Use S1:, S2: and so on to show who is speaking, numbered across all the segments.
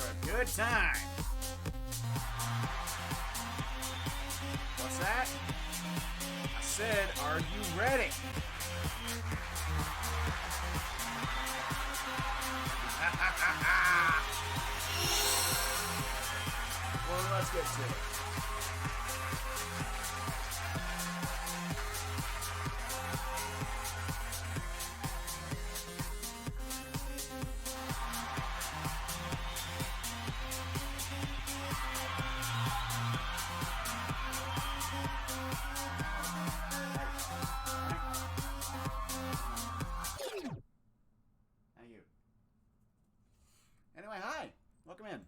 S1: a good time. What's that? I said, are you ready? Well, let's get to it. Anyway, hi! Welcome in.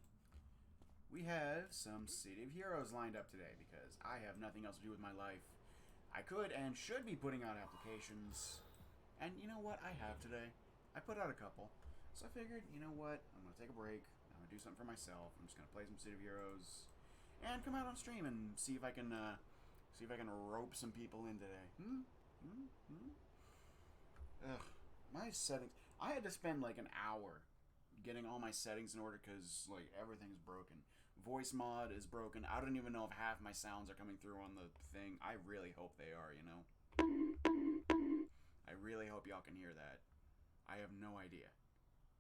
S1: We have some City of Heroes lined up today because I have nothing else to do with my life. I could and should be putting out applications. And you know what I have today? I put out a couple. So I figured, you know what? I'm going to take a break. I'm going to do something for myself. I'm just going to play some City of Heroes. And come out on stream and see if I can rope some people in today. Ugh. My settings. I had to spend like an hour getting all my settings in order because like everything's broken. Voice mod is broken. I don't even know if half my sounds are coming through on the thing. I really hope they are, you know. I really hope y'all can hear that. I have no idea.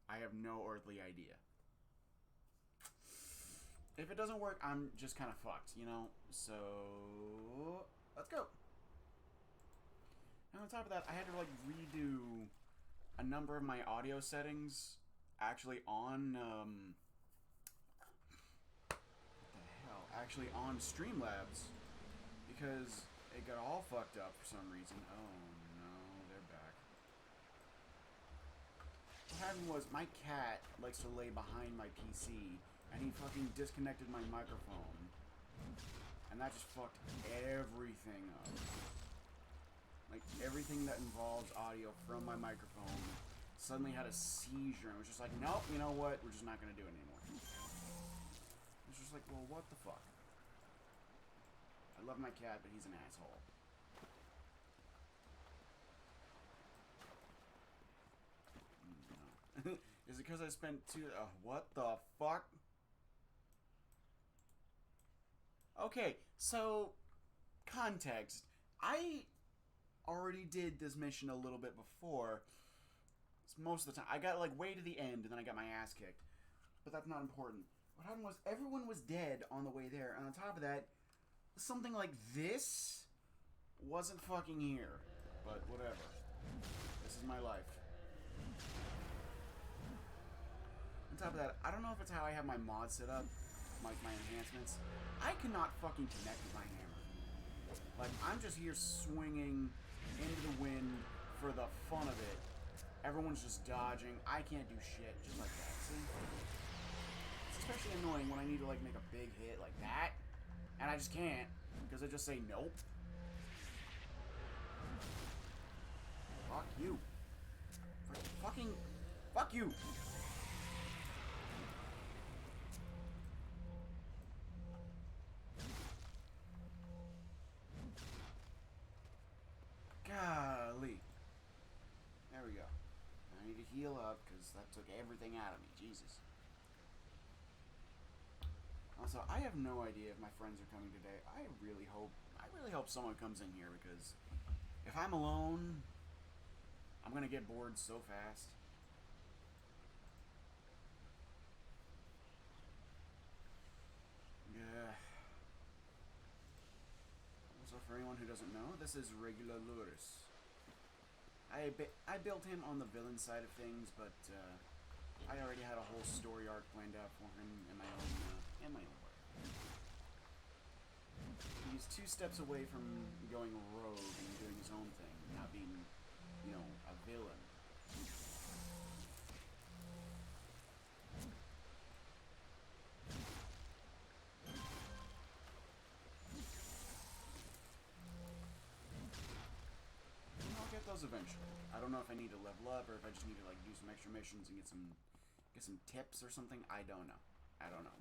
S1: I have no earthly idea. If it doesn't work, I'm just kind of fucked, you know. So let's go. And on top of that, I had to like redo a number of my audio settings actually on actually on Streamlabs because it got all fucked up for some reason. Oh no, they're back. What happened was my cat likes to lay behind my PC and he fucking disconnected my microphone and that just fucked everything up. Like everything that involves audio from my microphone suddenly had a seizure and was just like, nope, you know what? We're just not going to do it anymore. It's just like, well, what the fuck? I love my cat, but he's an asshole. No. Is it because I spent what the fuck? Okay, so, context. I already did this mission a little bit before. Most of the time. I got like way to the end and then I got my ass kicked. But that's not important. What happened was everyone was dead on the way there. And on top of that, something like this wasn't fucking here. But whatever. This is my life. On top of that, I don't know if it's how I have my mod set up. Like my enhancements. I cannot fucking connect with my hammer. Like I'm just here swinging into the wind for the fun of it. Everyone's just dodging. I can't do shit just like that. See? It's especially annoying when I need to like make a big hit like that. And I just can't. Because I just say nope. Fuck you. Fucking... Fuck you! Golly. There we go. I need to heal up because that took everything out of me. Jesus. Also, I have no idea if my friends are coming today. I really hope someone comes in here because if I'm alone, I'm gonna get bored so fast. Yeah. Also, for anyone who doesn't know, this is Regular Luris. I built him on the villain side of things, but I already had a whole story arc planned out for him in my own way. He's 2 steps away from going rogue and doing his own thing, not being, you know, a villain. Get those eventually. I don't know if I need to level up or if I just need to like do some extra missions and get some tips or something. I don't know.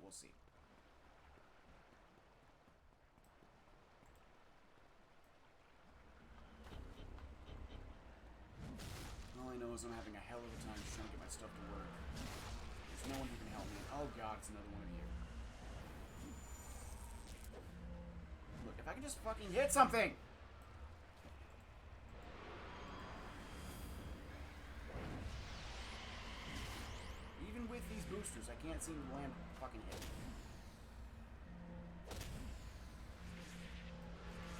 S1: We'll see. All I know is I'm having a hell of a time just trying to get my stuff to work. There's no one who can help me. Oh god, it's another one of you. Look, if I can just fucking hit something! Even with these boosters, I can't seem to land a fucking hit.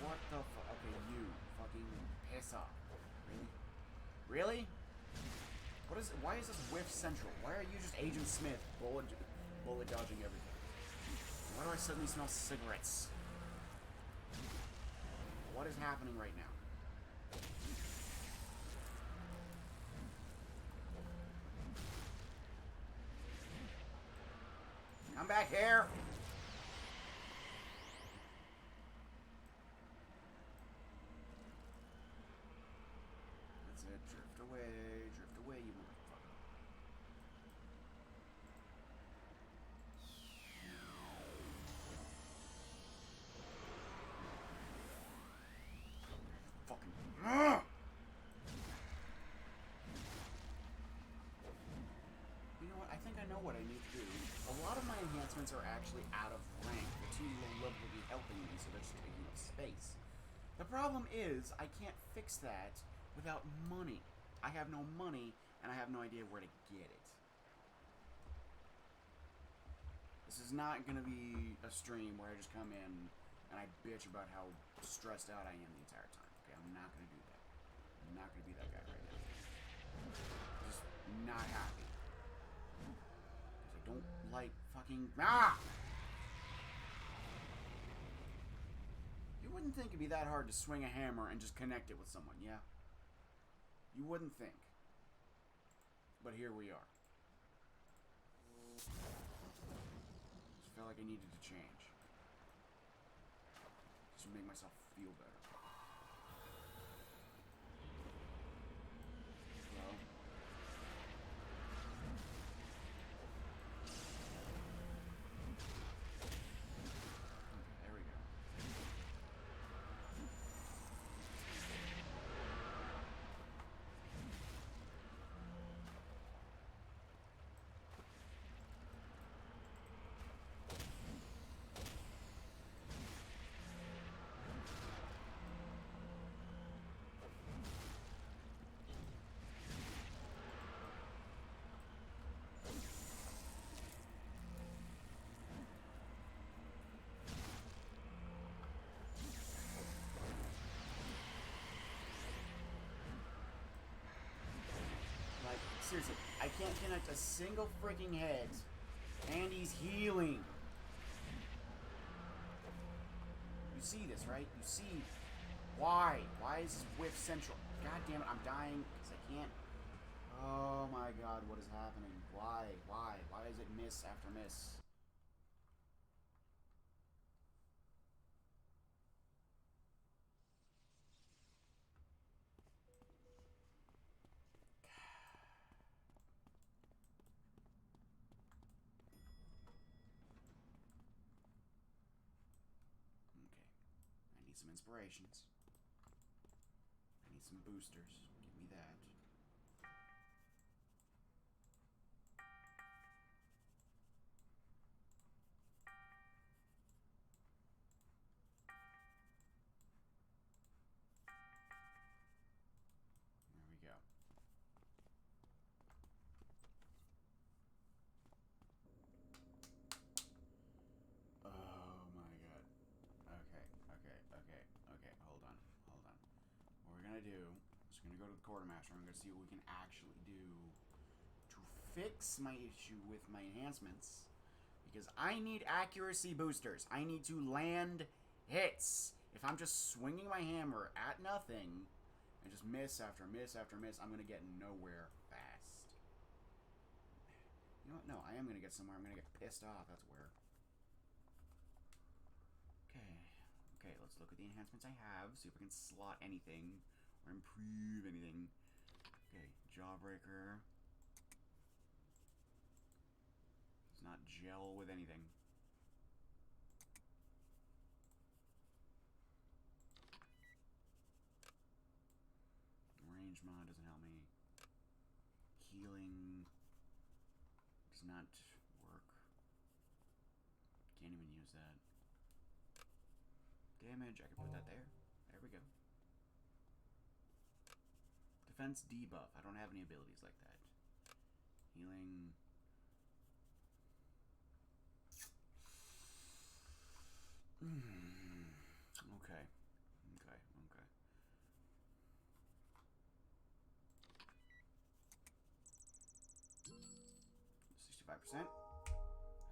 S1: What the fuck? Okay, you fucking piss off. Really? Really? What is it? Why is this whiff central? Why are you just Agent Smith bullet dodging everything? Why do I suddenly smell cigarettes? What is happening right now? Come back here! That's it. Drift away, you motherfucker. Fucking. You know what? I think I know what I need to do. A lot of my enhancements are actually out of rank. They're too low level to be helping me, so they're just taking up space. The problem is, I can't fix that without money. I have no money, and I have no idea where to get it. This is not going to be a stream where I just come in and I bitch about how stressed out I am the entire time. Okay, I'm not going to do that. I'm not going to be that guy right now. I'm just not happy. Because I don't like fucking... Ah! You wouldn't think it'd be that hard to swing a hammer and just connect it with someone, yeah? You wouldn't think. But here we are. Just felt like I needed to change. Just to make myself feel better. Hello? Okay, there we go. Like, seriously, I can't connect a single freaking head, and he's healing. You see this, right? You see why? Why is this whiff central? God damn it, I'm dying because I can't. Oh my god, what is happening? Why? Why? Why is it miss after miss? Okay. I need some inspirations. I need some boosters. Give me that. There we go. Oh my god. Okay, okay, okay, okay. Hold on, hold on. What we're gonna do is we're gonna go to the quartermaster. I'm gonna see what we can actually do to fix my issue with my enhancements. Because I need accuracy boosters. I need to land hits. If I'm just swinging my hammer at nothing and just miss after miss after miss, I'm gonna get nowhere fast. You know what? No, I am gonna get somewhere. I'm gonna get pissed off. That's where. Okay, let's look at the enhancements I have, see if we can slot anything or improve anything. Okay, Jawbreaker. Does not gel with anything. Range mod doesn't help me. Healing does not use that. Damage, I can put that there. There we go. Defense debuff. I don't have any abilities like that. Healing. Okay. Okay. Okay. 65%.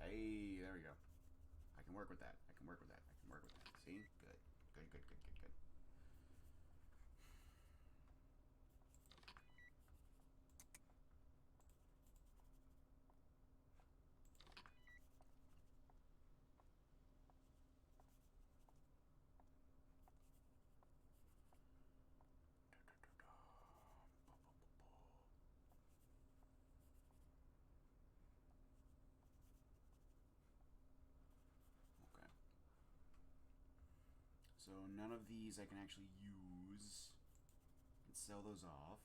S1: Hey, there we go. I can work with that. I can work with that. I can work with that. See? Good. Good, good, good, good, good. So none of these I can actually use. And sell those off.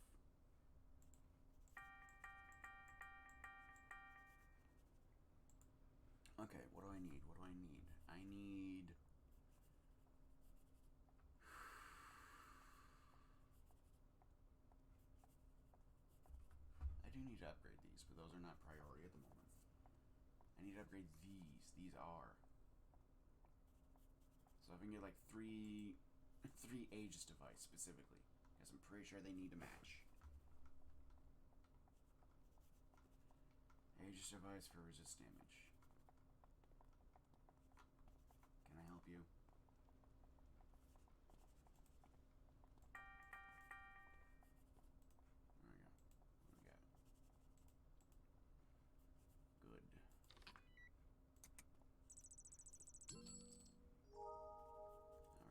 S1: Okay, what do I need? What do I need? I need... I do need to upgrade these, but those are not priority at the moment. I need to upgrade these. These are. So if I can get like three Aegis device specifically, because I'm pretty sure they need to match. Aegis device for resist damage. Can I help you? There we go. What do we got? Good.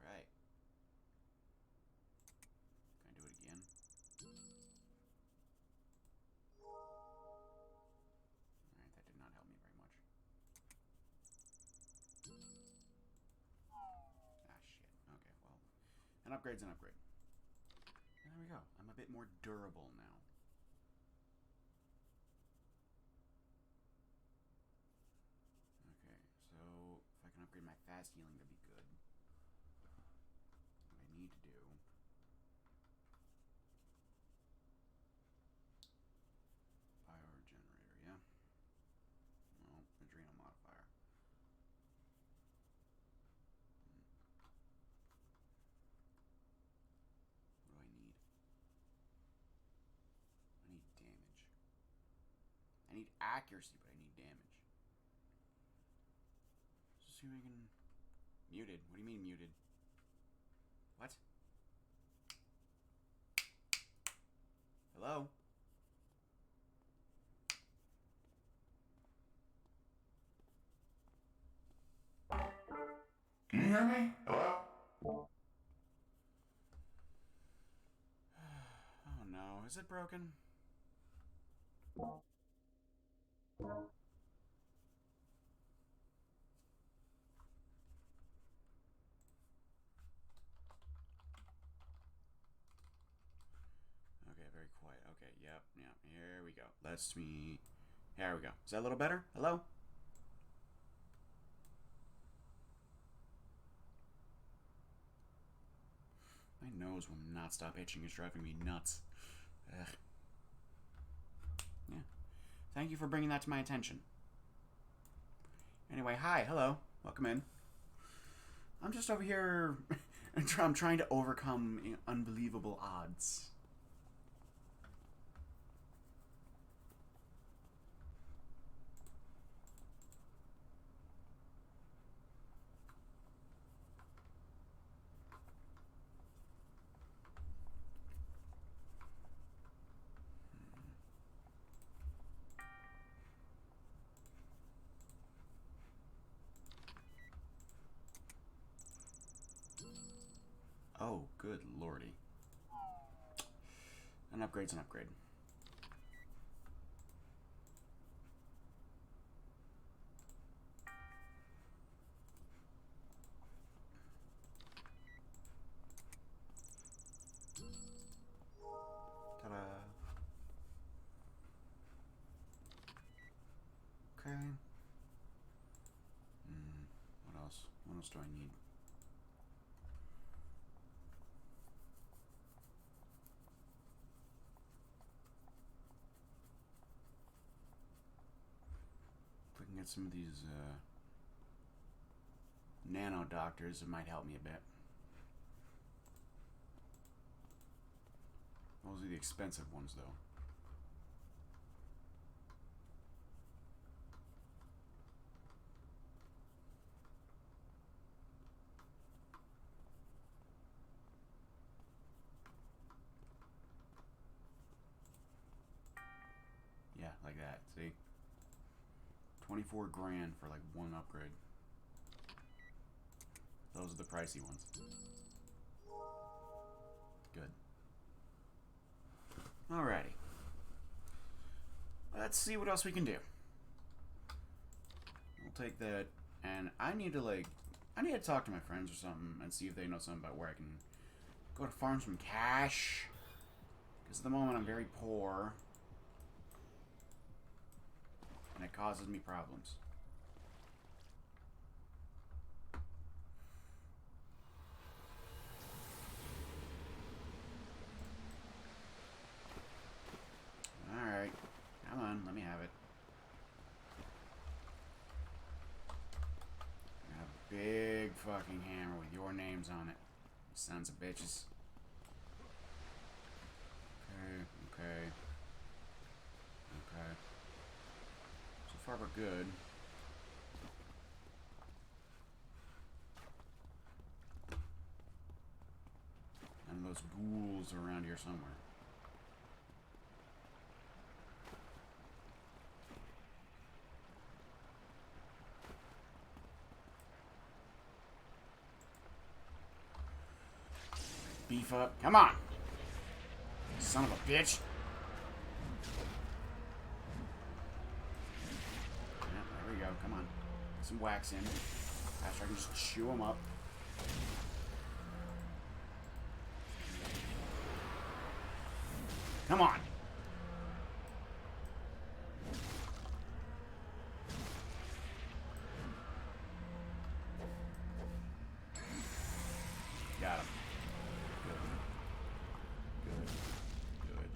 S1: Alright. Can I do it again? Alright, that did not help me very much. Ah, shit. Okay, well. An upgrade's an upgrade. And there we go. I'm a bit more durable now. Okay, so if I can upgrade my fast healing, that'd be good. What I need to do... Power generator, yeah? No, adrenal modifier. What do I need? I need damage. I need accuracy, but I need damage. Let's see if I can... Muted? What do you mean muted? What? Hello?
S2: Can you hear me? Hello?
S1: Oh no, is it broken? Okay, very quiet. Okay, yep. Here we go. Let's me... There we go. Is that a little better? Hello? My nose will not stop itching. It's driving me nuts. Ugh. Yeah. Thank you for bringing that to my attention. Anyway, hi. Hello. Welcome in. I'm just over here... I'm trying to overcome unbelievable odds. Oh, good lordy. An upgrade's an upgrade. Ta-da. Okay. What else do I need? If we can get some of these nano doctors, it might help me a bit. Those are the expensive ones, though. Yeah, like that. See? 24 grand for like one upgrade. Those are the pricey ones. Good. Alrighty. Let's see what else we can do. We'll take that, and I need to talk to my friends or something and see if they know something about where I can go to farm some cash. Because at the moment I'm very poor. And it causes me problems. Alright. Come on, let me have it. I got a big fucking hammer with your names on it. You sons of bitches. Okay. So far we're good. And those ghouls are around here somewhere. Beef up. Come on! Son of a bitch! Yeah, there we go. Come on. Get some wax in. After I can just chew them up. Come on! Got him. Good.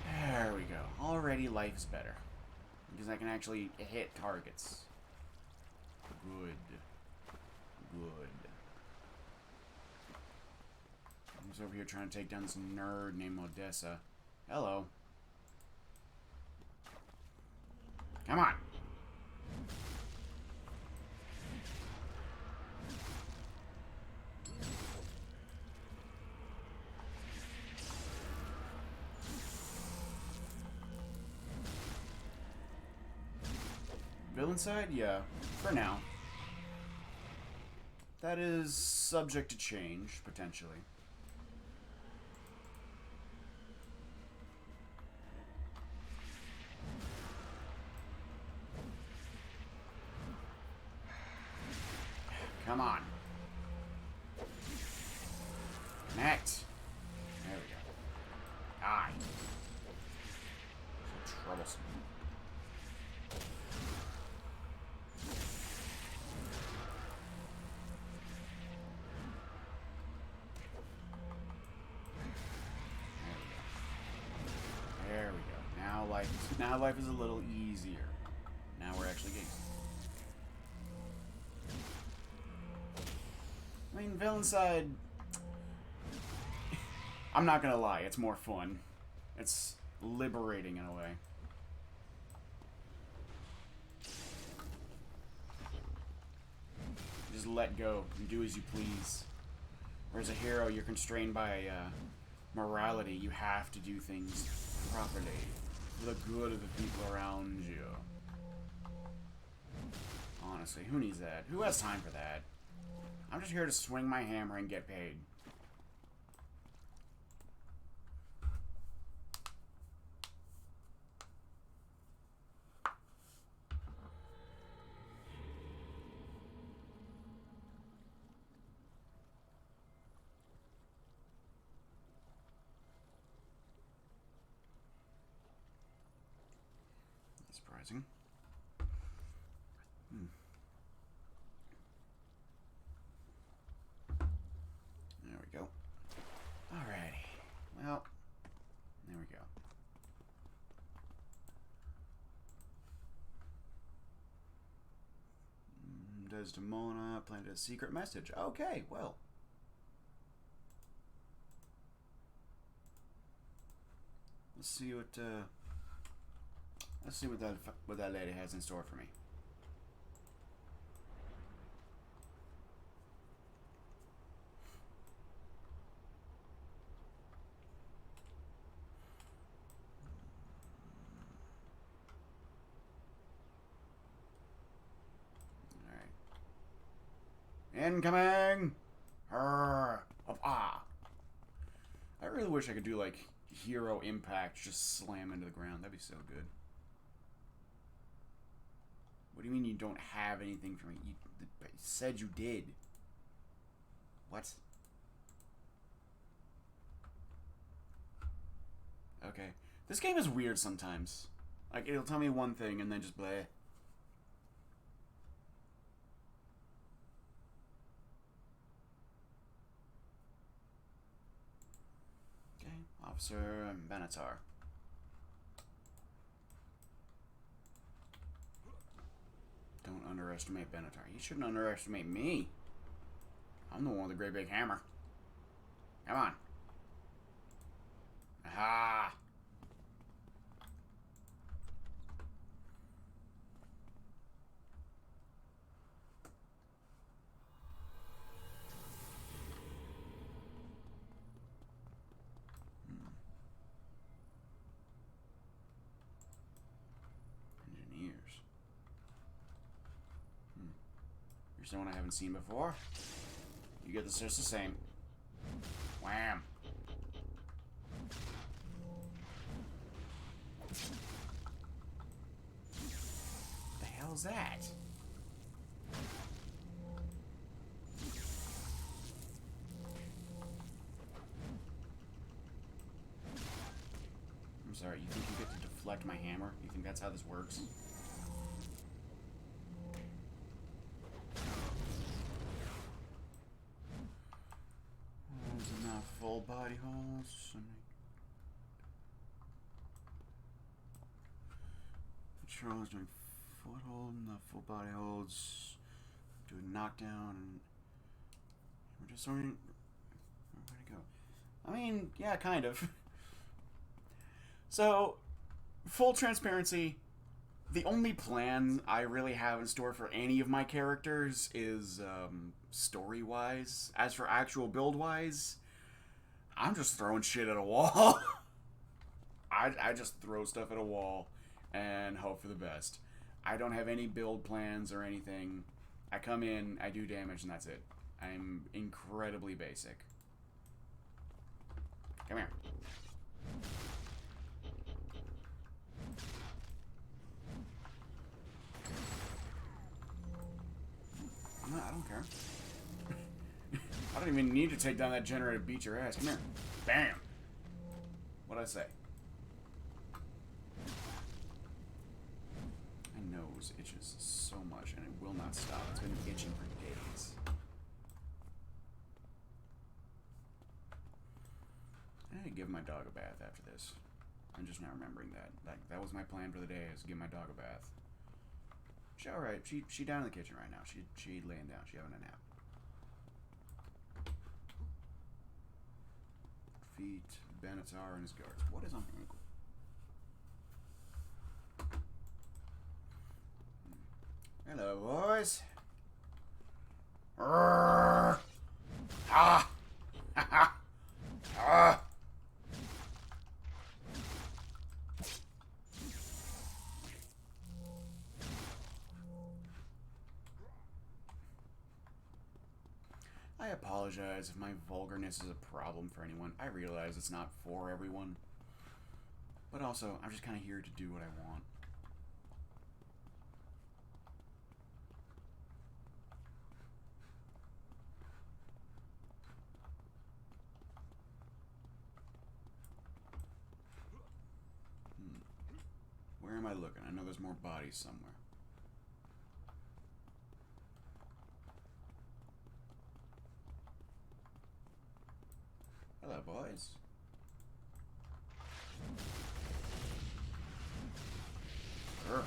S1: There we go. Already life's better. Because I can actually hit targets. Good. I'm over here trying to take down this nerd named Odessa. Hello. Come on. Villain side? Yeah. For now. That is subject to change, potentially. Come on. Connect. There we go. Die. So troublesome. There we go. Now life is a little easier. Now we're actually getting. I mean, villain side. I'm not gonna lie, it's more fun. It's liberating in a way. Just let go and do as you please. Whereas a hero, you're constrained by morality. You have to do things properly for the good of the people around you. Honestly, who needs that? Who has time for that? I'm just here to swing my hammer and get paid. surprising. There we go. Alrighty. Well, there we go. Desdemona planted a secret message. Okay, well. Let's see what that lady has in store for me. Incoming! Ah! I really wish I could do, like, hero impact, just slam into the ground. That'd be so good. What do you mean you don't have anything for me? You said you did. What? Okay. This game is weird sometimes. Like, it'll tell me one thing and then just bleh. Officer Benatar. Don't underestimate Benatar. You shouldn't underestimate me. I'm the one with the great big hammer. Come on. Aha! You're someone I haven't seen before. You get this just the same. Wham! The hell's that? I'm sorry, you think you get to deflect my hammer? You think that's how this works? Full body holds. Patrol is doing foothold, not full body holds. Doing knockdown, and we're just sorting. Where'd it go? I mean, yeah, kind of. So, full transparency. The only plan I really have in store for any of my characters is story-wise. As for actual build-wise, I'm just throwing shit at a wall. I just throw stuff at a wall and hope for the best. I don't have any build plans or anything. I come in, I do damage, and that's it. I'm incredibly basic. Come here. No, I don't care. I don't even need to take down that generator to beat your ass. Come here. Bam! What'd I say? My nose itches so much, and it will not stop. It's been itching for days. I need to give my dog a bath after this. I'm just now remembering that. That was my plan for the day, is to give my dog a bath. She's alright. She down in the kitchen right now. She laying down. She having a nap. Feet, Benatar, and his guards. What is on the ankle? Hello, boys. Ah! Ha ha! Ah! I apologize if my vulgarness is a problem for anyone. I realize it's not for everyone. But also, I'm just kind of here to do what I want. Where am I looking? I know there's more bodies somewhere. Hello, boys. Sure.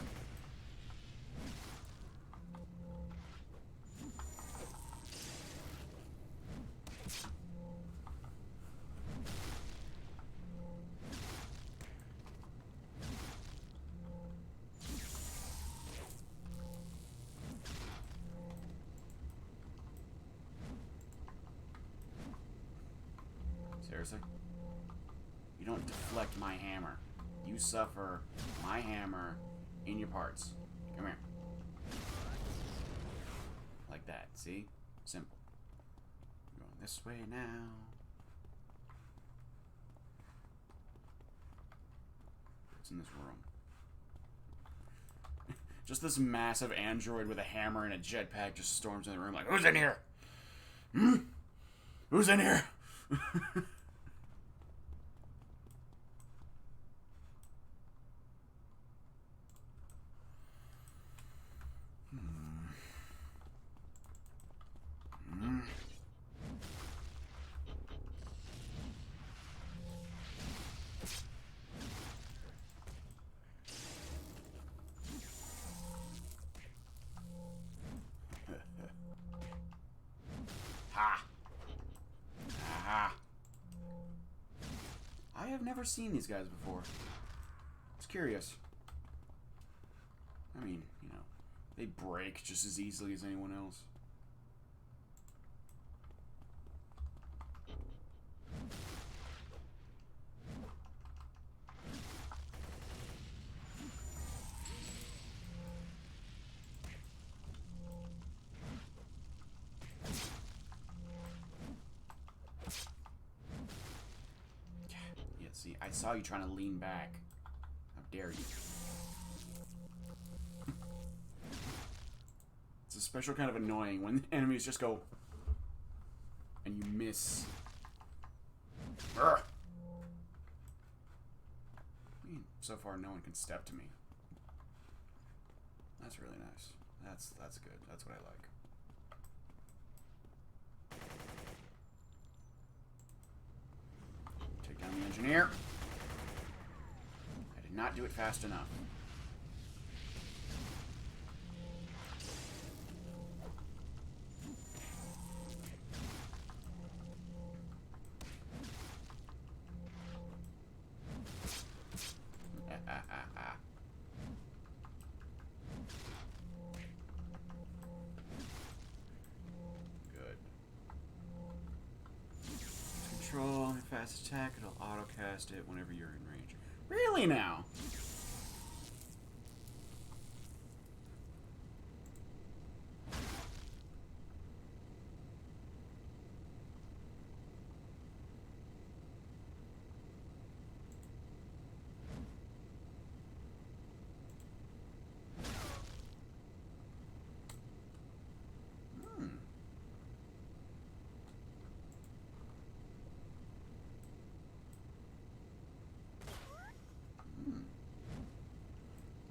S1: Seriously? You don't deflect my hammer. You suffer my hammer in your parts. Come here. Like that, see? Simple. Going this way now. What's in this room? Just this massive android with a hammer and a jetpack just storms in the room like, who's in here? Hmm? Who's in here? Ha! Aha! I have never seen these guys before. It's curious. I mean, you know, they break just as easily as anyone else. Yeah, see, I saw you trying to lean back. How dare you? It's a special kind of annoying when enemies just go and you miss. Urgh. I mean, so far no one can step to me. That's really nice. That's good. That's what I like. Take down the engineer. I did not do it fast enough. Good. Control and fast attack. It'll auto cast it whenever you're in range. Really now?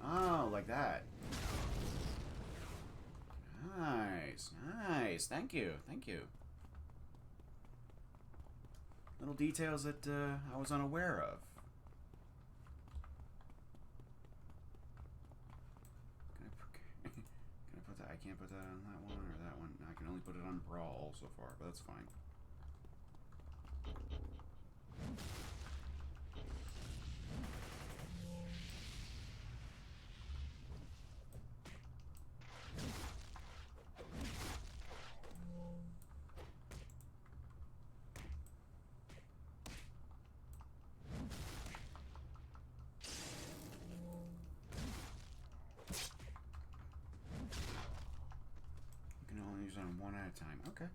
S1: Oh, like that. Nice, nice. Thank you, thank you. Little details that I was unaware of. Can I put that? I can't put that on that one or that one. I can only put it on Brawl so far, but that's fine. You can only use it on one at a time. Okay.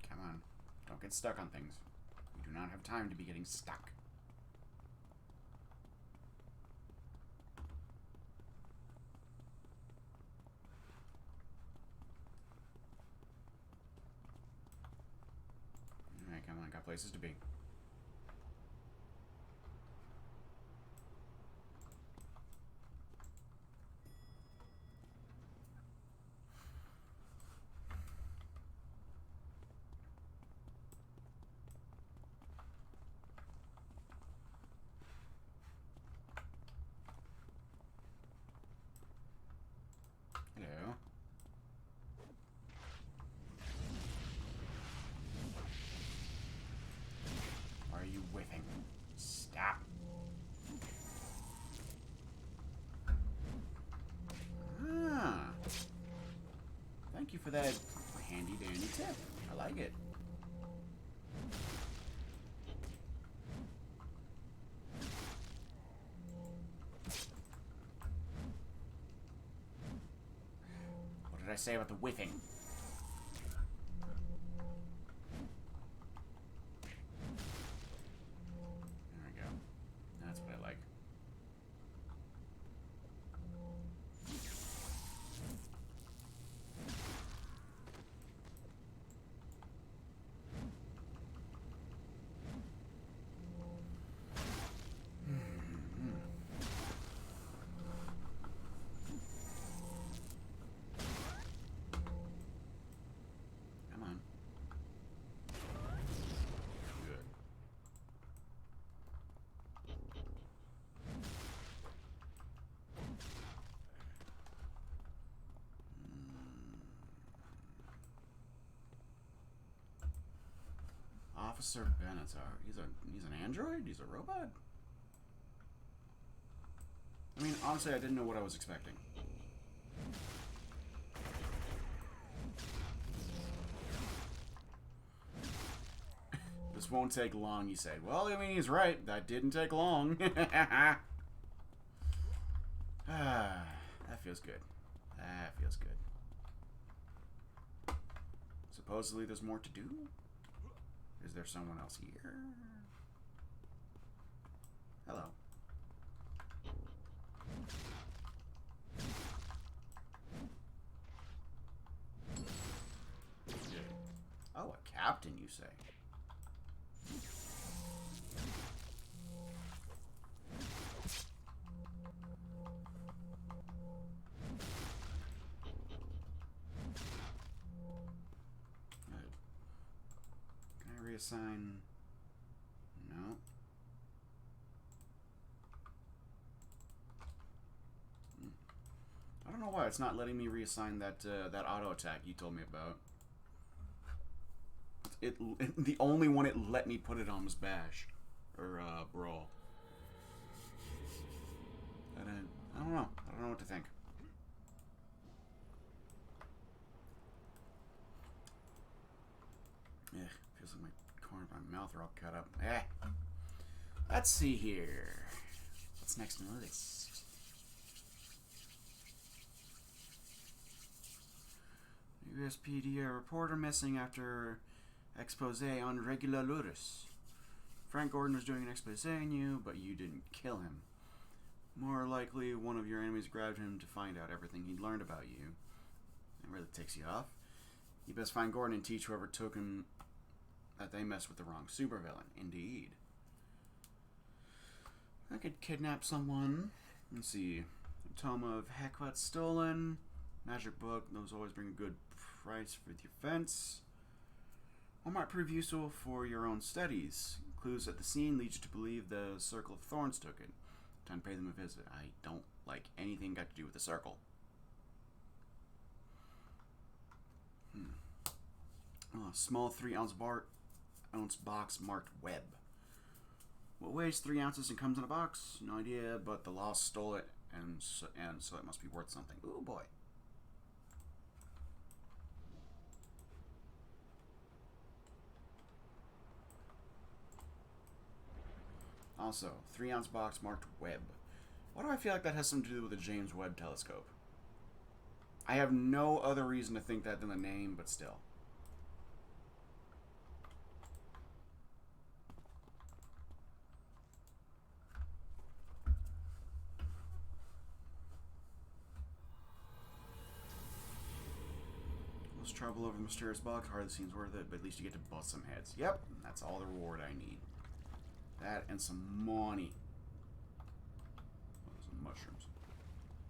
S1: Come on. Don't get stuck on things. We do not have time to be getting stuck. places to be. Hello. Why are you whiffing? Stop. Ah. Thank you for that handy dandy tip. I like it. What did I say about the whiffing? There we go. That's what I like. Come on. Good. Officer Benatar. He's an android? He's a robot? I mean, honestly, I didn't know what I was expecting. This won't take long, he said. Well, I mean, he's right. That didn't take long. That feels good. That feels good. Supposedly there's more to do? Is there someone else here? Hello. Oh, a captain, you say? Can I reassign? No. I don't know why it's not letting me reassign that that auto attack you told me about. The only one it let me put it on was Bash or Brawl. I don't know. I don't know what to think. Yeah, feels like my corner of my mouth are all cut up. Let's see here. What's next on the list? USPD reporter missing after expose on regular Lotus. Frank Gordon was doing an expose on you, but you didn't kill him. More likely, one of your enemies grabbed him to find out everything he'd learned about you. It really ticks you off. You best find Gordon and teach whoever took him that they messed with the wrong supervillain. Indeed. I could kidnap someone. Let's see. Tome of Heckwat stolen. Magic book. Those always bring a good price for defense. What might prove useful for your own studies? Clues at the scene lead you to believe the Circle of Thorns took it. Time to pay them a visit. I don't like anything got to do with the Circle. Small 3-ounce box marked web. What weighs 3 ounces and comes in a box? No idea, but the Lost stole it, and so it must be worth something. Ooh, boy. Also, 3-ounce box marked Webb. Why do I feel like that has something to do with the James Webb Telescope? I have no other reason to think that than the name, but still. Just trouble over the mysterious box. Hardly seems worth it, but at least you get to bust some heads. Yep, that's all the reward I need. That and some money. Oh, some mushrooms.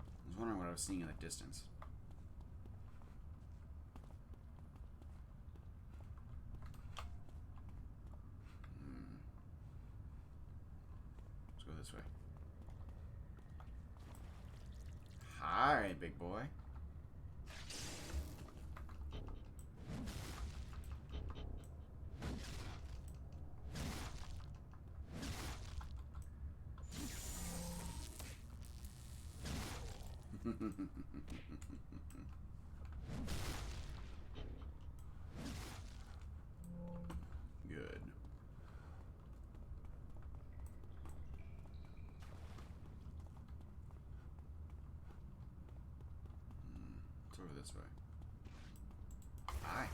S1: I was wondering what I was seeing in the distance. Let's go this way. Hi, big boy. Good. It's over this way. Hi.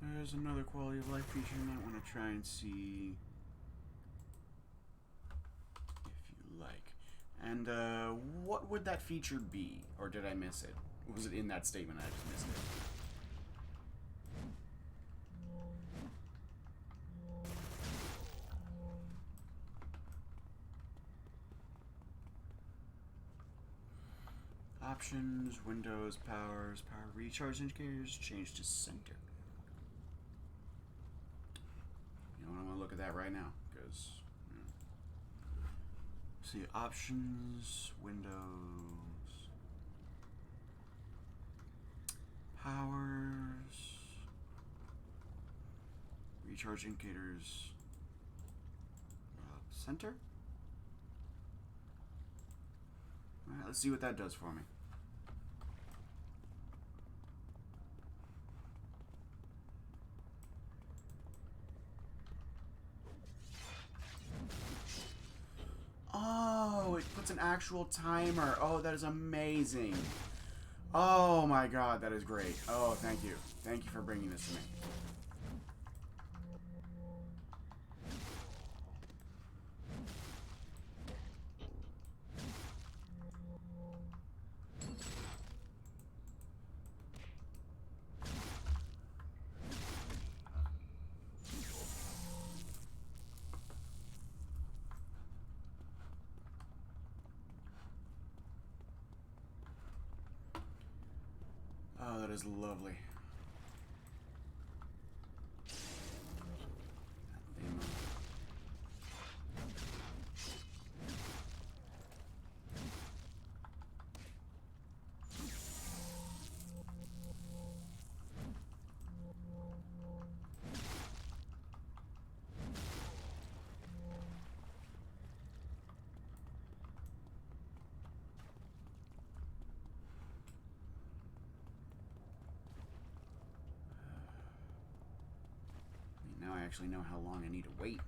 S1: There's another quality of life feature you might want to try and see if you like. And what would that feature be? Or did I miss it? Was it in that statement? I just missed it. Options, windows, powers, power recharge indicators, change to center. You know what, I'm going to look at that right now, because, see, options, windows, powers, recharge indicators, center? Alright, let's see what that does for me. Oh, it puts an actual timer. Oh, that is amazing. Oh my god, that is great. Oh, thank you. Thank you for bringing this to me. Oh, that is lovely. Now I actually know how long I need to wait.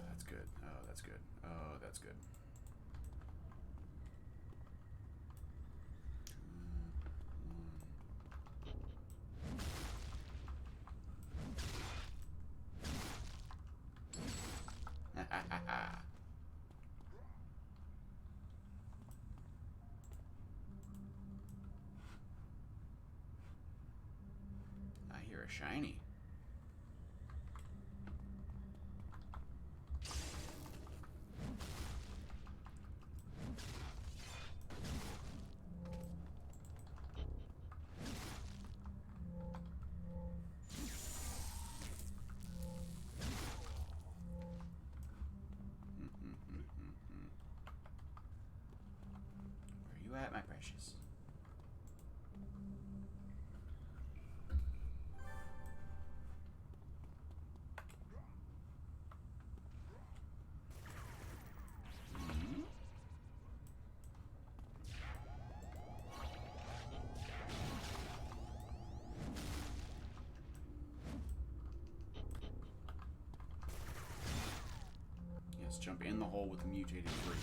S1: That's good. Oh, that's good. Oh, that's good. I hear a shiny. Where you at, my precious? jump in the hole with the mutated tree.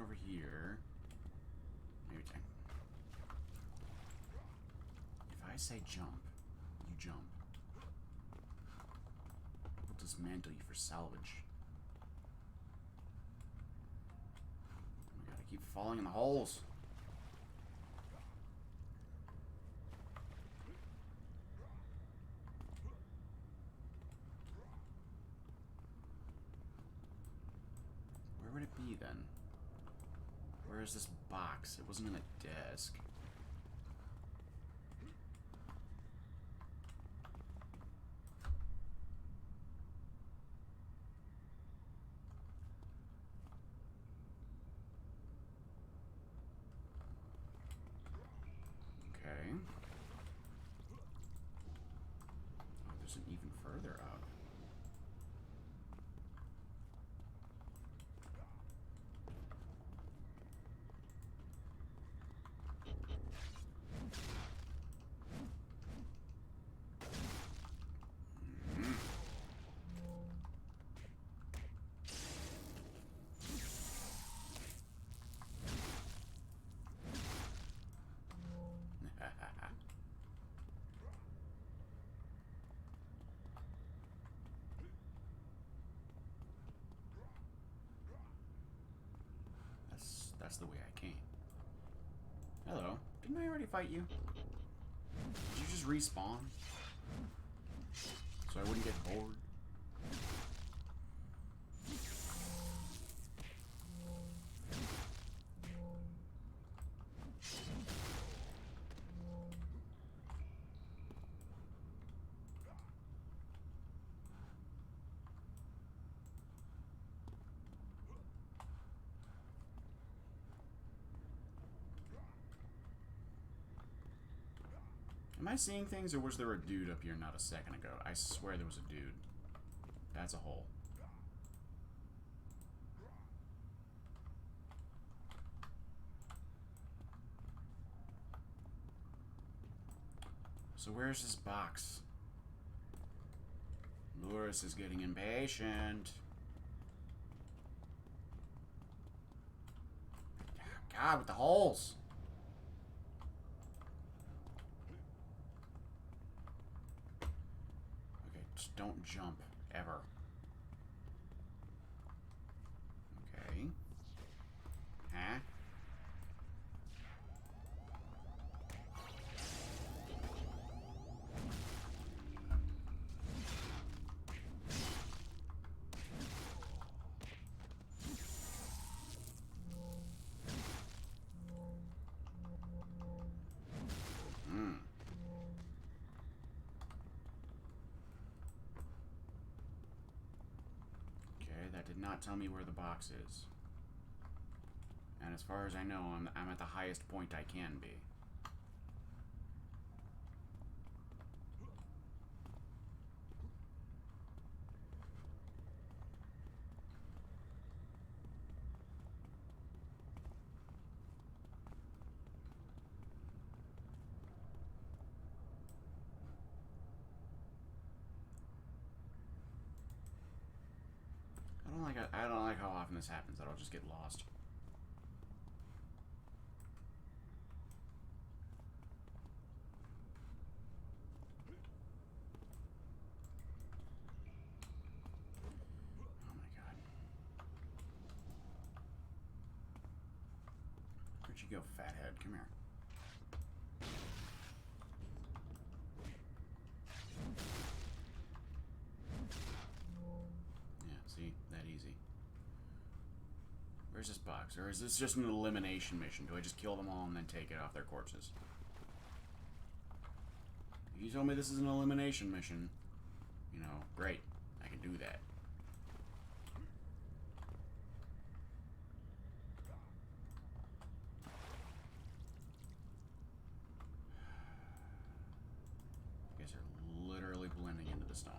S1: Over here. Maybe if I say jump, you jump. We'll dismantle you for salvage. We gotta keep falling in the holes. Where would it be then? Where is this box? It wasn't in a desk. Okay. Oh, there's an even further out. That's the way I came. Hello. Didn't I already fight you? Did you just respawn? So I wouldn't get bored? Am I seeing things, or was there a dude up here not a second ago? I swear there was a dude. That's a hole. So where's this box? Loris is getting impatient. God, with the holes. Okay, just don't jump, ever. Okay. Huh? That did not tell me where the box is. And as far as I know, I'm at the highest point I can be. I don't like how often this happens, that I'll just get lost. Oh my god. Where'd you go, fathead? Come here. Where's this box? Or is this just an elimination mission? Do I just kill them all and then take it off their corpses? If you told me this is an elimination mission, you know, great. I can do that. You guys are literally blending into the stone.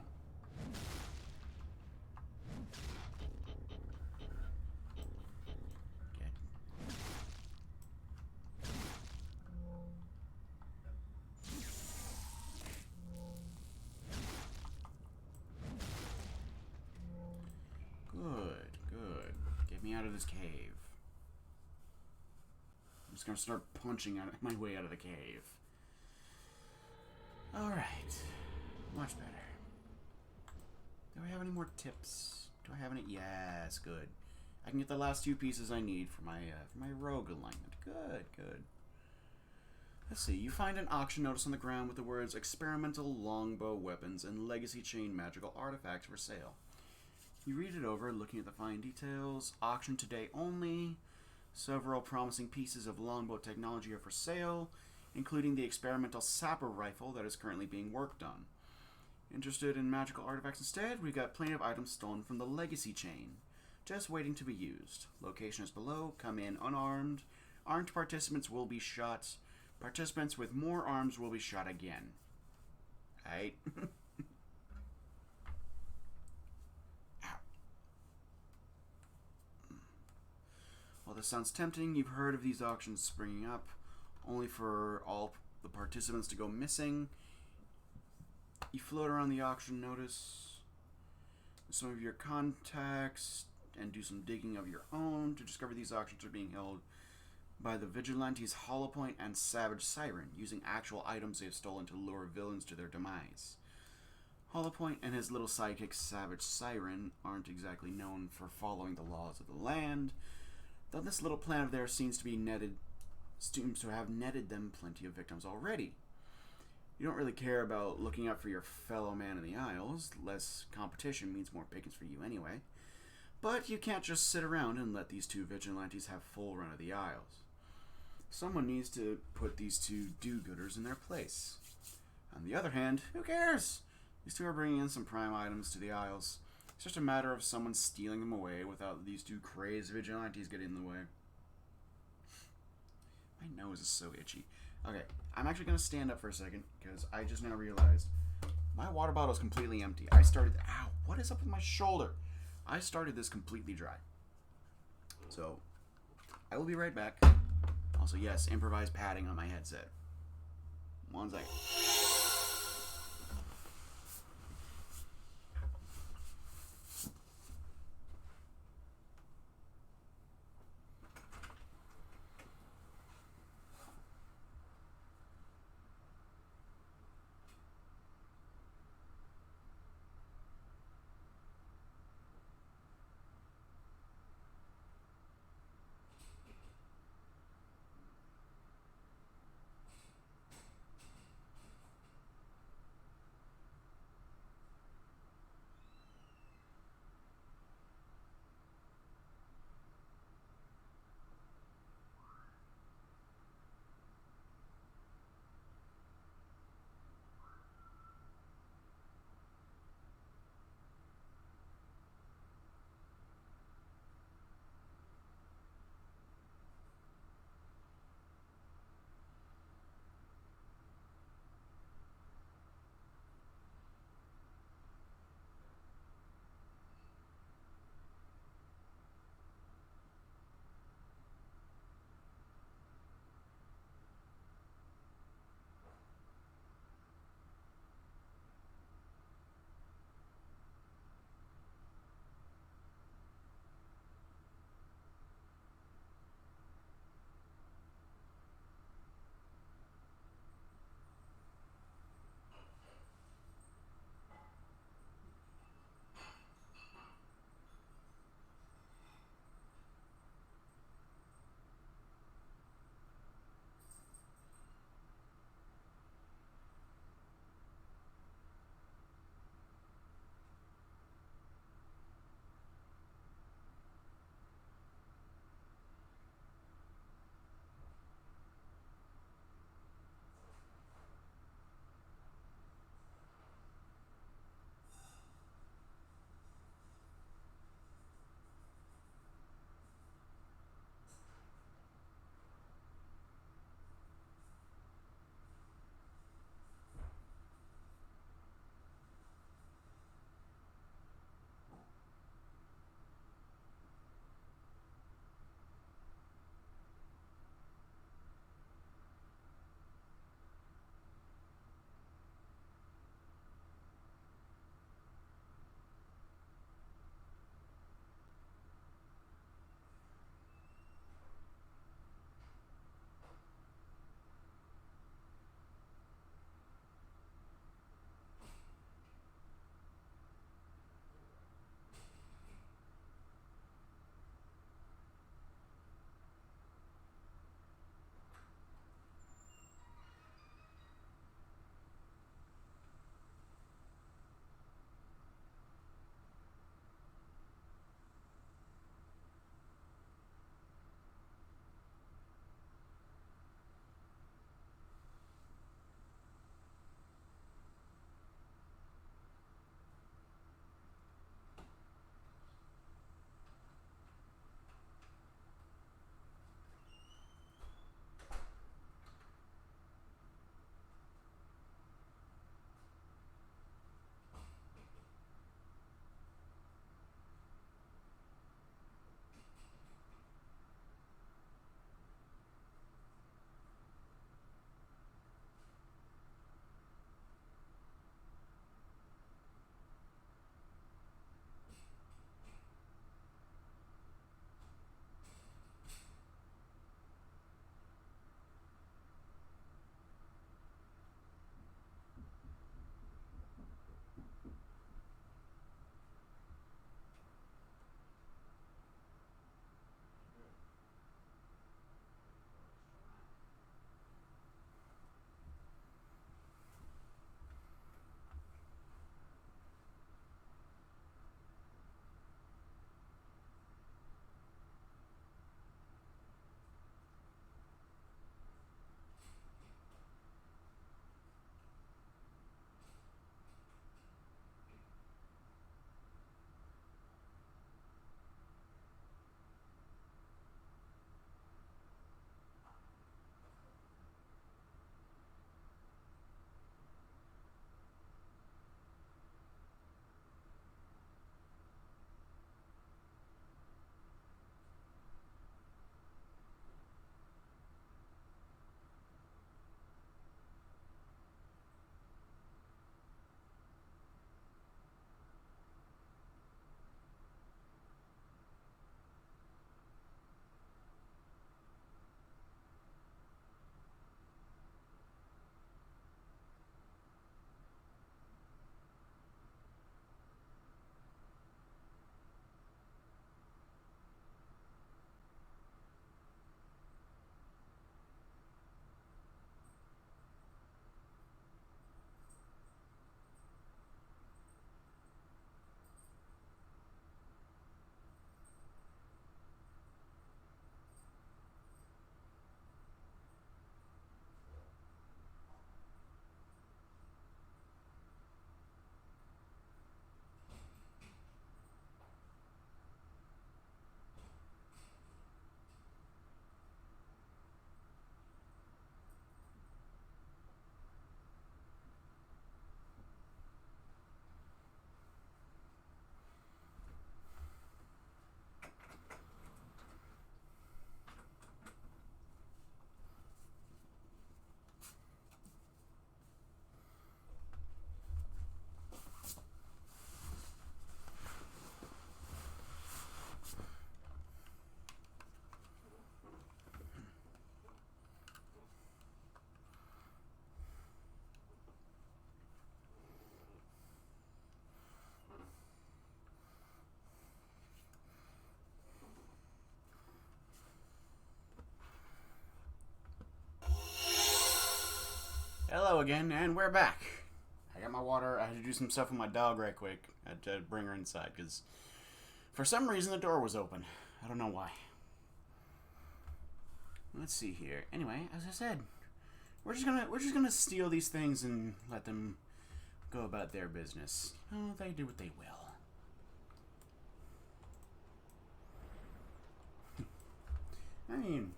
S1: Out of this cave. I'm just gonna start punching out my way out of the cave. Alright. Much better. Do I have any more tips? Do I have any? Yes, good. I can get the last 2 pieces I need for my rogue alignment. Good, good. Let's see. You find an auction notice on the ground with the words experimental longbow weapons and legacy chain magical artifacts for sale. You read it over, looking at the fine details. Auction today only. Several promising pieces of longbow technology are for sale, including the experimental sapper rifle that is currently being worked on. Interested in magical artifacts instead? We've got plenty of items stolen from the legacy chain, just waiting to be used. Location is below. Come in unarmed. Armed participants will be shot. Participants with more arms will be shot again. Right? While this sounds tempting, you've heard of these auctions springing up, only for all the participants to go missing. You float around the auction notice with some of your contacts and do some digging of your own to discover these auctions are being held by the Vigilantes Hollow Point and Savage Siren, using actual items they have stolen to lure villains to their demise. Hollow Point and his little sidekick Savage Siren aren't exactly known for following the laws of the land, though this little plan of theirs seems to have netted them plenty of victims already. You don't really care about looking out for your fellow man in the Isles. Less competition means more pickings for you anyway. But you can't just sit around and let these 2 vigilantes have full run of the Isles. Someone needs to put these 2 do-gooders in their place. On the other hand, who cares? These 2 are bringing in some prime items to the Isles. It's just a matter of someone stealing them away without these 2 crazed vigilantes getting in the way. My nose is so itchy. Okay, I'm actually going to stand up for a second because I just now realized my water bottle is completely empty. Ow, what is up with my shoulder? I started this completely dry. So, I will be right back. Also, yes, improvised padding on my headset. 1 second. again, and we're back. I got my water. I had to do some stuff with my dog right quick. I had to bring her inside because for some reason the door was open. I don't know why. Let's see here. Anyway, as I said, we're just gonna steal these things and let them go about their business. Oh, they do what they will. I mean,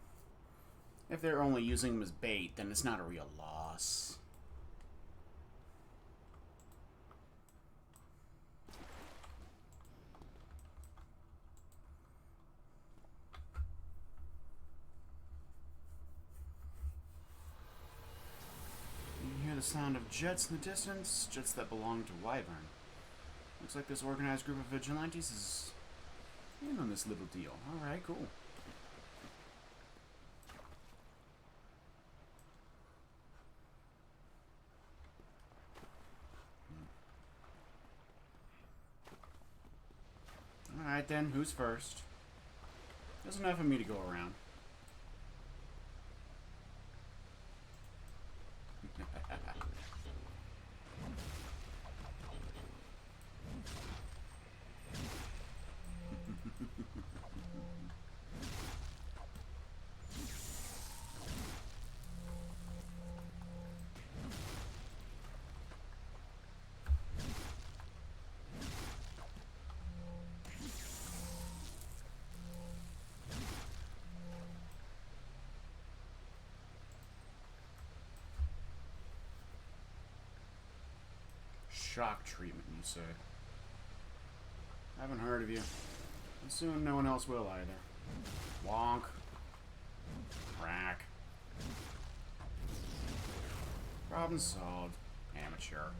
S1: if they're only using them as bait, then it's not a real loss. You hear the sound of jets in the distance, jets that belong to Wyvern. Looks like this organized group of vigilantes is in on this little deal. Alright, cool. Alright then, who's first? There's enough of me to go around. Shock treatment, you say? I haven't heard of you. And soon no one else will either. Wonk. Crack. Problem solved. Amateur.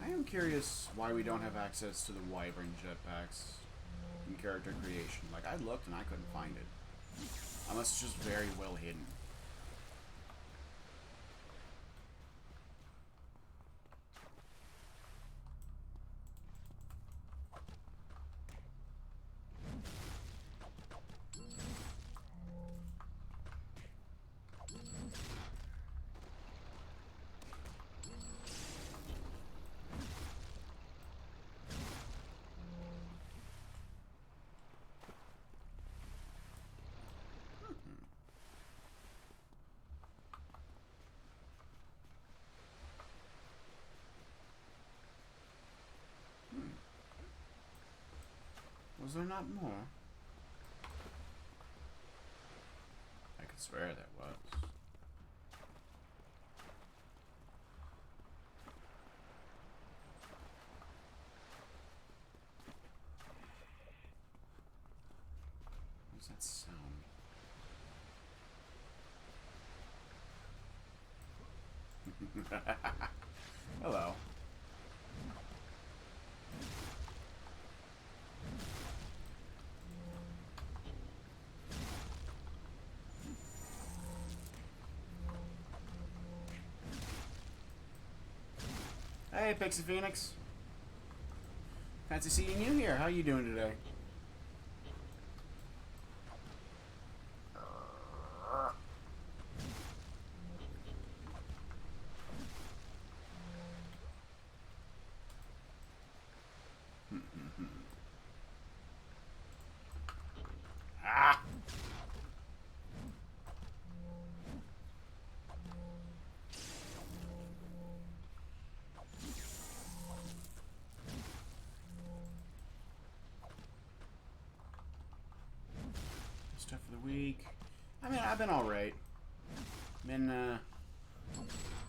S1: I'm curious why we don't have access to the Wyvern jetpacks in character creation. Like, I looked and I couldn't find it. Unless it's just very well hidden. Was there not more? I could swear there was. What's that sound? Hello. Hey, Pixie Phoenix. Fancy seeing you here. How you doing today? Ah! Stuff for the week. I mean, I've been alright. Been,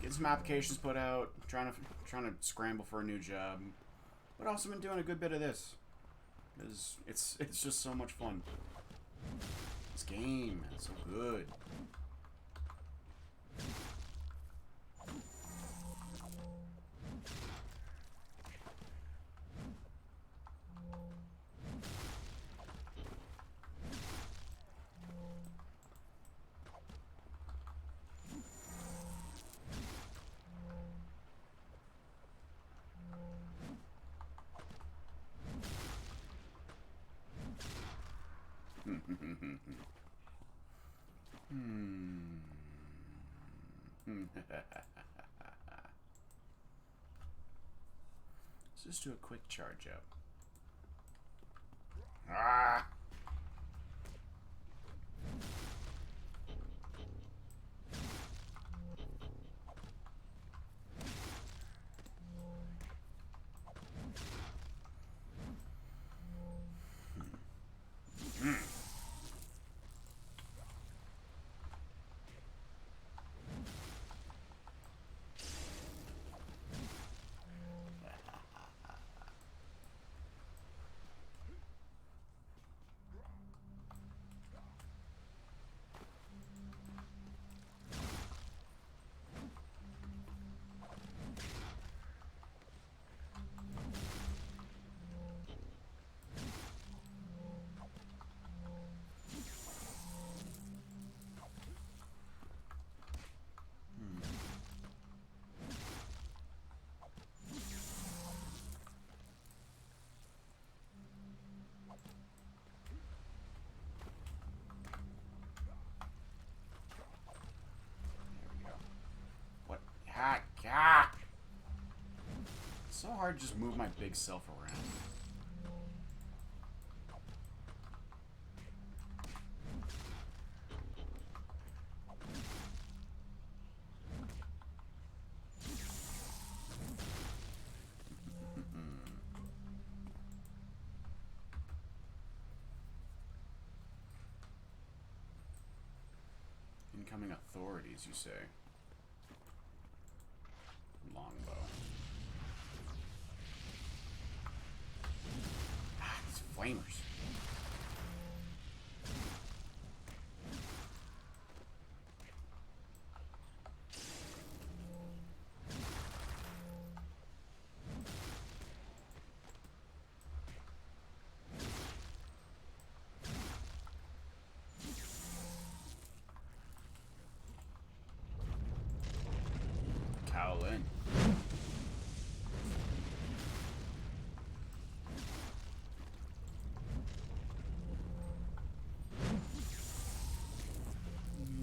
S1: Get some applications put out. Trying to scramble for a new job, but also been doing a good bit of this. It's just so much fun. This game, man, it's so good. Let's just do a quick charge up. Ah! God. It's so hard to just move my big self around. Incoming authorities, you say? Longbow. Ah, these flamers. Kowlin.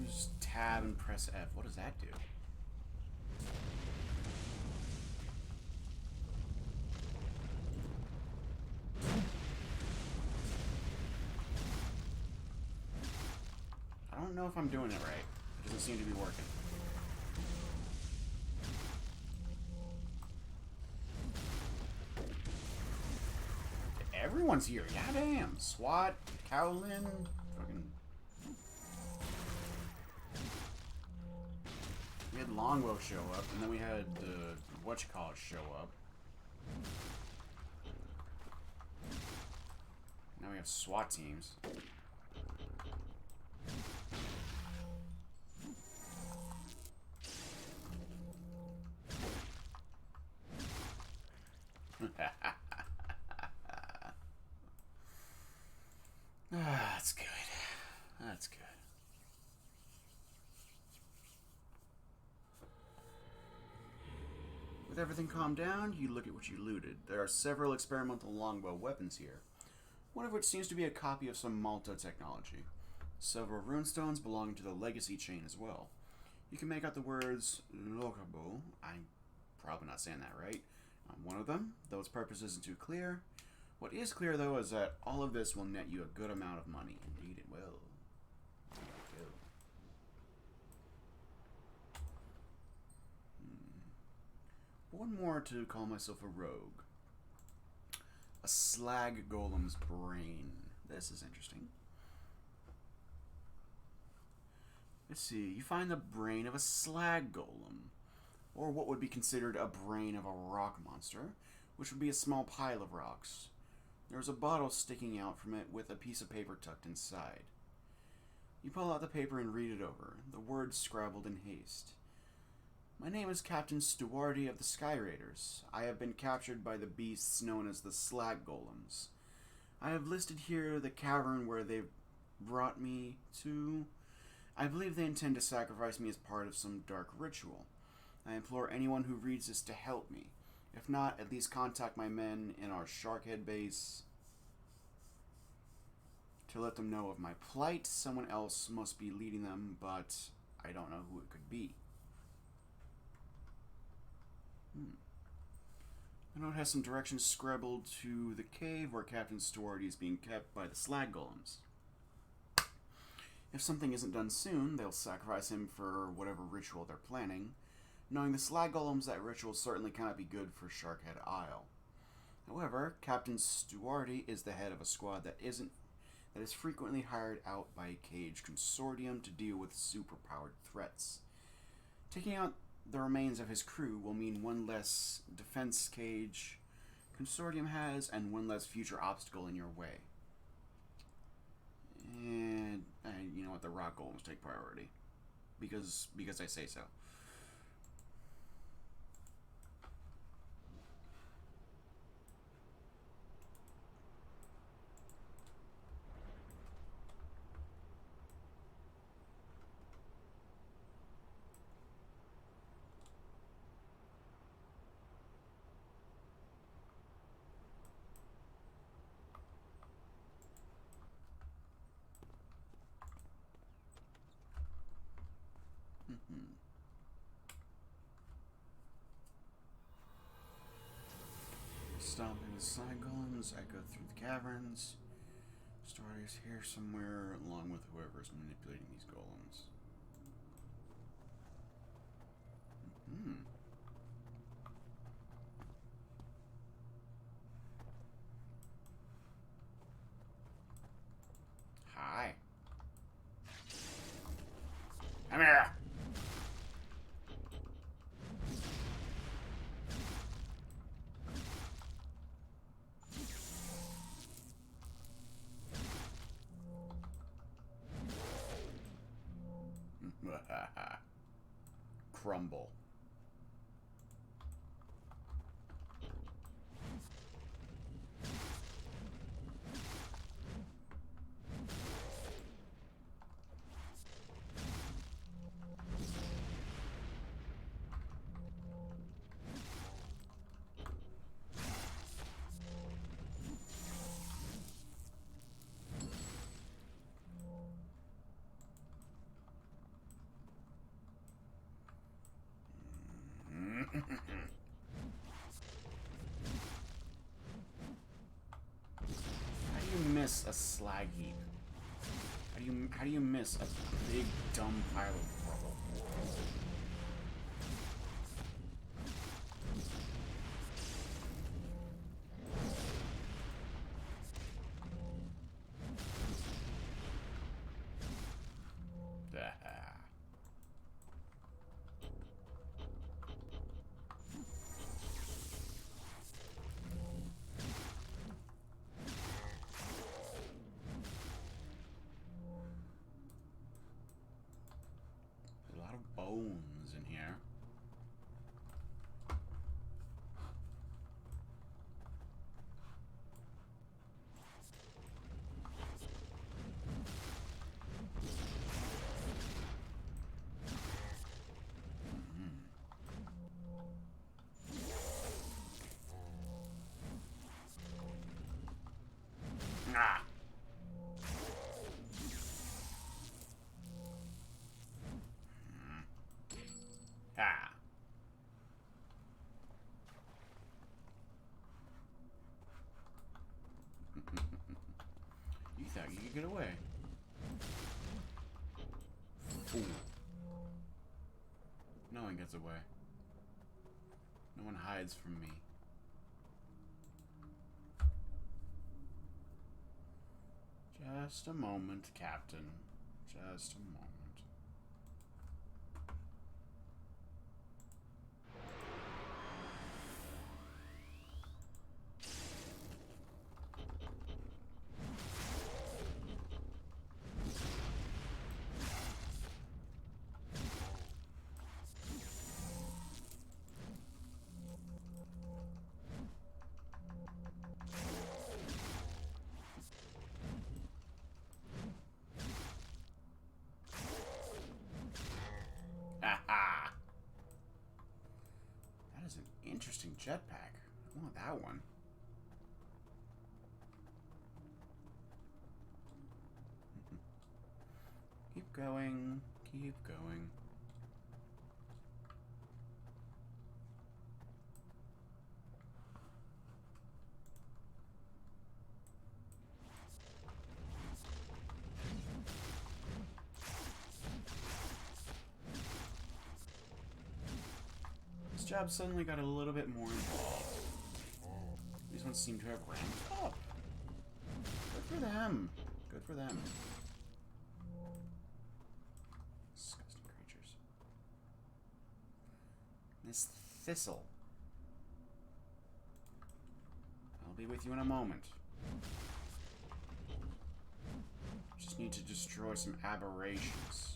S1: Use tab and press F. What does that do? I don't know if I'm doing it right. It doesn't seem to be working. Everyone's here. Goddamn. SWAT, Kowlin, fucking. We had Longbow show up, and then we had whatchamacallit show up. Now we have SWAT teams. That's good. That's good. With everything calmed down, you look at what you looted. There are several experimental longbow weapons here, one of which seems to be a copy of some Malta technology. Several runestones belonging to the legacy chain as well. You can make out the words Lokabo. I'm probably not saying that right. On one of them, though its purpose isn't too clear. What is clear, though, is that all of this will net you a good amount of money. Indeed it will. One more to call myself a rogue. A slag golem's brain. This is interesting. Let's see. You find the brain of a slag golem. or what would be considered a brain of a rock monster, which would be a small pile of rocks. There was a bottle sticking out from it with a piece of paper tucked inside. You pull out the paper and read it over, the words scrabbled in haste. My name is Captain Stewardy of the Sky Raiders. I have been captured by the beasts known as the Slag Golems. I have listed here the cavern where they've brought me to. I believe they intend to sacrifice me as part of some dark ritual. I implore anyone who reads this to help me. If not, at least contact my men in our Sharkhead base to let them know of my plight. Someone else must be leading them, but I don't know who it could be. The note has some directions scribbled to the cave where Captain Stewardy is being kept by the Slag Golems. If something isn't done soon, they'll sacrifice him for whatever ritual they're planning. Knowing the Slag Golems, that ritual certainly cannot be good for Sharkhead Isle. However, Captain Stewardy is the head of a squad that is frequently hired out by a Cage consortium to deal with superpowered threats. Taking out the remains of his crew will mean one less defense Cage consortium has and one less future obstacle in your way. And you know what, the rock golems take priority. Because I say so. Stomping the Slag Golems, I go through the caverns. Stewardy is here somewhere, along with whoever's manipulating these golems. Hi. Come here. Crumble. How do you miss a slag heap? How do you miss a big dumb pile of rubble? Bones in here. Ah. Ah. You thought you could get away. Fool. No one gets away. No one hides from me. Just a moment, Captain. Just a moment. Jetpack. I want that one. Keep going. Keep going. This job suddenly got a little bit more involved. These ones seem to have ramped up. Good for them. Good for them. Disgusting creatures. This thistle. I'll be with you in a moment. Just need to destroy some aberrations.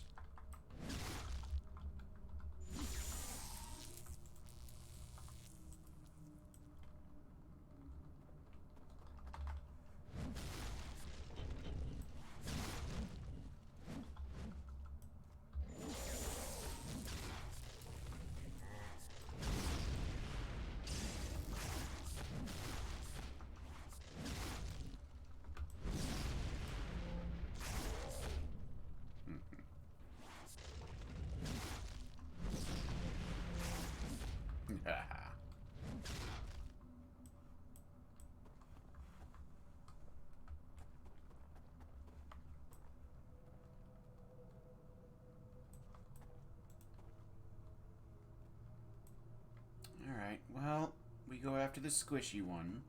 S1: Alright, well, we go after the squishy one.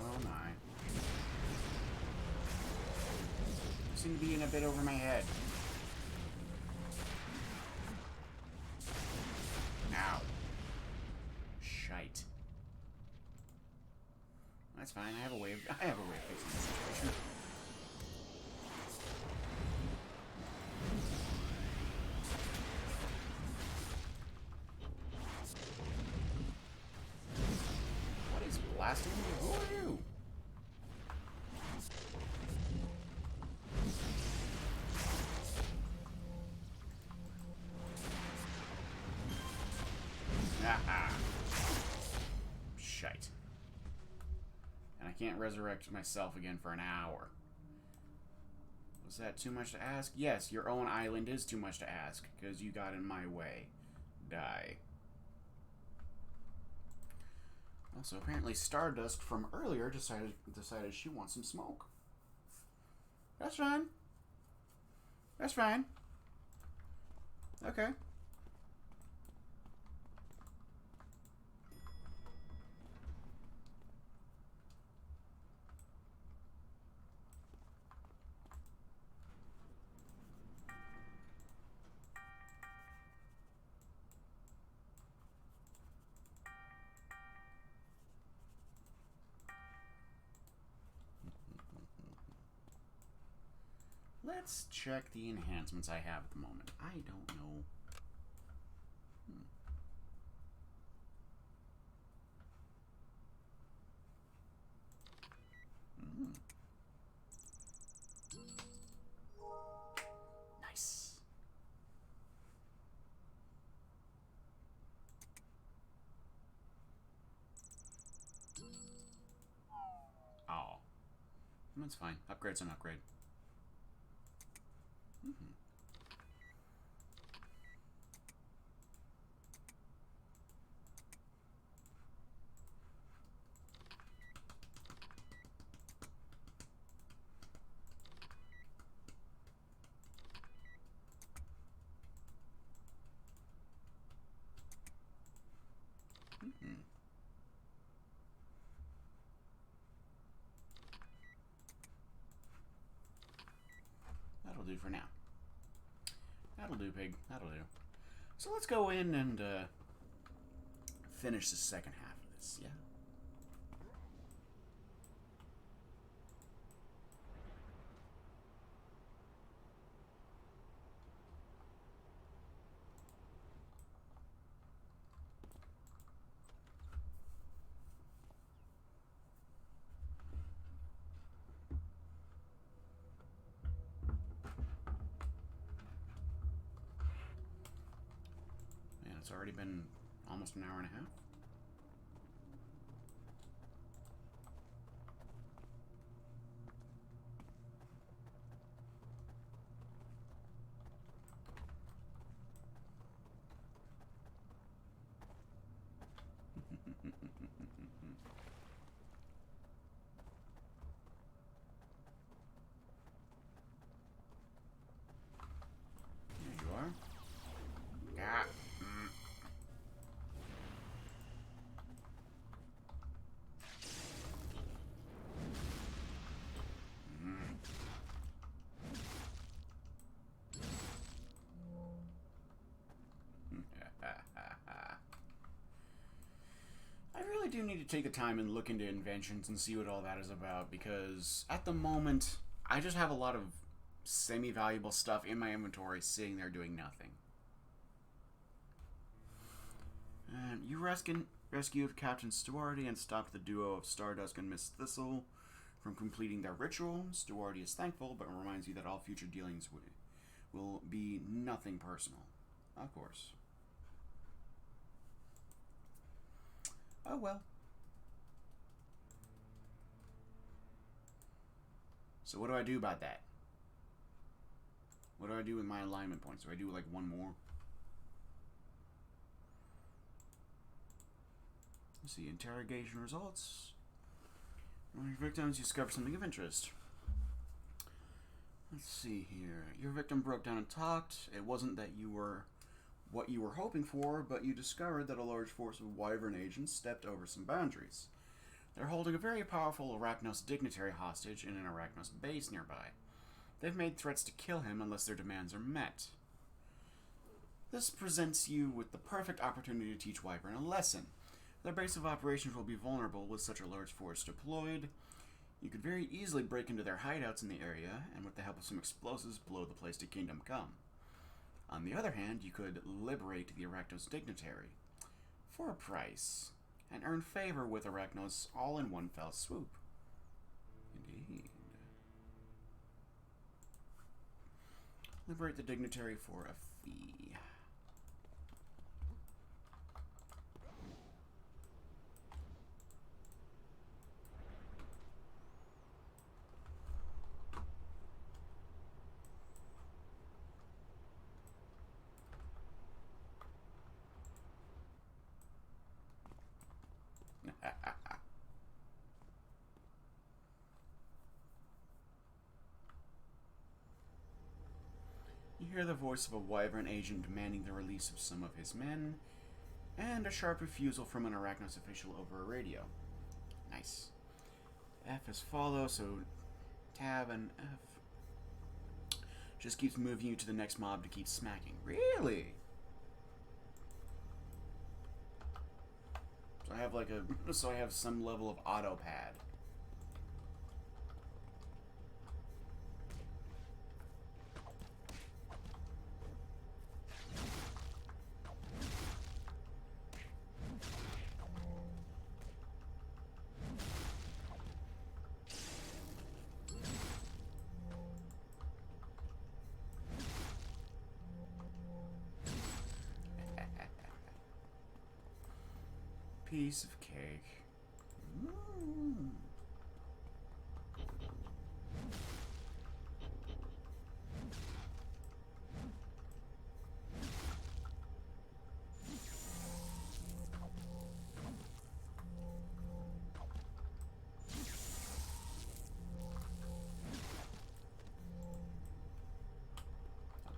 S1: Oh my. Seem to be in a bit over my head. Ow. Shite. That's fine, I have a way of fixing this situation. Blasting me? Who are you? Haha. Shite. And I can't resurrect myself again for an hour. Was that too much to ask? Yes, your own island is too much to ask, because you got in my way. Die. Also, apparently Stardust from earlier decided she wants some smoke. That's fine. That's fine. Okay. Let's check the enhancements I have at the moment. I don't know. Nice. Oh. That's fine. Upgrade's an upgrade. That'll do for now. That'll do, pig. That'll do. So let's go in and finish the second half of this, yeah? It's already been almost an hour and a half. There you are. Yeah. I really do need to take the time and look into inventions and see what all that is about, because at the moment, I just have a lot of semi-valuable stuff in my inventory sitting there doing nothing. And you rescued Captain Stewardy and stopped the duo of Stardust and Miss Thistle from completing their ritual. Stewardy is thankful, but reminds you that all future dealings will be nothing personal. Of course. Oh well. So what do I do about that? What do I do with my alignment points? Do I do like one more? Let's see, interrogation results. When your victims discover something of interest. Let's see here. Your victim broke down and talked. It wasn't that you were what you were hoping for, but you discovered that a large force of Wyvern agents stepped over some boundaries. They're holding a very powerful Arachnos dignitary hostage in an Arachnos base nearby. They've made threats to kill him unless their demands are met. This presents you with the perfect opportunity to teach Wyvern a lesson. Their base of operations will be vulnerable with such a large force deployed. You could very easily break into their hideouts in the area, and with the help of some explosives, blow the place to kingdom come. On the other hand, you could liberate the Arachnos dignitary for a price, and earn favor with Arachnos all in one fell swoop. Indeed. Liberate the dignitary for a fee. You hear the voice of a Wyvern agent demanding the release of some of his men, and a sharp refusal from an Arachnos official over a radio. Nice. F is follow, so tab and F just keeps moving you to the next mob to keep smacking. Really? So I have some level of auto pad. Piece of cake. Mm.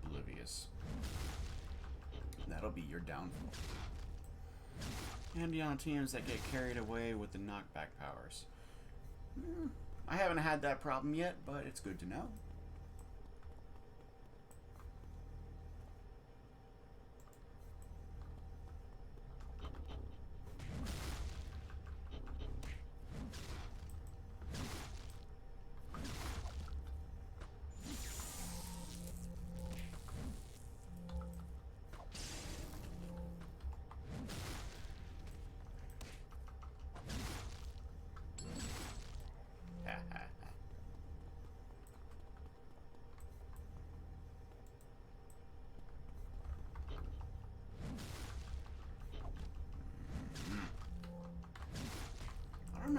S1: Oblivious. That'll be your downfall. Handy on teams that get carried away with the knockback powers. I haven't had that problem yet, but it's good to know.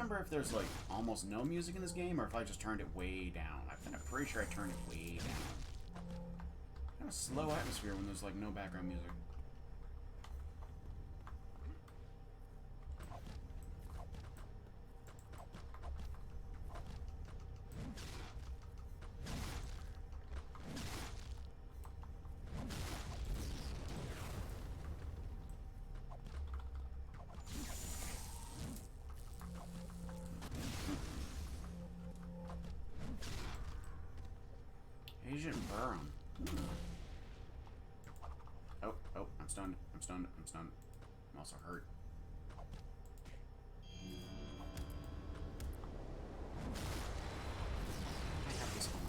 S1: remember if there's like almost no music in this game or if I just turned it way down. I'm pretty sure I turned it way down. Kind of slow atmosphere when there's like no background music. Agent Burham. Oh, I'm stunned. I'm stunned. I'm stunned. I'm also hurt. I have this on.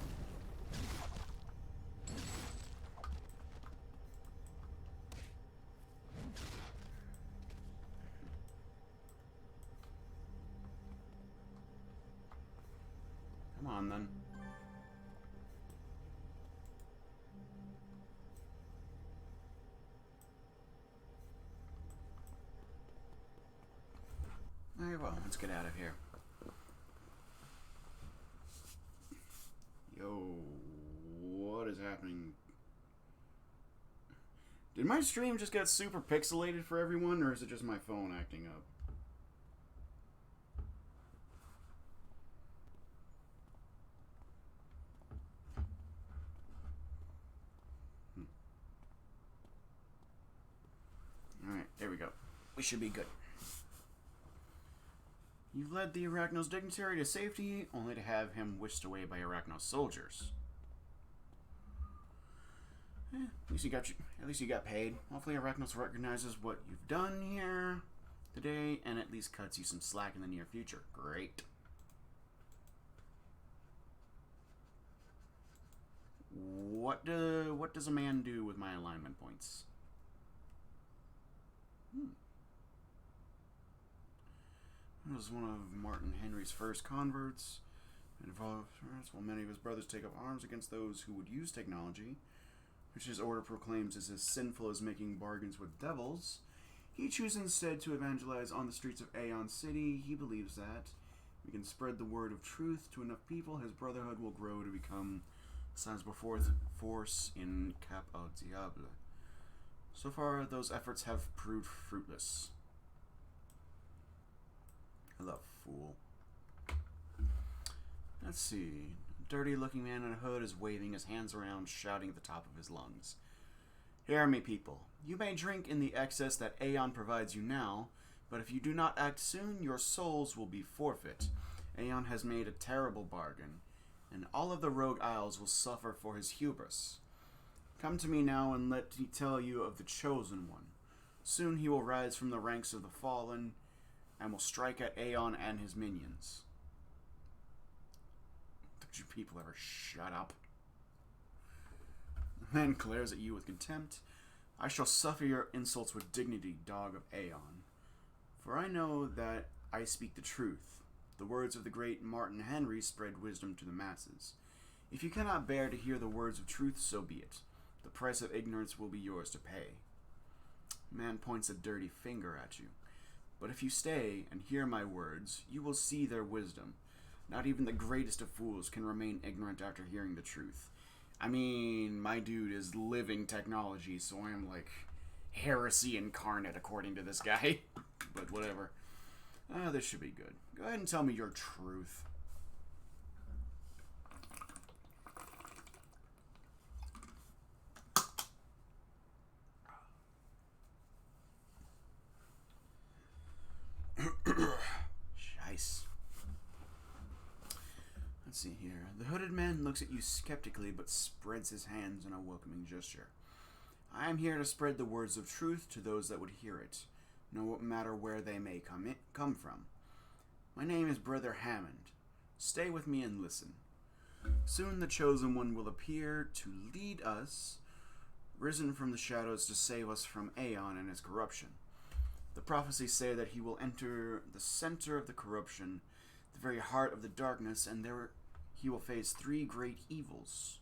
S1: Come on, then. Very well, let's get out of here. Yo, what is happening? Did my stream just get super pixelated for everyone, or is it just my phone acting up? Alright, there we go. We should be good. You've led the Arachnos dignitary to safety, only to have him whisked away by Arachnos soldiers. At least you got paid. Hopefully Arachnos recognizes what you've done here today, and at least cuts you some slack in the near future. Great. What does a man do with my alignment points? He was one of Martin Henry's first converts. It involved while many of his brothers take up arms against those who would use technology, which his order proclaims is as sinful as making bargains with devils. He chooses instead to evangelize on the streets of Aeon City. He believes that we can spread the word of truth to enough people, his brotherhood will grow to become a sizable force in Cap au Diable. So far, those efforts have proved fruitless. Hello, fool. Let's see. A dirty-looking man in a hood is waving his hands around, shouting at the top of his lungs. Hear me, people. You may drink in the excess that Aeon provides you now, but if you do not act soon, your souls will be forfeit. Aeon has made a terrible bargain, and all of the Rogue Isles will suffer for his hubris. Come to me now and let me tell you of the Chosen One. Soon he will rise from the ranks of the fallen, and will strike at Aeon and his minions. Don't you people ever shut up? The man glares at you with contempt. I shall suffer your insults with dignity, dog of Aeon. For I know that I speak the truth. The words of the great Martin Henry spread wisdom to the masses. If you cannot bear to hear the words of truth, so be it. The price of ignorance will be yours to pay. Man points a dirty finger at you. But if you stay and hear my words, you will see their wisdom. Not even the greatest of fools can remain ignorant after hearing the truth. I mean, my dude is living technology, so I'm like heresy incarnate according to this guy. But whatever. This should be good. Go ahead and tell me your truth. Scheiß. Let's see here. The hooded man looks at you skeptically but spreads his hands in a welcoming gesture. I am here to spread the words of truth to those that would hear it, no matter where they may come from. My name is Brother Hammond. Stay with me and listen. Soon the Chosen One will appear to lead us, risen from the shadows to save us from Aeon and his corruption. The prophecies say that he will enter the center of the corruption, the very heart of the darkness, and there he will face three great evils.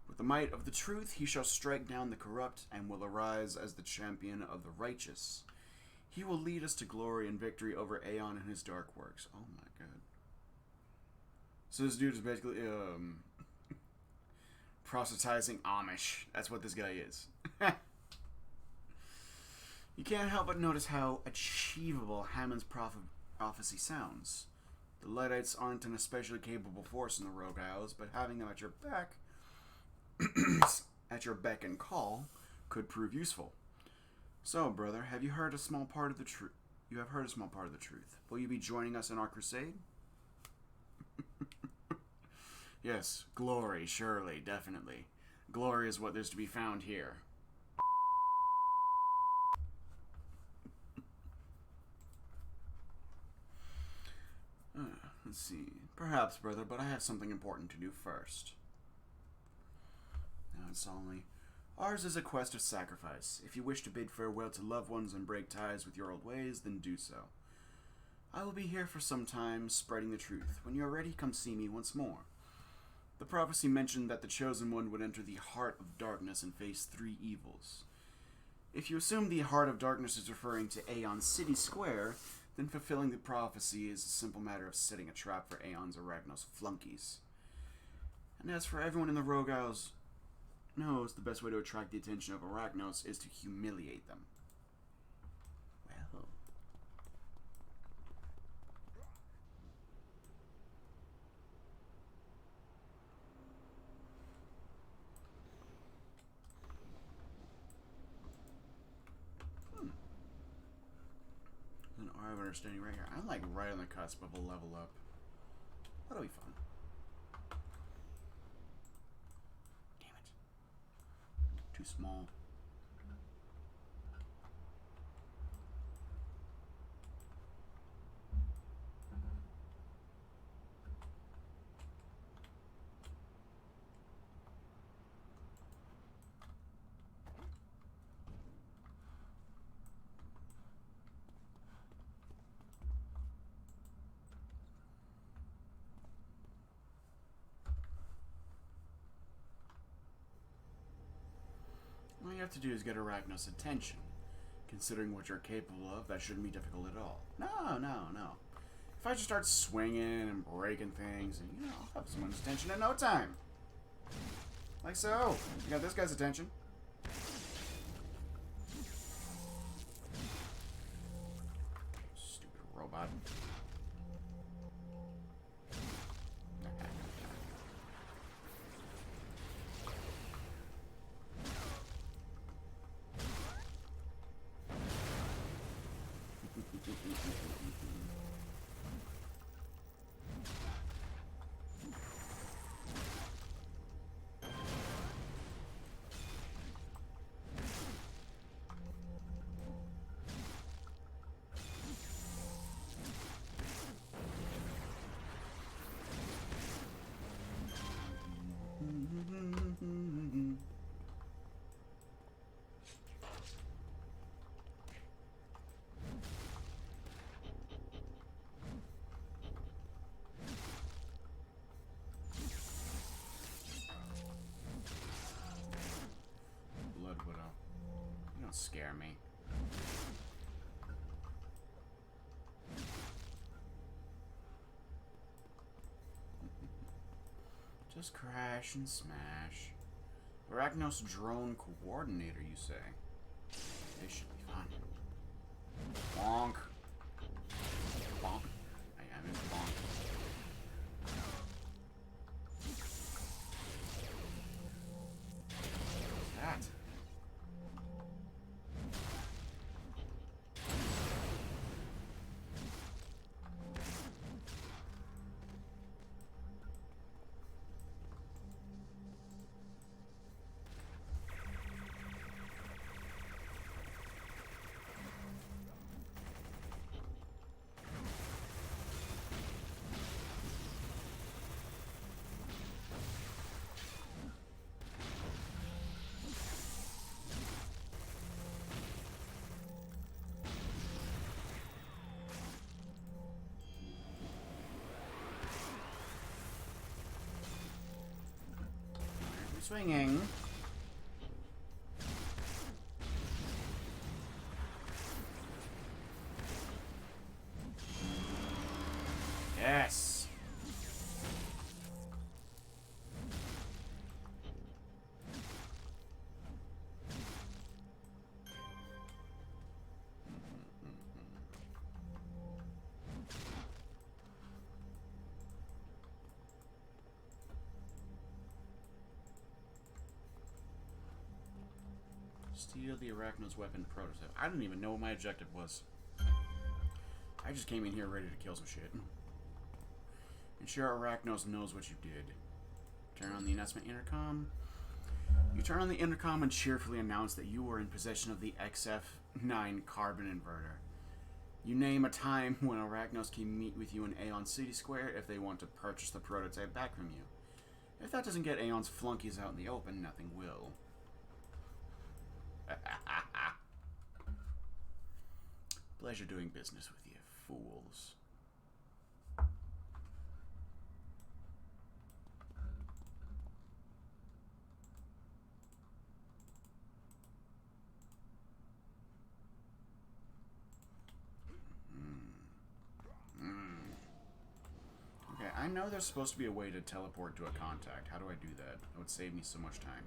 S1: With the might of the truth, he shall strike down the corrupt and will arise as the champion of the righteous. He will lead us to glory and victory over Aeon and his dark works. Oh my god. So this dude is basically, proselytizing Amish. That's what this guy is. You can't help but notice how achievable Hammond's prophecy sounds. The Luddites aren't an especially capable force in the Rogue Isles, but having them at your beck and call could prove useful. So, brother, have you heard a small part of the truth? You have heard a small part of the truth. Will you be joining us in our crusade? Yes, glory, surely, definitely. Glory is what there's to be found here. Let's see. Perhaps, brother, but I have something important to do first. Now, solemnly. Ours is a quest of sacrifice. If you wish to bid farewell to loved ones and break ties with your old ways, then do so. I will be here for some time, spreading the truth. When you are ready, come see me once more. The prophecy mentioned that the Chosen One would enter the heart of darkness and face 3 evils. If you assume the heart of darkness is referring to Aeon City Square, then fulfilling the prophecy is a simple matter of setting a trap for Aeon's Arachnos flunkies. And as for everyone in the Rogue Isles knows, the best way to attract the attention of Arachnos is to humiliate them. Well... An R of understanding right here. I'm like right on the cusp of a level up. That'll be fun. Damn it. Too small. All you have to do is get Arachnos' attention. Considering what you're capable of, that shouldn't be difficult at all. No. If I just start swinging and breaking things, and I'll have someone's attention in no time. Like so. You got this guy's attention. Stupid robot. Blood Widow. You don't scare me. Just crash and smash. Arachnos drone coordinator, you say? This should be fun. Bonk. Bonk. I am in bonk. What's that? Swinging. Steal the Arachnos weapon prototype. I didn't even know what my objective was. I just came in here ready to kill some shit. Ensure Arachnos knows what you did. Turn on the announcement intercom. You turn on the intercom and cheerfully announce that you were in possession of the XF9 carbon inverter. You name a time when Arachnos can meet with you in Aeon City Square if they want to purchase the prototype back from you. If that doesn't get Aeon's flunkies out in the open, nothing will. Pleasure doing business with you, fools. Okay, I know there's supposed to be a way to teleport to a contact. How do I do that? It would save me so much time.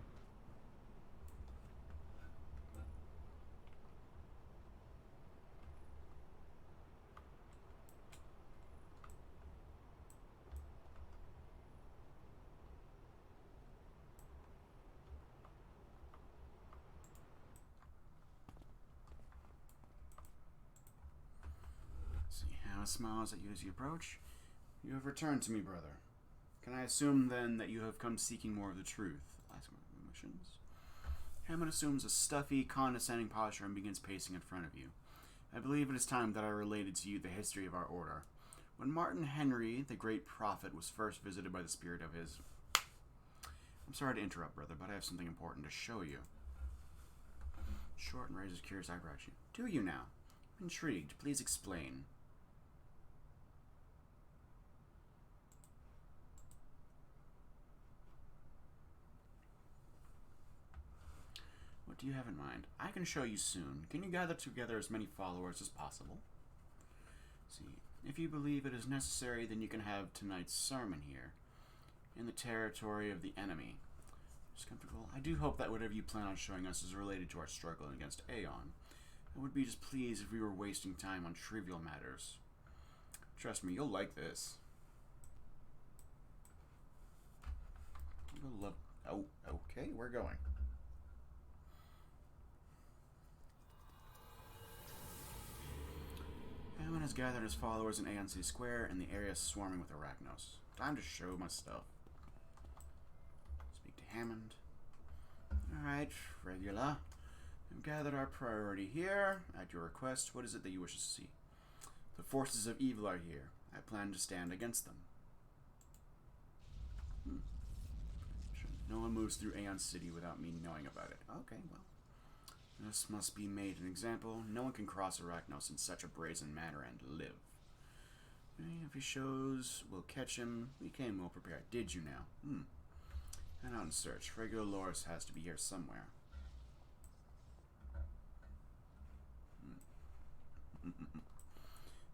S1: See how it smiles at you as you approach. You have returned to me, brother. Can I assume, then, that you have come seeking more of the truth? Ask my missions. Hammond assumes a stuffy, condescending posture and begins pacing in front of you. I believe it is time that I related to you the history of our order. When Martin Henry, the great prophet, was first visited by the spirit of his... I'm sorry to interrupt, brother, but I have something important to show you. Short and raises curious eyebrows. Do you now? I'm intrigued. Please explain. What do you have in mind? I can show you soon. Can you gather together as many followers as possible? See, if you believe it is necessary, then you can have tonight's sermon here, in the territory of the enemy. Just comfortable. I do hope that whatever you plan on showing us is related to our struggle against Aeon. I would be just pleased if we were wasting time on trivial matters. Trust me, you'll like this. You'll love... Oh, okay, we're going. Hammond has gathered his followers in Aeon City Square, and the area is swarming with Arachnos. Time to show my stuff. Speak to Hammond. Alright, regular. We've gathered our priority here. At your request, what is it that you wish to see? The forces of evil are here. I plan to stand against them. No one moves through Aeon City without me knowing about it. Okay, well. This must be made an example. No one can cross Arachnos in such a brazen manner and live. If he shows, we'll catch him. We came well prepared. Did you now? And out in search. Regular Loris has to be here somewhere.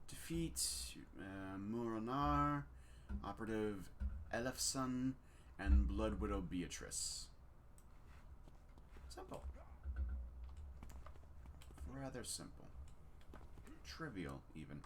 S1: Defeat Muranar, Operative Elefson, and Blood Widow Beatrice. Simple. Rather simple. Trivial, even.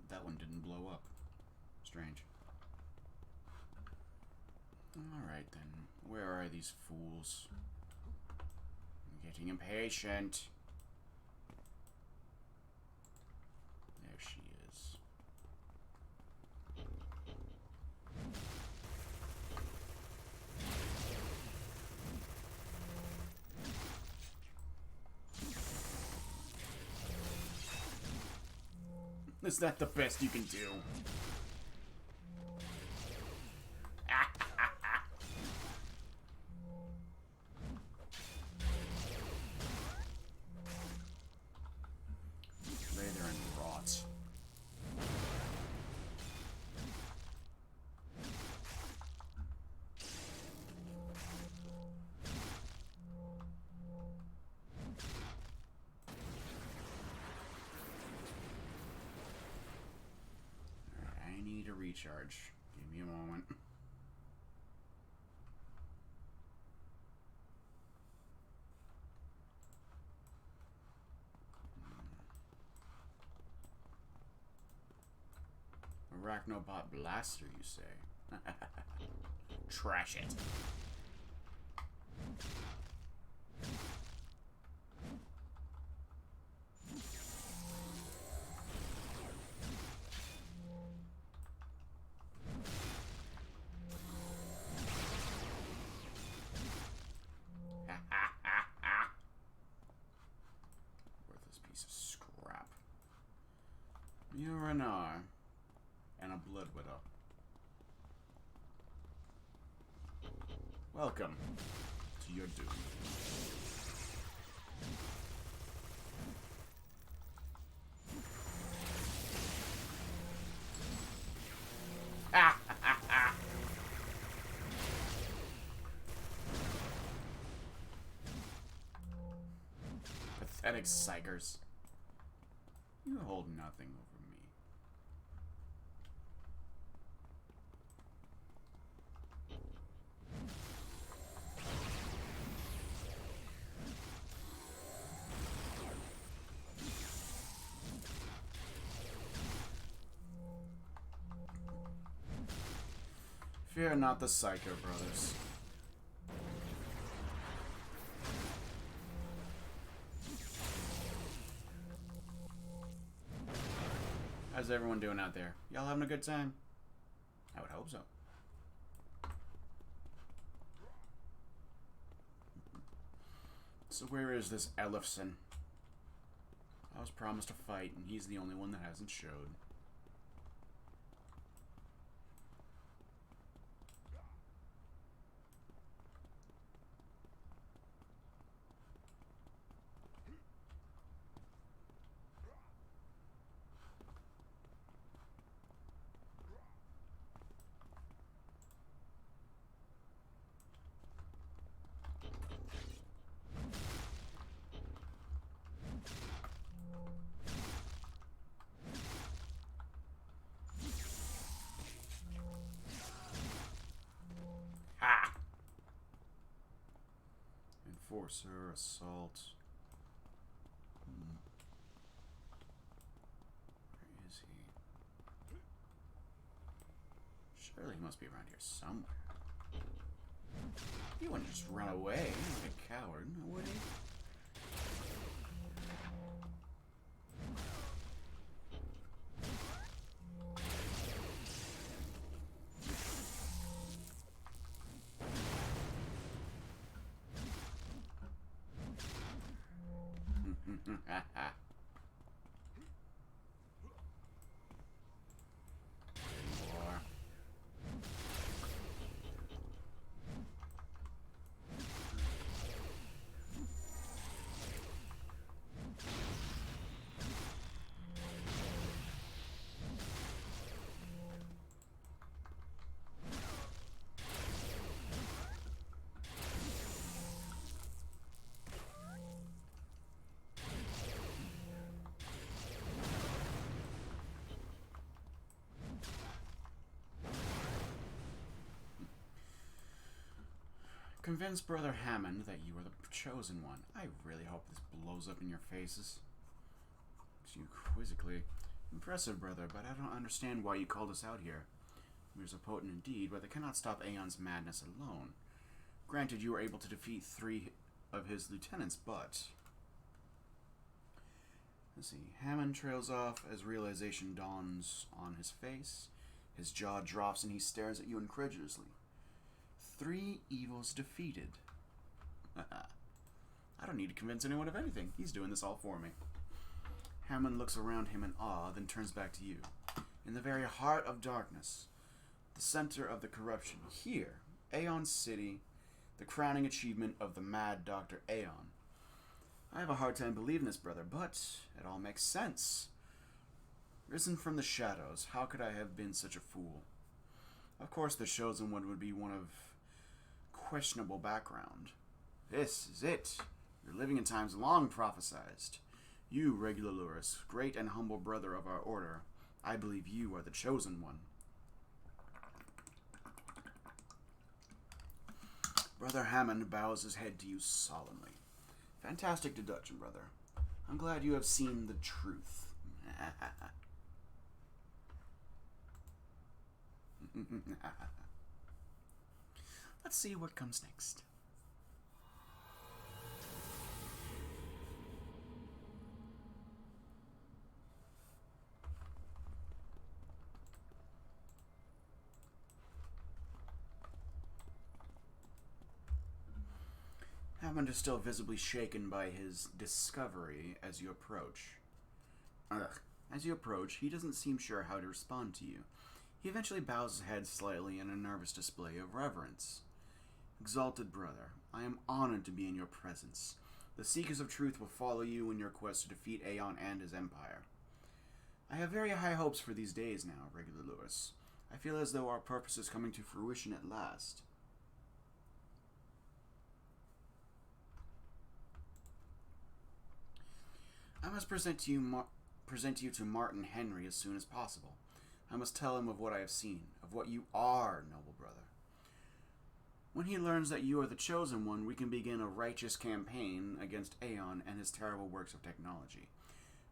S1: That one didn't blow up. Strange. Alright then. Where are these fools? I'm getting impatient. There she is. Is that the best you can do? Lay there and rot. need to recharge. Give me a moment. Arachnobot Blaster, you say? Trash it. Worthless piece of scrap. You're an R and a Blood Widow. Welcome to your doom. Pathetic psychers. You hold nothing over me. Fear not the Psycho Brothers. How's everyone doing out there? Y'all having a good time? I would hope so. So where is this Ellefson? I was promised a fight, and he's the only one that hasn't showed. Enforcer, assault. Where is he? Surely he must be around here somewhere. He wouldn't just run away like a coward, would he? Convince Brother Hammond that you are the chosen one. I really hope this blows up in your faces. You quizzically. Impressive, brother, but I don't understand why you called us out here. We are potent indeed, but they cannot stop Aeon's madness alone. Granted, you were able to defeat 3 of his lieutenants, but... Let's see. Hammond trails off as realization dawns on his face. His jaw drops and he stares at you incredulously. 3 evils defeated. I don't need to convince anyone of anything. He's doing this all for me. Hammond looks around him in awe, then turns back to you. In the very heart of darkness, the center of the corruption, here, Aeon City, the crowning achievement of the mad Dr. Aeon. I have a hard time believing this, brother, but it all makes sense. Risen from the shadows, how could I have been such a fool? Of course, the chosen one would be one of questionable background. This is it. You're living in times long prophesized. You, Regular Luris, great and humble brother of our order, I believe you are the chosen one. Brother Hammond bows his head to you solemnly. Fantastic deduction, brother. I'm glad you have seen the truth. Let's see what comes next. Hammond is still visibly shaken by his discovery as you approach. As you approach, he doesn't seem sure how to respond to you. He eventually bows his head slightly in a nervous display of reverence. Exalted brother, I am honored to be in your presence. The Seekers of Truth will follow you in your quest to defeat Aeon and his empire. I have very high hopes for these days now, Regular Lewis. I feel as though our purpose is coming to fruition at last. I must present you to Martin Henry as soon as possible. I must tell him of what I have seen, of what you are, noble brother. When he learns that you are the chosen one, we can begin a righteous campaign against Aeon and his terrible works of technology.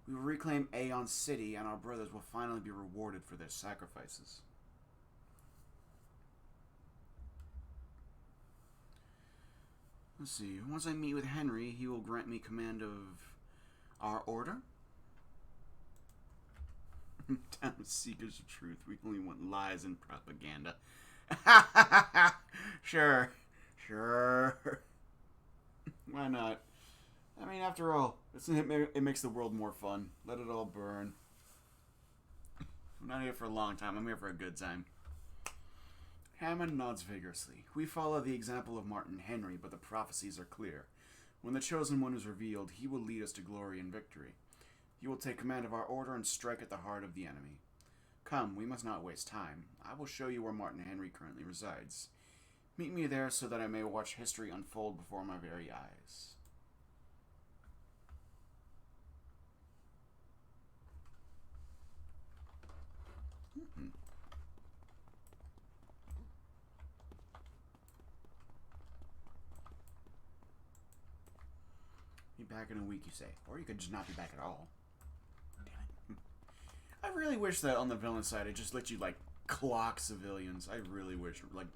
S1: We will reclaim Aeon City, and our brothers will finally be rewarded for their sacrifices. Let's see. Once I meet with Henry, he will grant me command of our order. Damn Seekers of Truth. We only want lies and propaganda. Sure. Why not? I mean, after all, it makes the world more fun. Let it all burn. I'm not here for a long time. I'm here for a good time. Hammond nods vigorously. We follow the example of Martin Henry, but the prophecies are clear. When the Chosen One is revealed, he will lead us to glory and victory. He will take command of our order and strike at the heart of the enemy. Come, we must not waste time. I will show you where Martin Henry currently resides. Meet me there so that I may watch history unfold before my very eyes. Be back in a week, you say. Or you could just not be back at all. Damn it. I really wish that on the villain side it just let you, like, clock civilians. I really wish, like,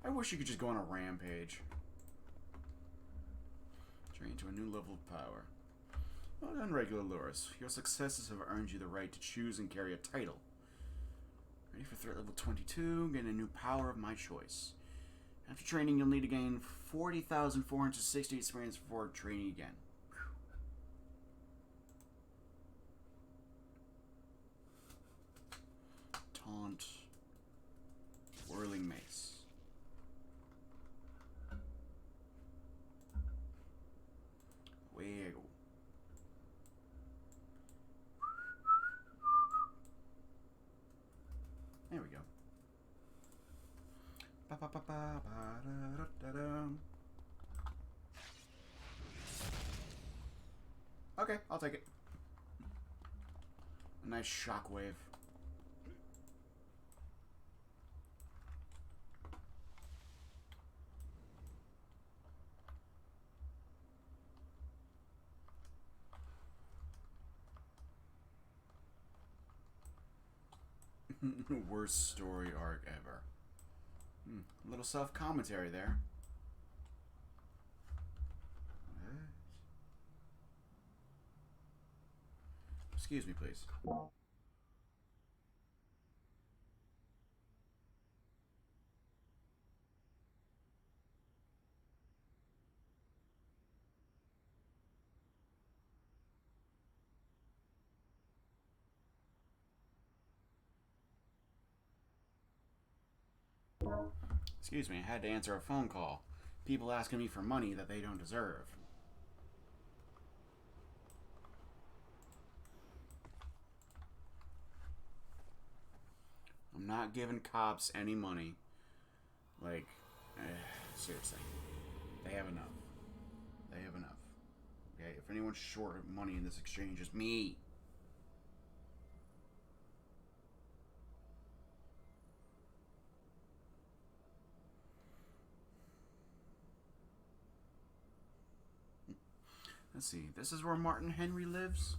S1: I wish you could just go on a rampage. Train to a new level of power. Well done, Regular Lewis. Your successes have earned you the right to choose and carry a title. Ready for threat level 22, gain a new power of my choice. After training, you'll need to gain 40,460 experience before training again. Taunt. Whirling Mace. Wiggle. There we go. Okay, I'll take it. A nice shockwave. Worst story arc ever. A little self-commentary there. Excuse me, please. Excuse me, I had to answer a phone call. People asking me for money that they don't deserve. I'm not giving cops any money. Like, seriously. They have enough. They have enough. Okay, if anyone's short of money in this exchange, it's me. Let's see. This is where Martin Henry lives?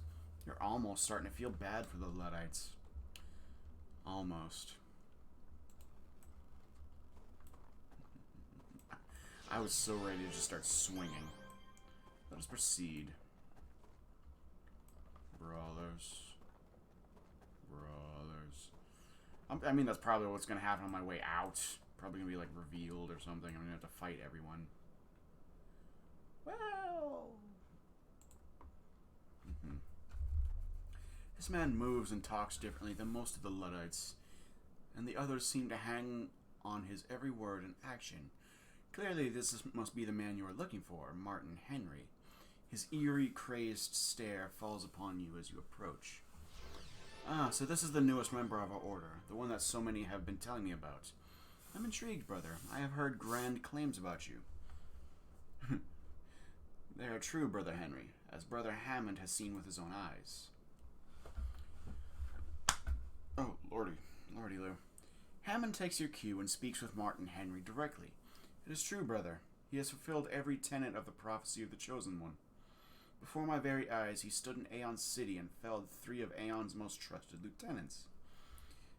S1: You're almost starting to feel bad for the Luddites. Almost. I was so ready to just start swinging. Let us proceed. Brawlers. I mean, that's probably what's going to happen on my way out. Probably going to be, like, revealed or something. I'm going to have to fight everyone. Well... This man moves and talks differently than most of the Luddites, and the others seem to hang on his every word and action. Clearly, must be the man you are looking for, Martin Henry. His eerie, crazed stare falls upon you as you approach. Ah, so this is the newest member of our order, the one that so many have been telling me about. I'm intrigued, brother. I have heard grand claims about you. They are true, Brother Henry, as Brother Hammond has seen with his own eyes. Oh, lordy Lou. Hammond takes your cue and speaks with Martin Henry directly. It is true, brother. He has fulfilled every tenet of the prophecy of the Chosen One. Before my very eyes, he stood in Aeon City and felled 3 of Aeon's most trusted lieutenants.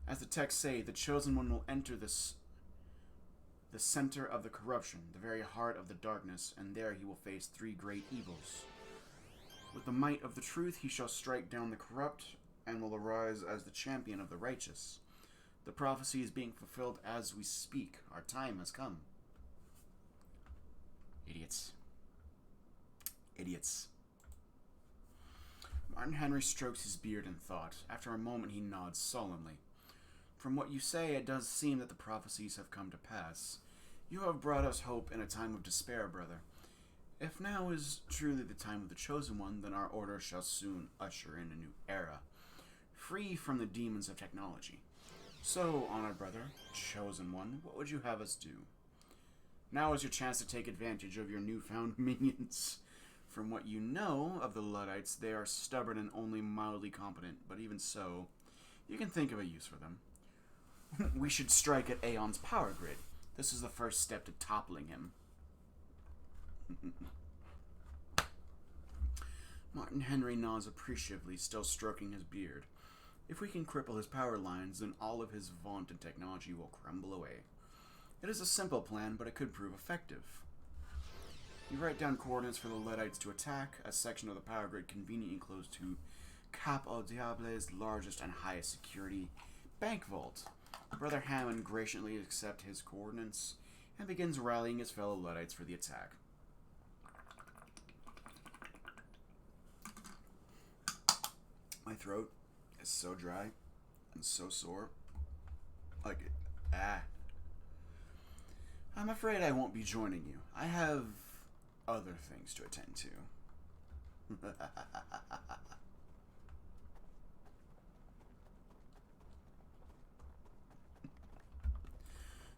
S1: As the texts say, the Chosen One will enter the center of the corruption, the very heart of the darkness, and there he will face 3 great evils. With the might of the truth, he shall strike down the corrupt and will arise as the champion of the righteous. The prophecy is being fulfilled as we speak. Our time has come. Idiots. Martin Henry strokes his beard in thought. After a moment, he nods solemnly. From what you say, it does seem that the prophecies have come to pass. You have brought us hope in a time of despair, brother. If now is truly the time of the Chosen One, then our order shall soon usher in a new era, free from the demons of technology. So, honored brother, Chosen One, what would you have us do? Now is your chance to take advantage of your newfound minions. From what you know of the Luddites, they are stubborn and only mildly competent, but even so, you can think of a use for them. We should strike at Aeon's power grid. This is the first step to toppling him. Martin Henry nods appreciatively, still stroking his beard. If we can cripple his power lines, then all of his vaunted technology will crumble away. It is a simple plan, but it could prove effective. You write down coordinates for the Luddites to attack, a section of the power grid conveniently close to Cap au Diable's largest and highest security bank vault. Brother Hammond graciously accepts his coordinates and begins rallying his fellow Luddites for the attack. My throat is so dry and so sore. I'm afraid I won't be joining you. I have other things to attend to.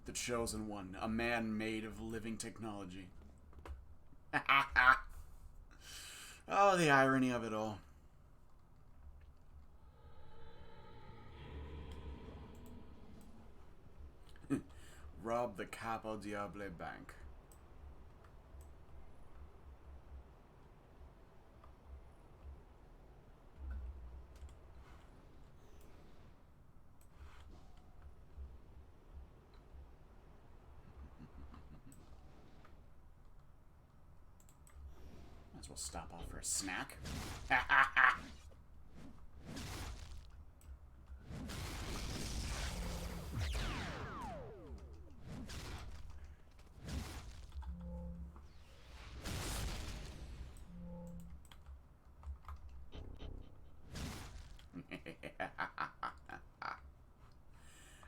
S1: The Chosen One, a man made of living technology. Oh, the irony of it all. Rob the Cap au Diable bank. Might as well stop off for a snack.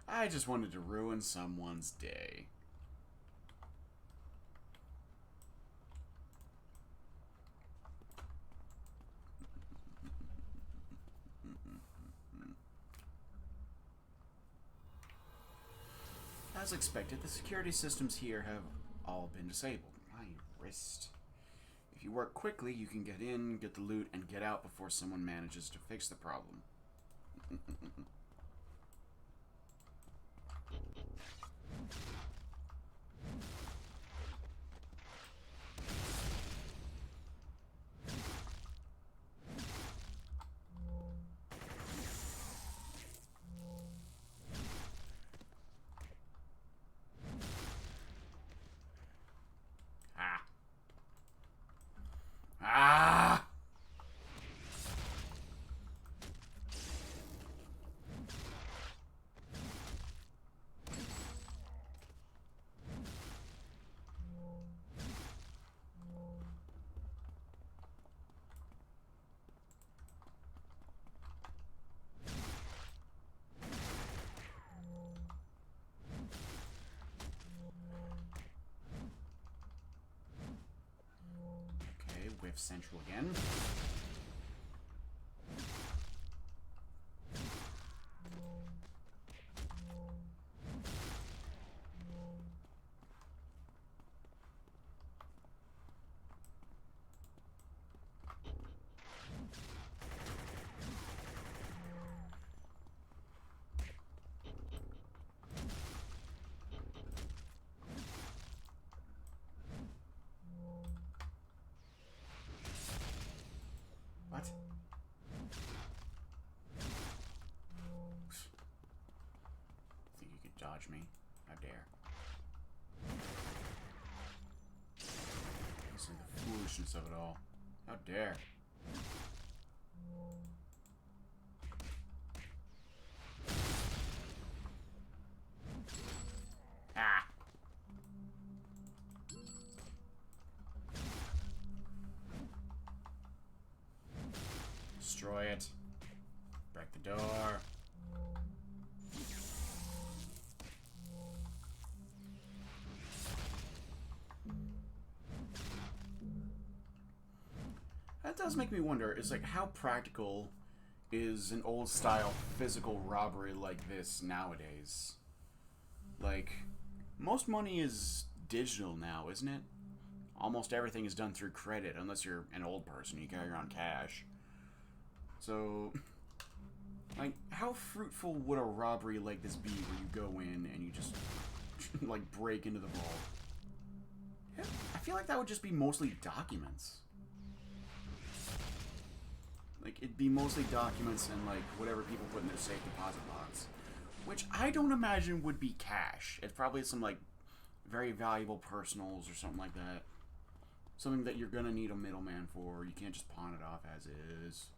S1: I just wanted to ruin someone's day. As expected, the security systems here have all been disabled. My wrist. If you work quickly, you can get in, get the loot, and get out before someone manages to fix the problem. Life Central again. What? Think you could dodge me? How dare. See the foolishness of it all. How dare. Ah! Destroy it. Break the door. That does make me wonder, is like how practical is an old style physical robbery like this nowadays? Like, most money is digital now, isn't it? Almost everything is done through credit, unless you're an old person, you carry around cash. So, like, how fruitful would a robbery like this be where you go in and you just, like, break into the vault? I feel like that would just be mostly documents. Like, it'd be mostly documents and, like, whatever people put in their safe deposit box. Which I don't imagine would be cash. It's probably some, like, very valuable personals or something like that. Something that you're gonna need a middleman for. You can't just pawn it off as is.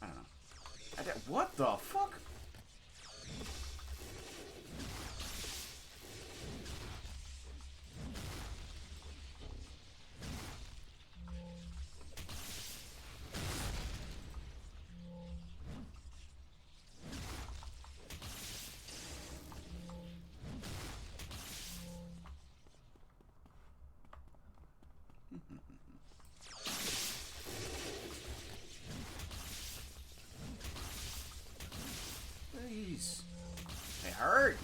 S1: I don't know. What the fuck? Please. They hurt.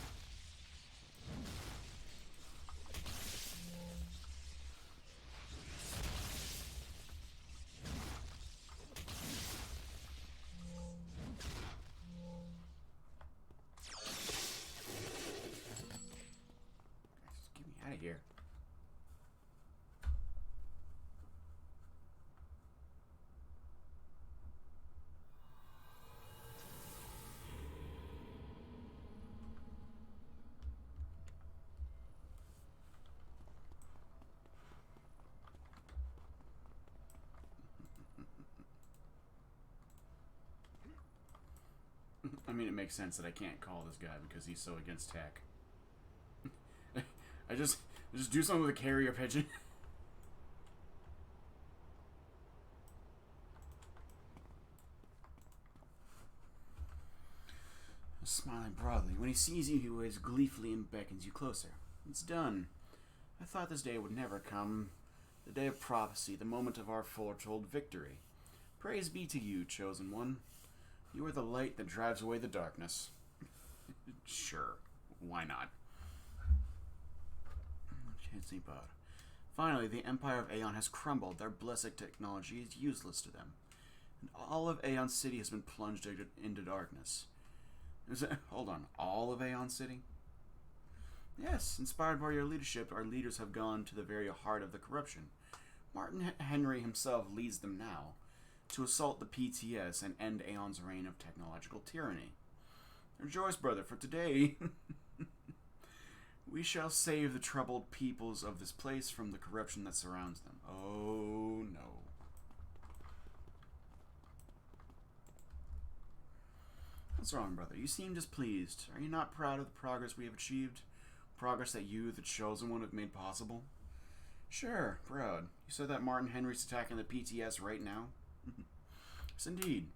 S1: Just get me out of here. I mean, it makes sense that I can't call this guy because he's so against tech. I just do something with a carrier pigeon. Smiling broadly. When he sees you, he waves gleefully and beckons you closer. It's done. I thought this day would never come. The day of prophecy, the moment of our foretold victory. Praise be to you, chosen one. You are the light that drives away the darkness. Sure. Why not? Finally, the Empire of Aeon has crumbled. Their blessed technology is useless to them. And all of Aeon City has been plunged into darkness. Hold on. All of Aeon City? Yes, inspired by your leadership, our leaders have gone to the very heart of the corruption. Martin Henry himself leads them now, to assault the PTS and end Aeon's reign of technological tyranny. Rejoice, brother, for today we shall save the troubled peoples of this place from the corruption that surrounds them. Oh, no. What's wrong, brother? You seem displeased. Are you not proud of the progress we have achieved? Progress that you, the chosen one, have made possible? Sure, proud. You said that Martin Henry's attacking the PTS right now? Yes, indeed.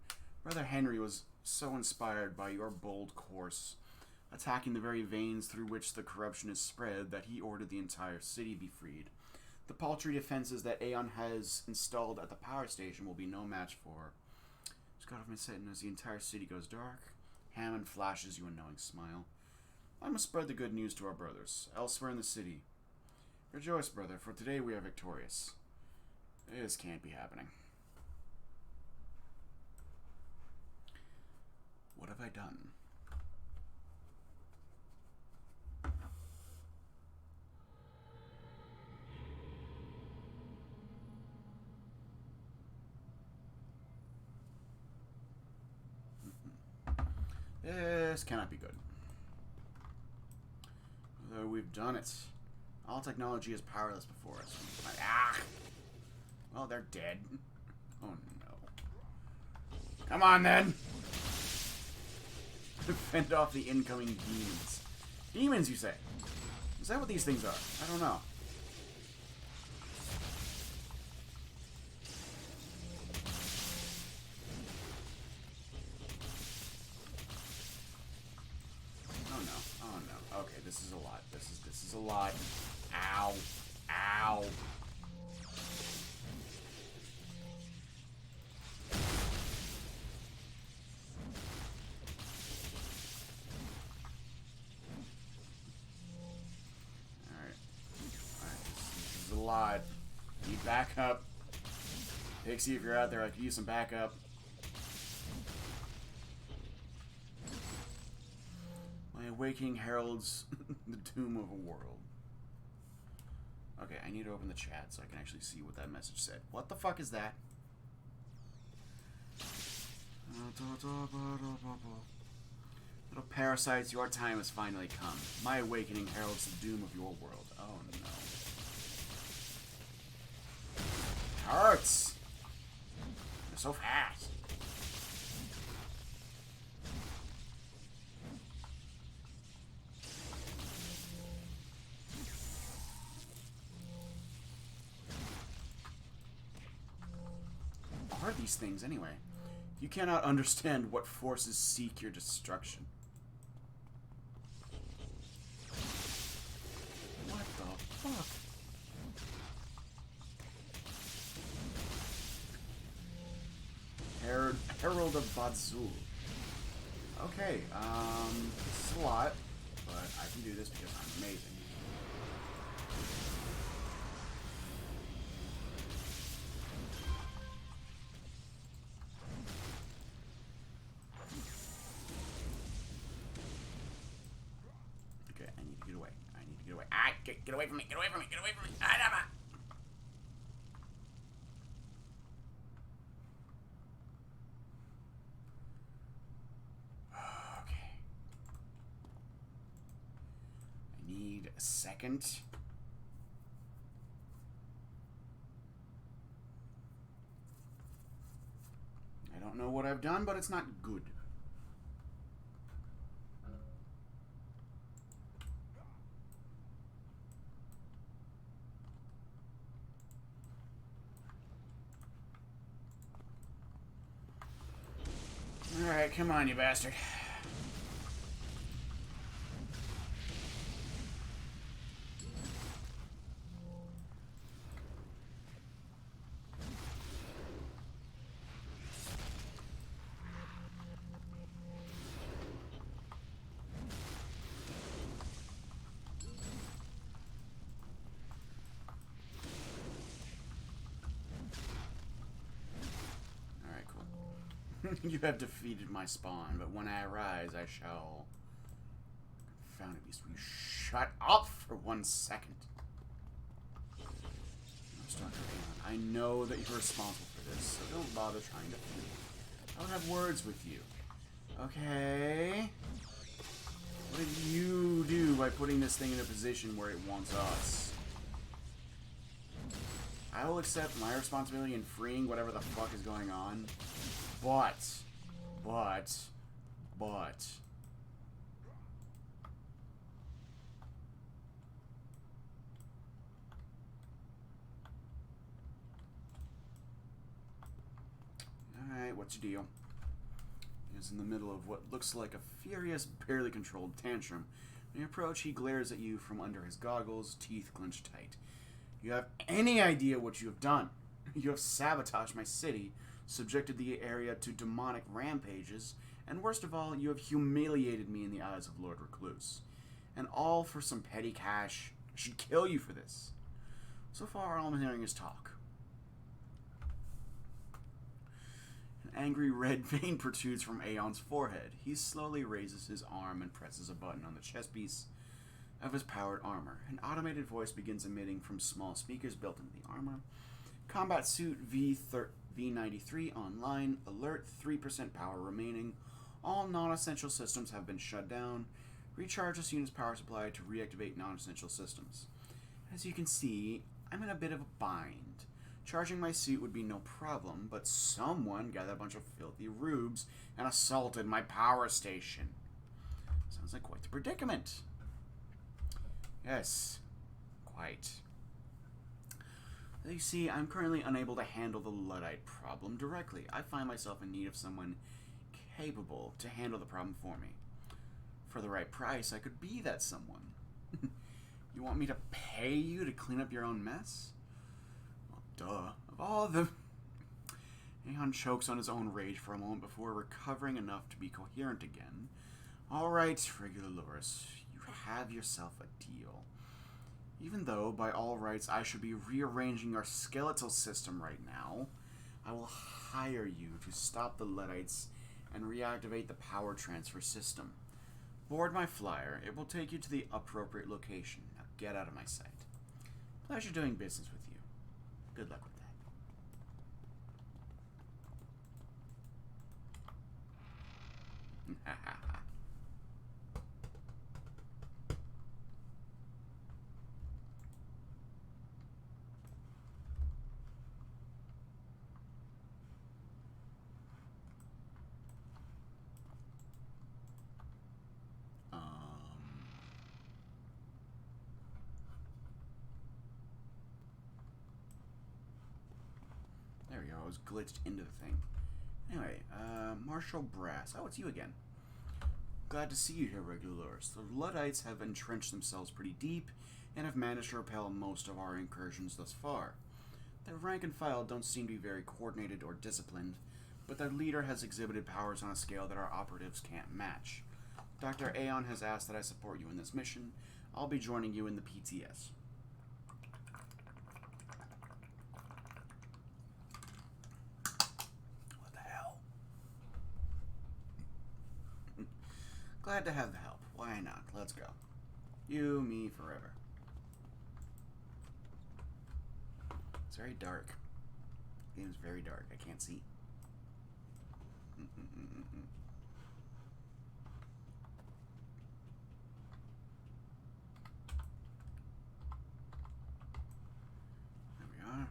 S1: Brother Henry was so inspired by your bold course attacking the very veins through which the corruption is spread, that he ordered the entire city be freed. The paltry defenses that Aeon has installed at the power station will be no match for. God of my Satan, as the entire city goes dark, Hammond flashes you a knowing smile. I must spread the good news to our brothers, elsewhere in the city. Rejoice, brother, for today we are victorious. This can't be happening. What have I done? This cannot be good. Though we've done it. All technology is powerless before us. Well, they're dead. Oh no. Come on then! Fend off the incoming demons. Demons, you say? Is that what these things are? I don't know. Okay, this is a lot. This is a lot. Ow. Ow. Alright. This is a lot. Need backup. Pixie, if you're out there, I could use some backup. My awakening heralds the doom of a world. Okay, I need to open the chat so I can actually see what that message said. What the fuck is that? Little parasites, your time has finally come. My awakening heralds the doom of your world. Oh no. Hurts! They're so fast. What are these things anyway? You cannot understand what forces seek your destruction. What the fuck? Herald of Badzul. Okay, this is a lot, but I can do this because I'm amazing. Okay, I need to get away. I need to get away. Get away from me! Get away from me! Get away from me! A second. I don't know what I've done, but it's not good. Alright, come on, you bastard. You have defeated my spawn, but when I arise, I shall... Confounded beast, will you shut up for 1 second? I know that you're responsible for this, so don't bother trying to think. I don't have words with you. Okay? What did you do by putting this thing in a position where it wants us? I will accept my responsibility in freeing whatever the fuck is going on. But. Alright, what's your deal? is in the middle of what looks like a furious, barely controlled tantrum. When you approach, he glares at you from under his goggles, teeth clenched tight. You have any idea what you have done? You have sabotaged my city, subjected the area to demonic rampages, and worst of all, you have humiliated me in the eyes of Lord Recluse. And all for some petty cash. I should kill you for this. So far, all I'm hearing is talk. An angry red vein protrudes from Aeon's forehead. He slowly raises his arm and presses a button on the chest piece of his powered armor. An automated voice begins emitting from small speakers built into the armor. Combat suit V93 online. Alert, 3% power remaining. All non-essential systems have been shut down. Recharge this unit's power supply to reactivate non-essential systems. As you can see, I'm in a bit of a bind. Charging my suit would be no problem, but someone gathered a bunch of filthy rubes and assaulted my power station. Sounds like quite the predicament. Yes, quite. You see, I'm currently unable to handle the Luddite problem directly. I find myself in need of someone capable to handle the problem for me. For the right price, I could be that someone. You want me to pay you to clean up your own mess? Well, duh. Of all of them... Aeon chokes on his own rage for a moment before recovering enough to be coherent again. Alright, regular Loris, you have yourself a deal. Even though, by all rights, I should be rearranging our skeletal system right now, I will hire you to stop the Luddites and reactivate the power transfer system. Board my flyer. It will take you to the appropriate location. Now get out of my sight. Pleasure doing business with you. Good luck with that. There we go. I was glitched into the thing. Anyway, Marshal Brass. Oh, it's you again. Glad to see you here, regulars. The Luddites have entrenched themselves pretty deep and have managed to repel most of our incursions thus far. Their rank and file don't seem to be very coordinated or disciplined, but their leader has exhibited powers on a scale that our operatives can't match. Dr. Aeon has asked that I support you in this mission. I'll be joining you in the PTS. Glad to have the help. Why not? Let's go. You, me, forever. It's very dark. The game is very dark. I can't see. There we are.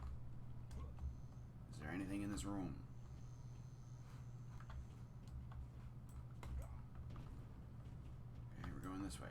S1: Is there anything in this room? This way.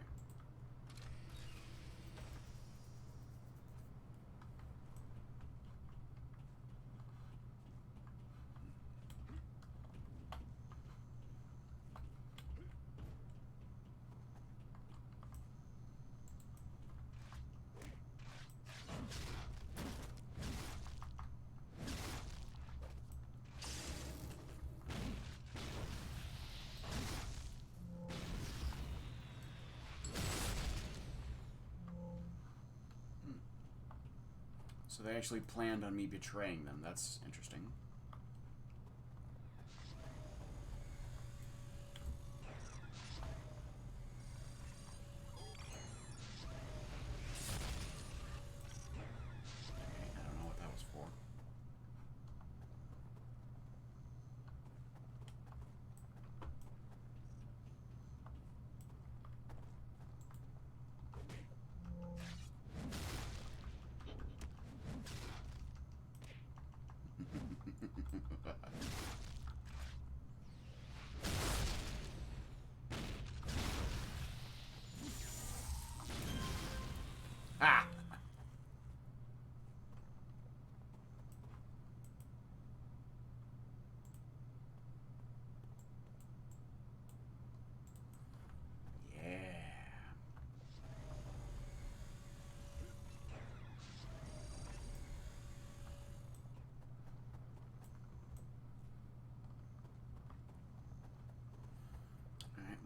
S1: So they actually planned on me betraying them. That's interesting. Okay, I don't know what that was for.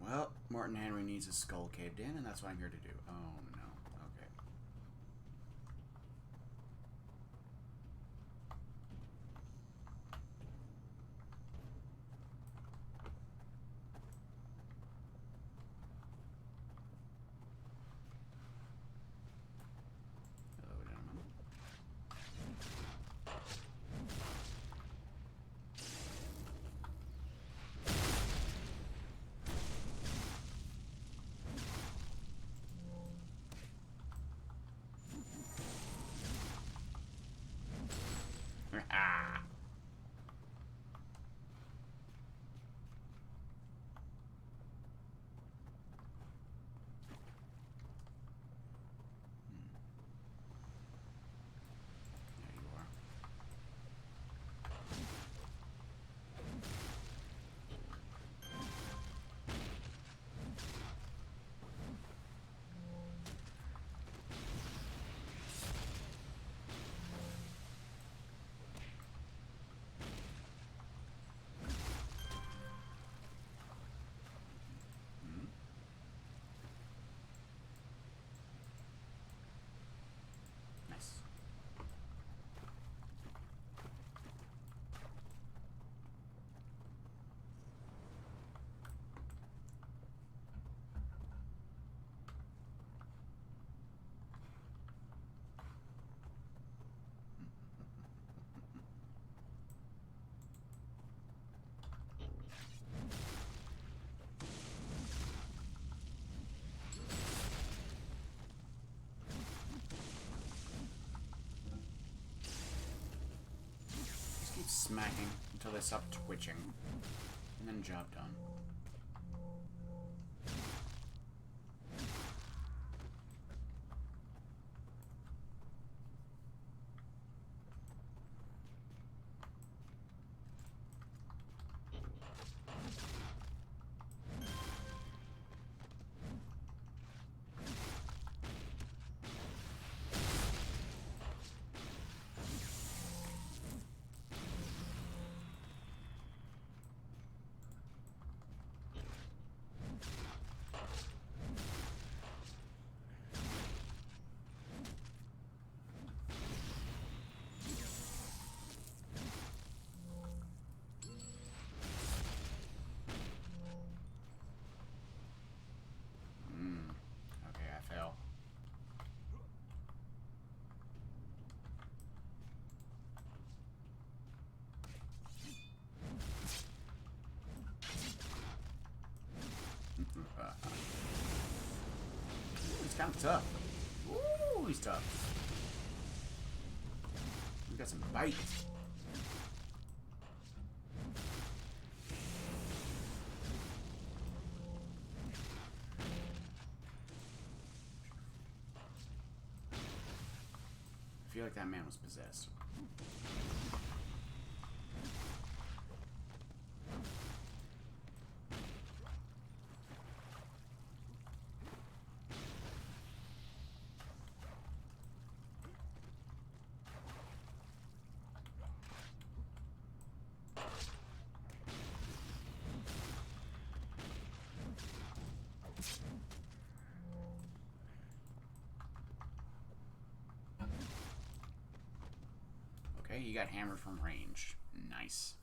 S1: Well, Martin Henry needs his skull caved in, and that's what I'm here to do. Oh, no. Okay. Hello, gentlemen. Ah! There you are. Hmm? Nice. Just keep smacking until they stop twitching. And then job done. Okay, I fail. He's kind of tough. Ooh, he's tough. We got some bite. I feel like that man was possessed. Okay, he got hammered from range. Nice.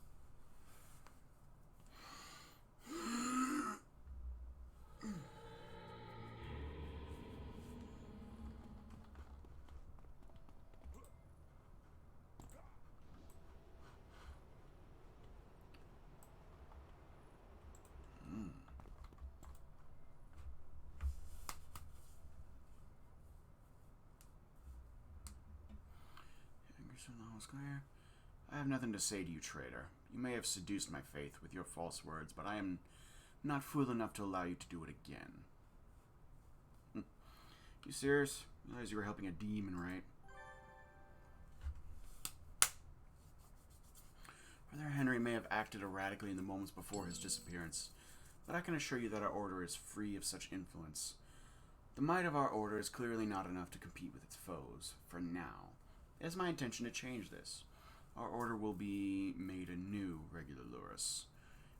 S1: I have nothing to say to you, traitor. You may have seduced my faith with your false words, but I am not fool enough to allow you to do it again. You serious? You realize you were helping a demon, right? Brother Henry may have acted erratically in the moments before his disappearance, but I can assure you that our order is free of such influence. The might of our order is clearly not enough to compete with its foes, for now. It is my intention to change this. Our order will be made anew, regular Lurus.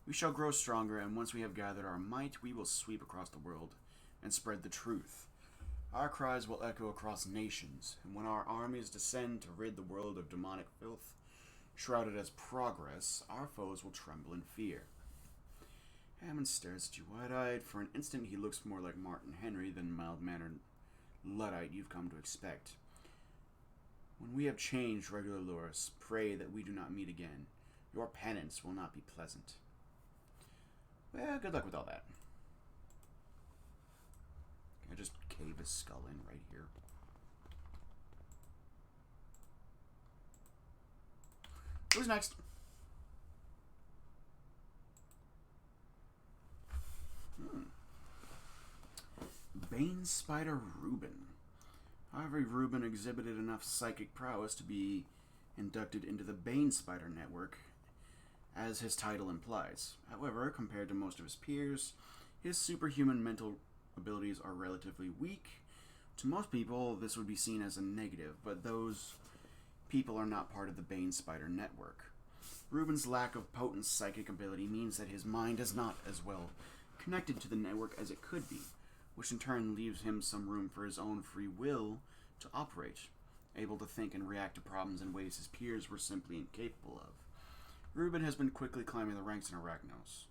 S1: We shall grow stronger, and once we have gathered our might, we will sweep across the world and spread the truth. Our cries will echo across nations, and when our armies descend to rid the world of demonic filth, shrouded as progress, our foes will tremble in fear. Hammond stares at you wide-eyed. For an instant, he looks more like Martin Henry than the mild-mannered Luddite you've come to expect. When we have changed, regular Loris, pray that we do not meet again. Your penance will not be pleasant. Well, good luck with all that. Can I just cave his skull in right here? Who's next? Bane Spider Reuben. However, Reuben exhibited enough psychic prowess to be inducted into the Bane Spider Network, as his title implies. However, compared to most of his peers, his superhuman mental abilities are relatively weak. To most people, this would be seen as a negative, but those people are not part of the Bane Spider Network. Reuben's lack of potent psychic ability means that his mind is not as well connected to the network as it could be, which in turn leaves him some room for his own free will to operate, able to think and react to problems in ways his peers were simply incapable of. Reuben has been quickly climbing the ranks in Arachnos.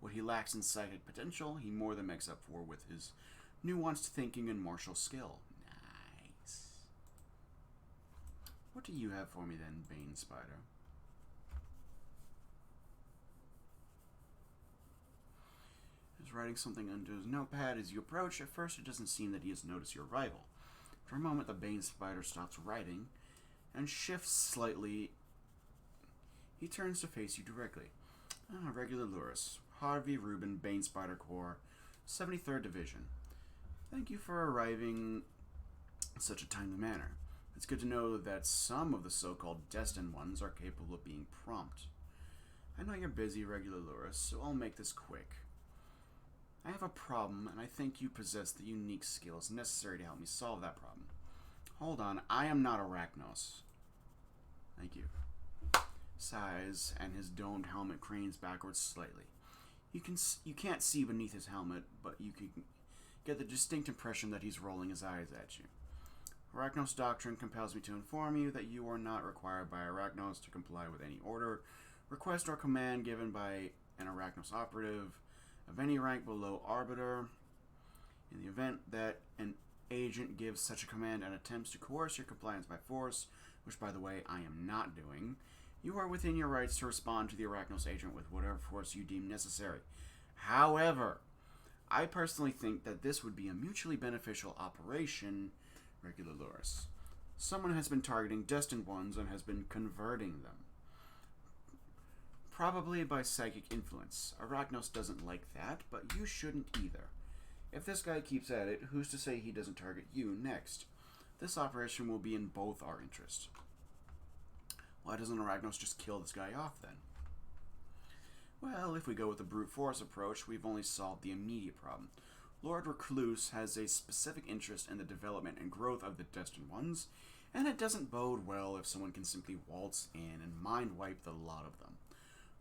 S1: What he lacks in psychic potential, he more than makes up for with his nuanced thinking and martial skill. Nice. What do you have for me then, Bane Spider? He's writing something onto his notepad as you approach. At first, it doesn't seem that he has noticed your arrival. For a moment, the Bane Spider stops writing and shifts slightly. He turns to face you directly. Regular Loris, Harvey Reuben, Bane Spider Corps, 73rd Division. Thank you for arriving in such a timely manner. It's good to know that some of the so-called destined ones are capable of being prompt. I know you're busy, Regular Loris, so I'll make this quick. I have a problem, and I think you possess the unique skills necessary to help me solve that problem. Hold on, I am not Arachnos. Thank you. Sighs, and his domed helmet cranes backwards slightly. You can't see beneath his helmet, but you can get the distinct impression that he's rolling his eyes at you. Arachnos doctrine compels me to inform you that you are not required by Arachnos to comply with any order, request, or command given by an Arachnos operative of any rank below Arbiter. In the event that an agent gives such a command and attempts to coerce your compliance by force, which, by the way, I am not doing, you are within your rights to respond to the Arachnos agent with whatever force you deem necessary. However, I personally think that this would be a mutually beneficial operation, Regular Loris. Someone has been targeting destined ones and has been converting them. Probably by psychic influence. Arachnos doesn't like that, but you shouldn't either. If this guy keeps at it, who's to say he doesn't target you next? This operation will be in both our interests. Why doesn't Arachnos just kill this guy off then? Well, if we go with the brute force approach, we've only solved the immediate problem. Lord Recluse has a specific interest in the development and growth of the destined ones, and it doesn't bode well if someone can simply waltz in and mind wipe the lot of them.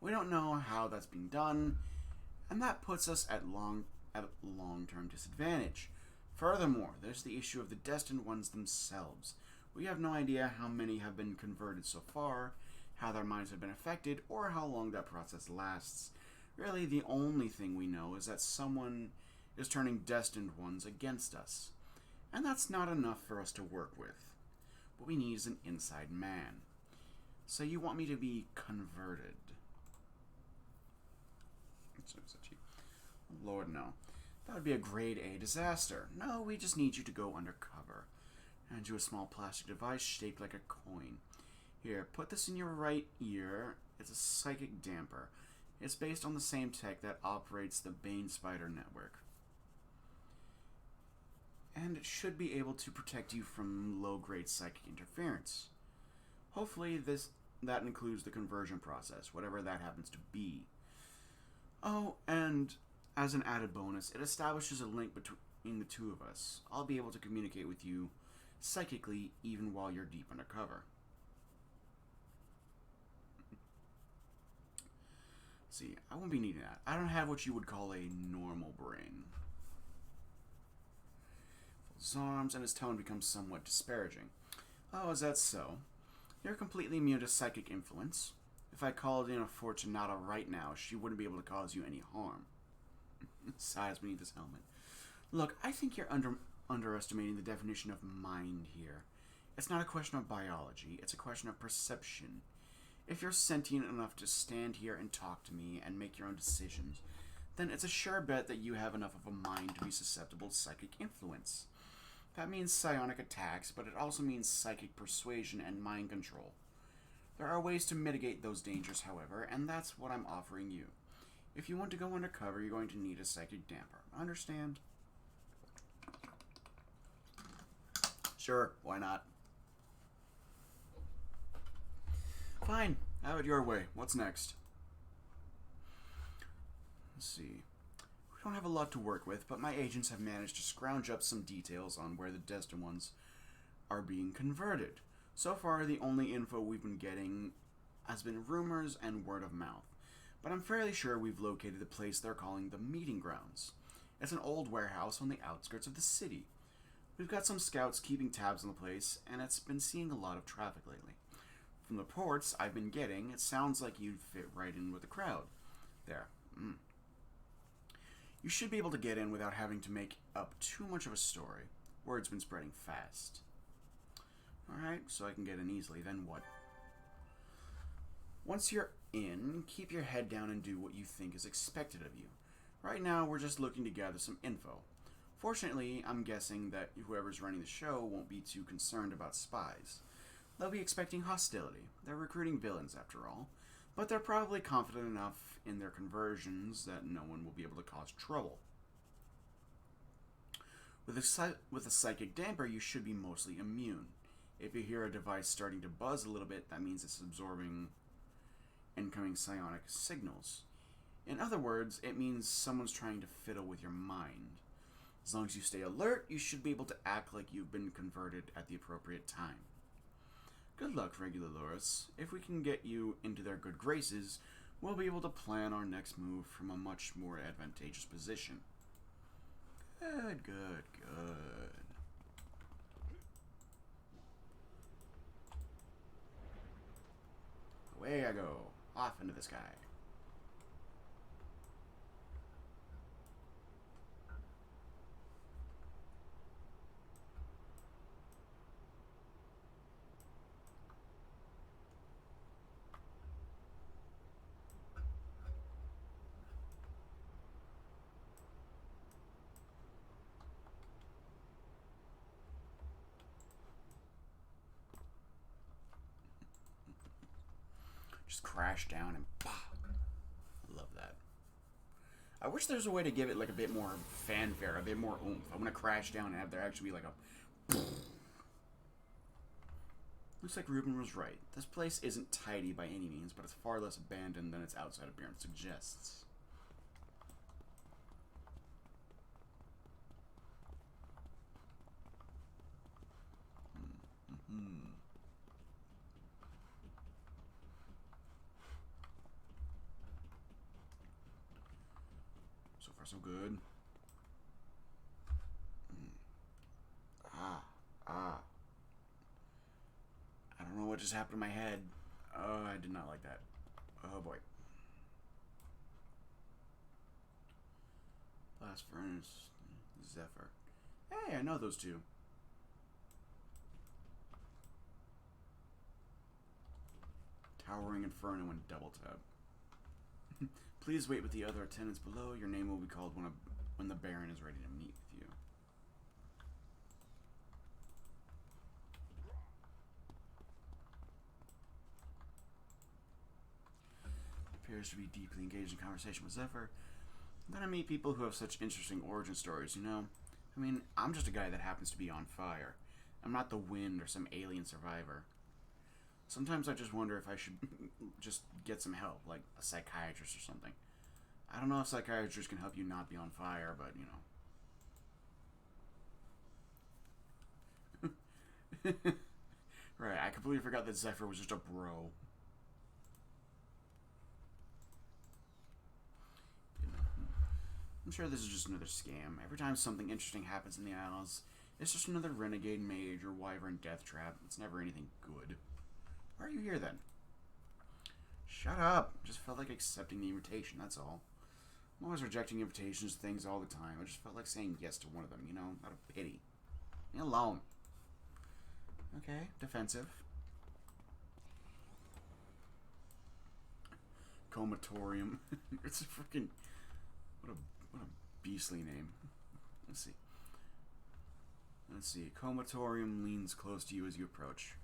S1: We don't know how that's being done, and that puts us at long-term disadvantage. Furthermore, there's the issue of the destined ones themselves. We have no idea how many have been converted so far, how their minds have been affected, or how long that process lasts. Really, the only thing we know is that someone is turning destined ones against us. And that's not enough for us to work with. What we need is an inside man. So you want me to be converted? Lord, no. That would be a grade A disaster. No, we just need you to go undercover. Hand you a small plastic device shaped like a coin. Here, put this in your right ear. It's a psychic damper. It's based on the same tech that operates the Bane Spider Network. And it should be able to protect you from low-grade psychic interference. Hopefully that includes the conversion process, whatever that happens to be. Oh, and as an added bonus, it establishes a link between the two of us. I'll be able to communicate with you psychically even while you're deep undercover. See, I won't be needing that. I don't have what you would call a normal brain. Folds his arms, and his tone becomes somewhat disparaging. Oh, is that so? You're completely immune to psychic influence. If I called in a Fortunata right now, she wouldn't be able to cause you any harm. Sighs beneath his helmet. Look, I think you're underestimating the definition of mind here. It's not a question of biology, it's a question of perception. If you're sentient enough to stand here and talk to me and make your own decisions, then it's a sure bet that you have enough of a mind to be susceptible to psychic influence. That means psionic attacks, but it also means psychic persuasion and mind control. There are ways to mitigate those dangers, however, and that's what I'm offering you. If you want to go undercover, you're going to need a psychic damper. Understand? Sure, why not? Fine, have it your way. What's next? Let's see. We don't have a lot to work with, but my agents have managed to scrounge up some details on where the destined ones are being converted. So far, the only info we've been getting has been rumors and word of mouth, but I'm fairly sure we've located the place they're calling the Meeting Grounds. It's an old warehouse on the outskirts of the city. We've got some scouts keeping tabs on the place, and it's been seeing a lot of traffic lately. From the reports I've been getting, it sounds like you'd fit right in with the crowd. There. You should be able to get in without having to make up too much of a story. Word's been spreading fast. Alright, so I can get in easily. Then what? Once you're in, keep your head down and do what you think is expected of you. Right now, we're just looking to gather some info. Fortunately, I'm guessing that whoever's running the show won't be too concerned about spies. They'll be expecting hostility. They're recruiting villains, after all. But they're probably confident enough in their conversions that no one will be able to cause trouble. With a psychic damper, you should be mostly immune. If you hear a device starting to buzz a little bit, that means it's absorbing incoming psionic signals. In other words, it means someone's trying to fiddle with your mind. As long as you stay alert, you should be able to act like you've been converted at the appropriate time. Good luck, Regula Loris. If we can get you into their good graces, we'll be able to plan our next move from a much more advantageous position. Good, good, good. Away I go, off into the sky. Just crash down and bah! I love that. I wish there's a way to give it like a bit more fanfare, a bit more oomph. I'm gonna crash down and have there actually be like a. Looks like Ruben was right. This place isn't tidy by any means, but it's far less abandoned than its outside appearance suggests. So far, so good. Ah. I don't know what just happened to my head. Oh, I did not like that. Oh boy. Blast Furnace, Zephyr. Hey, I know those two. Towering Inferno and Double Tap. Please wait with the other attendants below. Your name will be called when the Baron is ready to meet with you. Appears to be deeply engaged in conversation with Zephyr. Then I meet people who have such interesting origin stories, you know? I mean, I'm just a guy that happens to be on fire. I'm not the wind or some alien survivor. Sometimes I just wonder if I should just get some help, like a psychiatrist or something. I don't know if psychiatrists can help you not be on fire, but, you know. Right, I completely forgot that Zephyr was just a bro. I'm sure this is just another scam. Every time something interesting happens in the Isles, it's just another renegade mage or wyvern death trap. It's never anything good. Why are you here then? Shut up. Just felt like accepting the invitation, that's all. I'm always rejecting invitations to things all the time. I just felt like saying yes to one of them, you know, out of pity. Leave me alone. Okay, defensive. Comatorium. It's a freaking... What a beastly name. Let's see. Let's see. Comatorium leans close to you as you approach.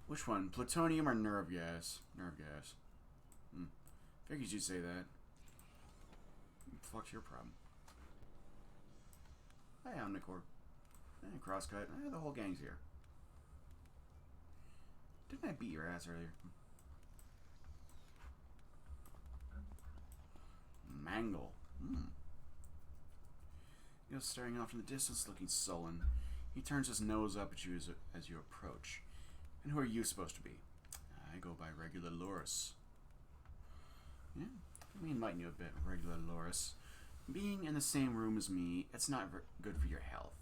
S1: Which one? Plutonium or nerve gas? Nerve gas. Figured you'd say that. Fuck's your problem? Hey, Omnicore. Hey, Crosscut. Hey, the whole gang's here. Didn't I beat your ass earlier? Mangle. He goes staring off in the distance, looking sullen. He turns his nose up at you as you approach. And who are you supposed to be? I go by Regular Loris. Yeah, let me enlighten you a bit, Regular Loris. Being in the same room as me, it's not good for your health.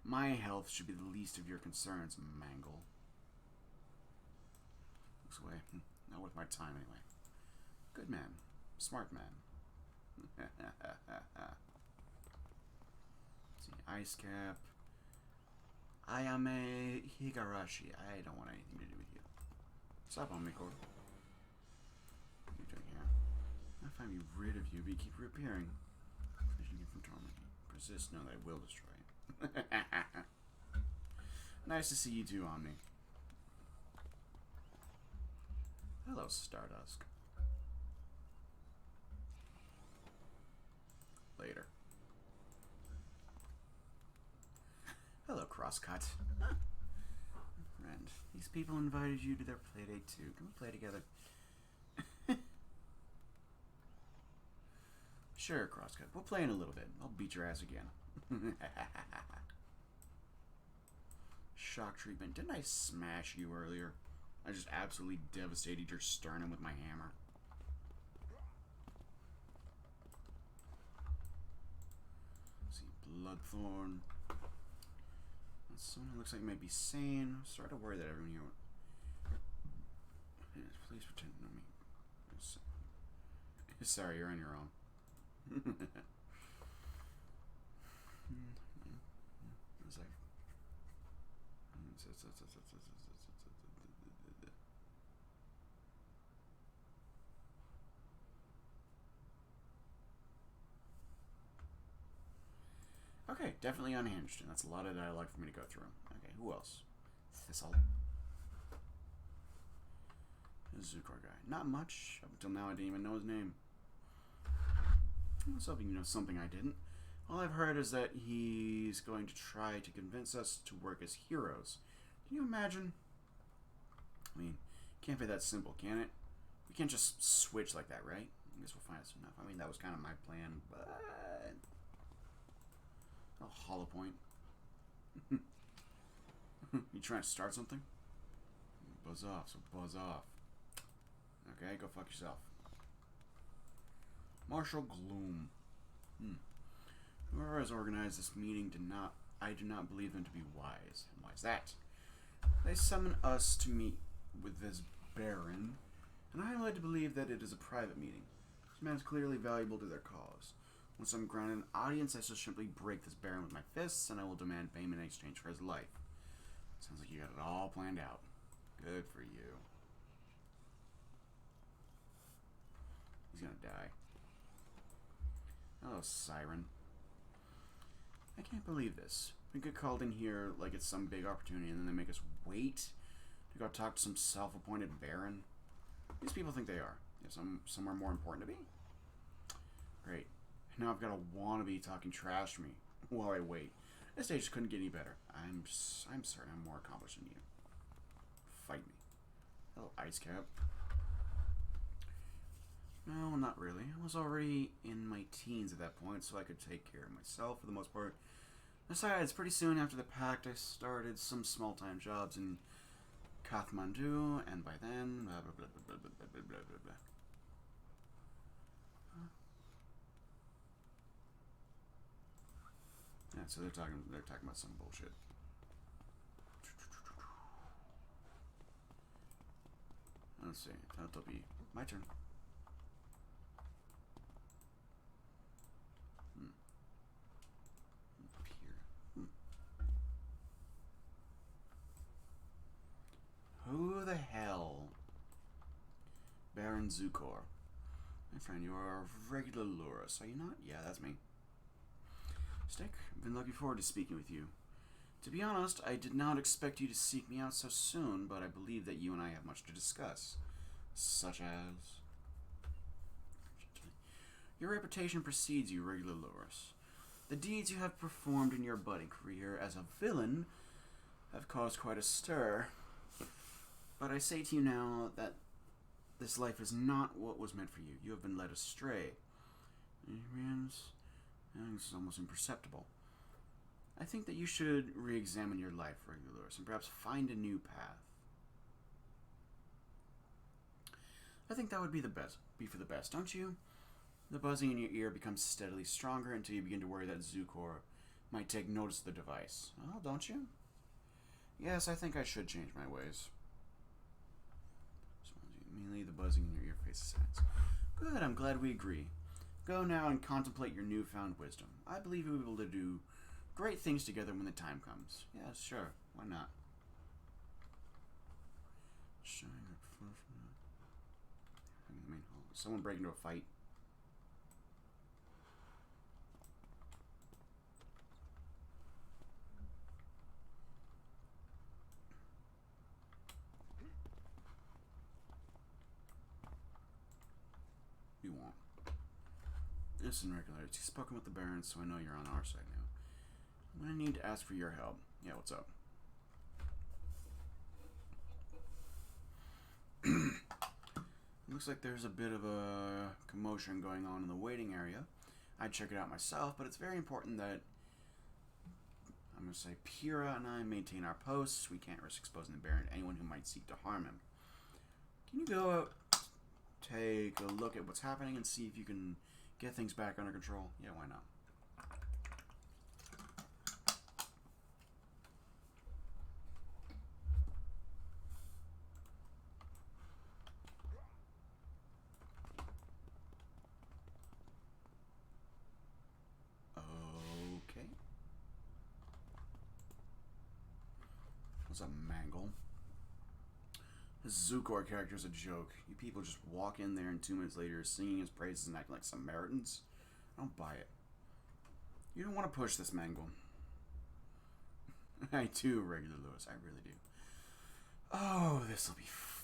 S1: My health should be the least of your concerns, Mangle. Looks away. Not worth my time, anyway. Good man. Smart man. Let's see, Ice Cap. Ayame Higarashi. I don't want anything to do with you. Stop on me, Core. What are you doing here? I find me rid of you, but you keep reappearing. Vision you from torment. Persist, know that I will destroy you. Nice to see you too, Omni. Hello, Stardust. Later. Hello, Crosscut. Friend, these people invited you to their playdate too. Can we play together? Sure, Crosscut. We'll play in a little bit. I'll beat your ass again. Shock treatment. Didn't I smash you earlier? I just absolutely devastated your sternum with my hammer. Let's see, Bloodthorn. That's someone who looks like might be sane. I'm starting to worry that everyone here. Yes, please pretend to know me. Sorry, you're on your own. Okay, definitely unhinged, and that's a lot of dialogue for me to go through. Okay, who else? Thistle. The Zukor guy. Not much. Up until now, I didn't even know his name. I was hoping you know something I didn't. All I've heard is that he's going to try to convince us to work as heroes. Can you imagine? I mean, can't be that simple, can it? We can't just switch like that, right? I guess we'll find out soon enough. I mean, that was kind of my plan, but... Oh, Hollow Point. You trying to start something? Buzz off, so buzz off. Okay, go fuck yourself. Marshall Gloom. Whoever has organized this meeting I do not believe them to be wise. And why is that? They summon us to meet with this Baron, and I am led to believe that it is a private meeting. This man is clearly valuable to their cause. Once I'm granted an audience, I shall simply break this Baron with my fists, and I will demand payment in exchange for his life. Sounds like you got it all planned out. Good for you. He's gonna die. Hello, Siren. I can't believe this. We get called in here like it's some big opportunity, and then they make us wait to go talk to some self-appointed Baron. These people think they are. They have somewhere more important to be. Great. Now I've got a wannabe talking trash to me while I wait. This stage couldn't get any better. I'm certain I'm more accomplished than you. Fight me. Hello, Ice Cap. No, not really. I was already in my teens at that point, so I could take care of myself for the most part. Besides, pretty soon after the pact, I started some small-time jobs in Kathmandu, and by then, blah, blah, blah, blah, blah, blah, blah, blah, blah. so they're talking about some bullshit. Let's see. That'll be my turn. Who the hell? Baron Zukor. My friend, you are a regular Lurrus, are you not? Yeah, that's me. Stick, I've been looking forward to speaking with you. To be honest, I did not expect you to seek me out so soon, but I believe that you and I have much to discuss. Such as... Your reputation precedes you, regular Lurrus. The deeds you have performed in your budding career as a villain have caused quite a stir. But I say to you now that this life is not what was meant for you. You have been led astray. This is almost imperceptible. I think that you should re-examine your life, regular Lurrus, and perhaps find a new path. I think that would be for the best, don't you? The buzzing in your ear becomes steadily stronger until you begin to worry that Zukor might take notice of the device. Oh, don't you? Yes, I think I should change my ways. Immediately, the buzzing in your ear faces sense. Good, I'm glad we agree. Go now and contemplate your newfound wisdom. I believe you'll be able to do great things together when the time comes. Yeah, sure. Why not? Someone break into a fight. You won't. Listen, regular. You've spoken with the Baron, so I know you're on our side now. I'm gonna need to ask for your help. Yeah, what's up? Looks like there's a bit of a commotion going on in the waiting area. I'd check it out myself, but it's very important that I'm gonna say Pyrrha and I maintain our posts. We can't risk exposing the Baron to anyone who might seek to harm him. Can you go out, take a look at what's happening, and see if you can get things back under control? Yeah, why not? Okay. What's up, Mangle? This Zukor character is a joke. You people just walk in there and 2 minutes later singing his praises and acting like Samaritans? I don't buy it. You don't want to push this, Mangle. I do, regular Lewis. I really do. Oh, this will be fun.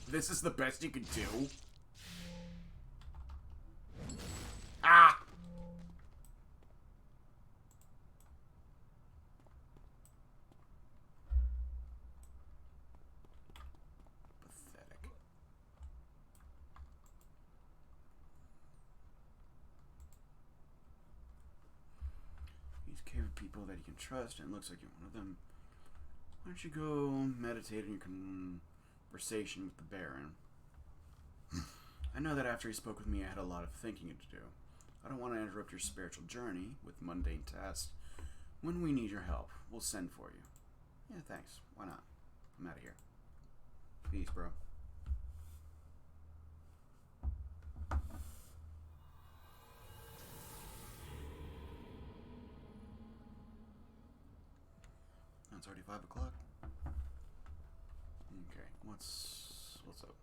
S1: This is the best you can do? Ah! Pathetic. These cave people that you can trust, and it looks like you're one of them. Why don't you go meditate on your conversation with the Baron? I know that after he spoke with me, I had a lot of thinking to do. I don't want to interrupt your spiritual journey with mundane tasks. When we need your help, we'll send for you. Yeah, thanks. Why not? I'm out of here. Peace, bro. It's already 5 o'clock. Okay, what's up?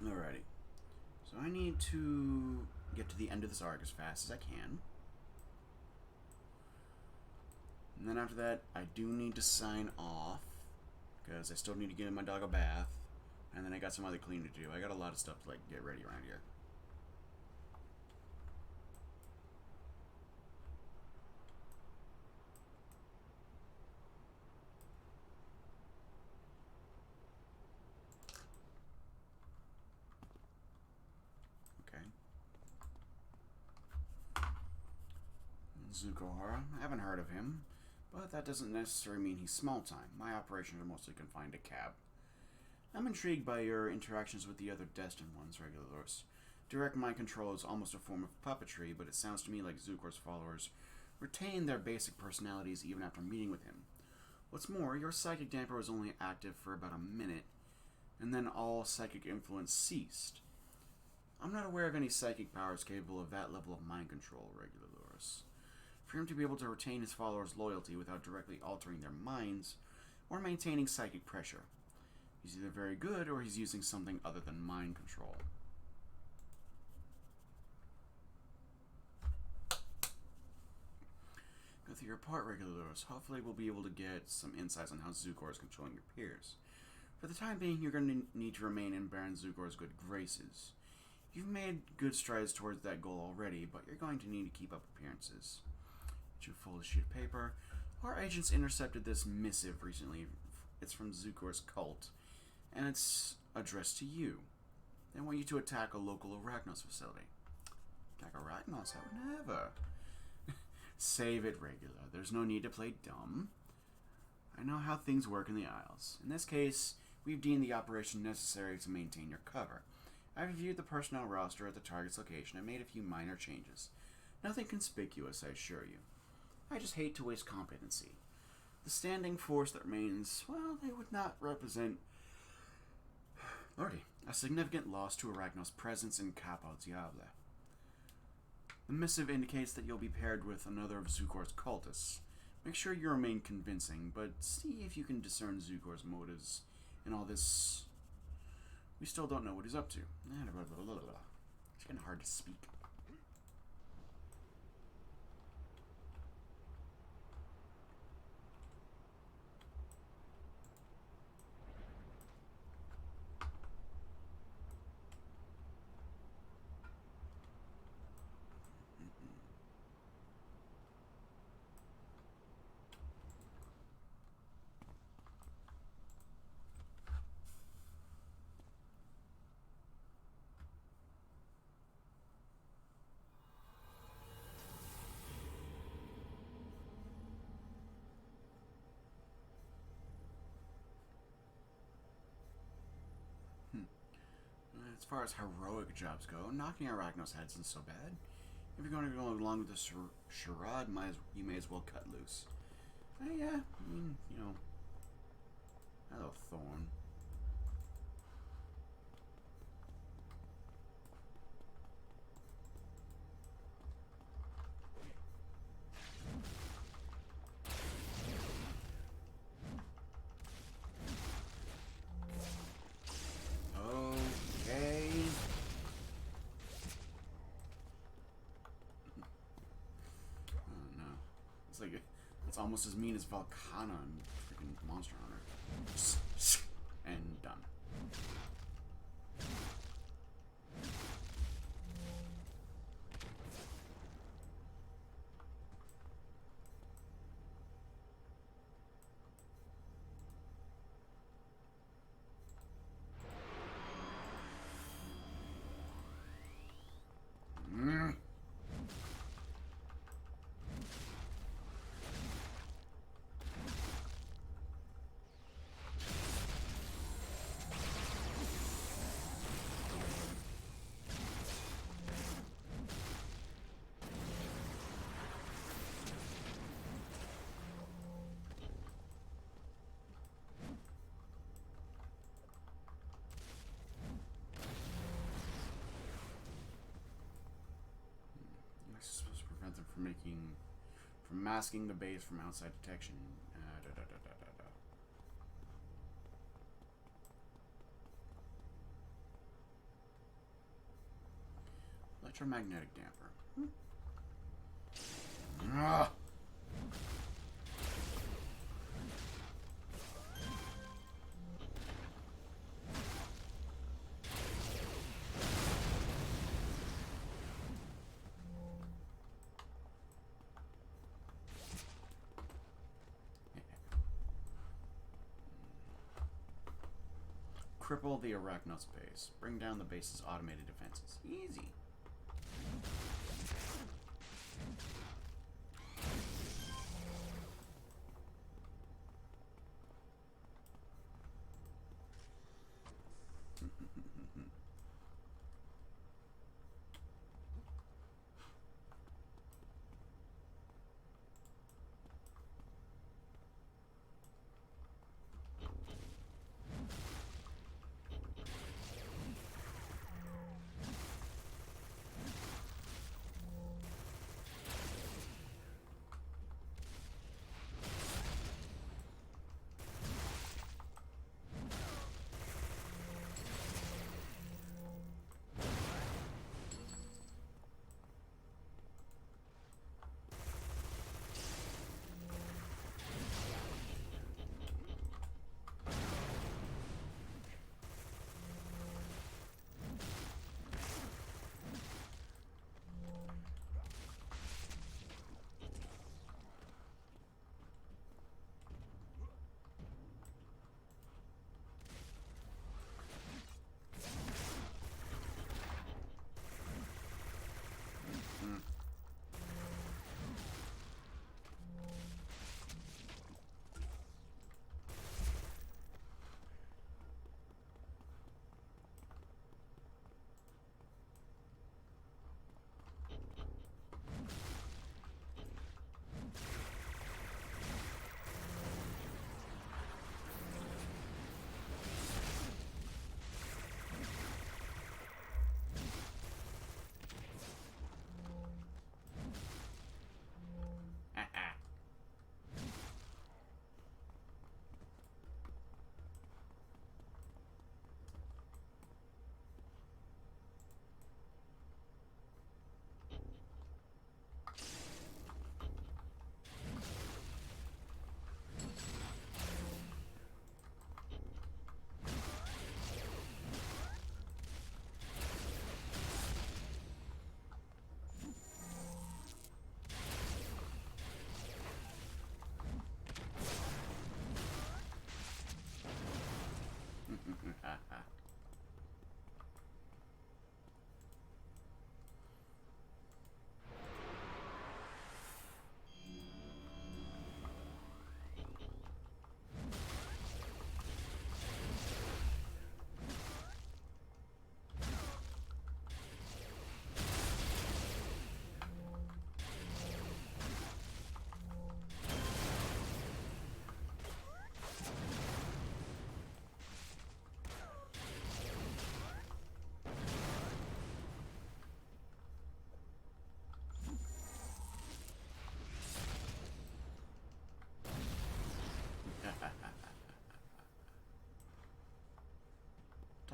S1: Alrighty. So I need to get to the end of this arc as fast as I can. And then after that, I do need to sign off, because I still need to give my dog a bath. And then I got some other cleaning to do. I got a lot of stuff to like get ready around here. Zukor. I haven't heard of him, but that doesn't necessarily mean he's small time. My operations are mostly confined to Cab. I'm intrigued by your interactions with the other Destined Ones, Regulars. Direct mind control is almost a form of puppetry, but it sounds to me like Zukor's followers retain their basic personalities even after meeting with him. What's more, your psychic damper was only active for about a minute, and then all psychic influence ceased. I'm not aware of any psychic powers capable of that level of mind control, Regulars. For him to be able to retain his followers' loyalty without directly altering their minds or maintaining psychic pressure, he's either very good or he's using something other than mind control. Go through your part, Regulars. Hopefully we'll be able to get some insights on how Zukor is controlling your peers. For the time being, you're going to need to remain in Baron Zukor's good graces. You've made good strides towards that goal already, but you're going to need to keep up appearances. You fold a sheet of paper. Our agents intercepted this missive recently. It's from Zukor's cult, and it's addressed to you. They want you to attack a local Arachnos facility. Attack Arachnos? I would never. Save it, Regular. There's no need to play dumb. I know how things work in the Isles. In this case, we've deemed the operation necessary to maintain your cover. I've reviewed the personnel roster at the target's location and made a few minor changes. Nothing conspicuous, I assure you. I just hate to waste competency. The standing force that remains, well, they would not represent, Lordy, a significant loss to Arachnos' presence in Capo Diable. The missive indicates that you'll be paired with another of Zukor's cultists. Make sure you remain convincing, but see if you can discern Zukor's motives in all this. We still don't know what he's up to. It's getting hard to speak. As far as heroic jobs go, knocking Arachnos' heads isn't so bad. If you're going to go along with the charade, you may as well cut loose. Yeah, I mean, you know, hello, Thorn. It's almost as mean as Volcana and freaking Monster Hunter. And done. From masking the base from outside detection. Electromagnetic damper. Ah! Cripple the Arachnos base. Bring down the base's automated defenses. Easy.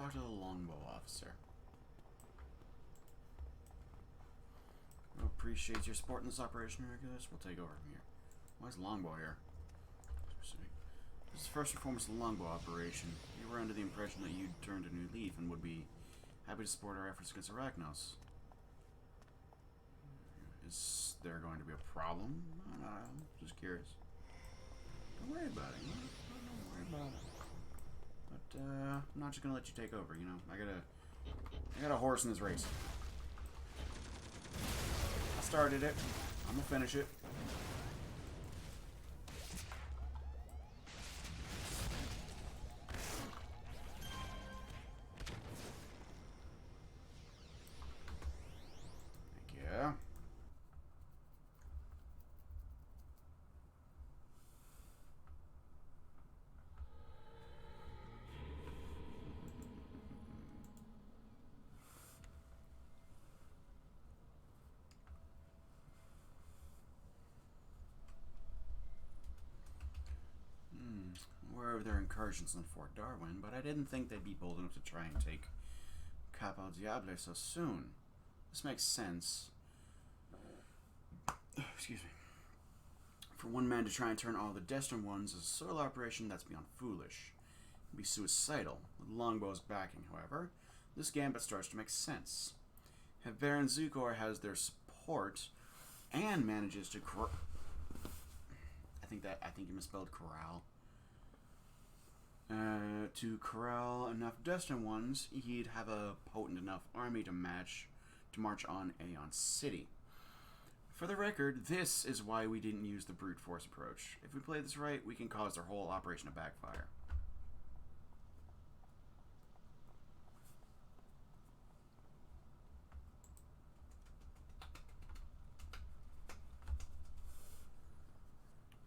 S1: talk to the longbow officer. We appreciate your support in this operation, Regulus. We'll take over from here. Why is longbow here? This is first and foremost a longbow operation. We were under the impression that you'd turned a new leaf and would be happy to support our efforts against Arachnos. Is there going to be a problem? I'm just curious. Don't worry about it. Don't worry about it. But I'm not just gonna let you take over. You know, I got a horse in this race. I started it. I'm gonna finish it. Were their incursions on Fort Darwin, but I didn't think they'd be bold enough to try and take Capo Diable so soon. This makes sense. Excuse me. For one man to try and turn all the Destined Ones as a solo operation, that's beyond foolish. It'd be suicidal. With Longbow's backing, however, this gambit starts to make sense. If Baron Zukor has their support and manages to I think you misspelled corral. To corral enough Destined Ones, he'd have a potent enough army to march on Aeon City. For the record, this is why we didn't use the brute force approach. If we play this right, we can cause their whole operation to backfire.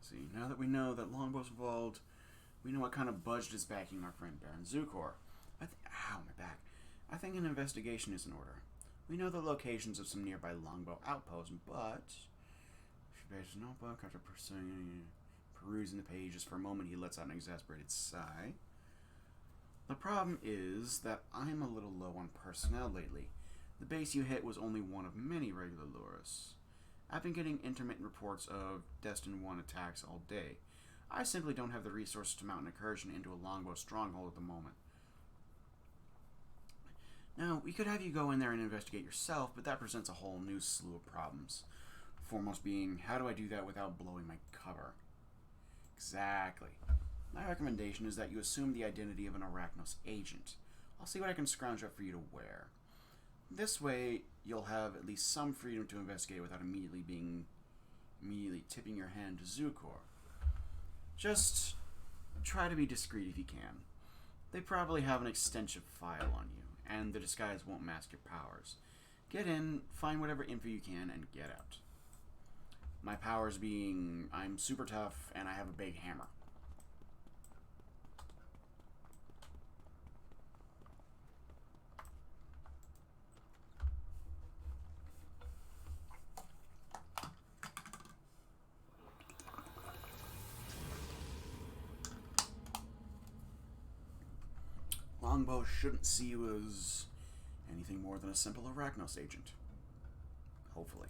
S1: See, now that we know that Longbow's involved, we know what kind of budget is backing our friend Baron Zukor. Ow, my back. I think an investigation is in order. We know the locations of some nearby longbow outposts, but she bears his notebook after perusing the pages. For a moment, he lets out an exasperated sigh. The problem is that I'm a little low on personnel lately. The base you hit was only one of many regular lures. I've been getting intermittent reports of Destined One attacks all day. I simply don't have the resources to mount an incursion into a longbow stronghold at the moment. Now, we could have you go in there and investigate yourself, but that presents a whole new slew of problems. Foremost being, how do I do that without blowing my cover? Exactly. My recommendation is that you assume the identity of an Arachnos agent. I'll see what I can scrounge up for you to wear. This way, you'll have at least some freedom to investigate without immediately tipping your hand to Zukor. Just try to be discreet if you can. They probably have an extensive file on you, and the disguise won't mask your powers. Get in, find whatever info you can, and get out. My powers being, I'm super tough, and I have a big hammer. Longbow shouldn't see you as anything more than a simple Arachnos agent. Hopefully.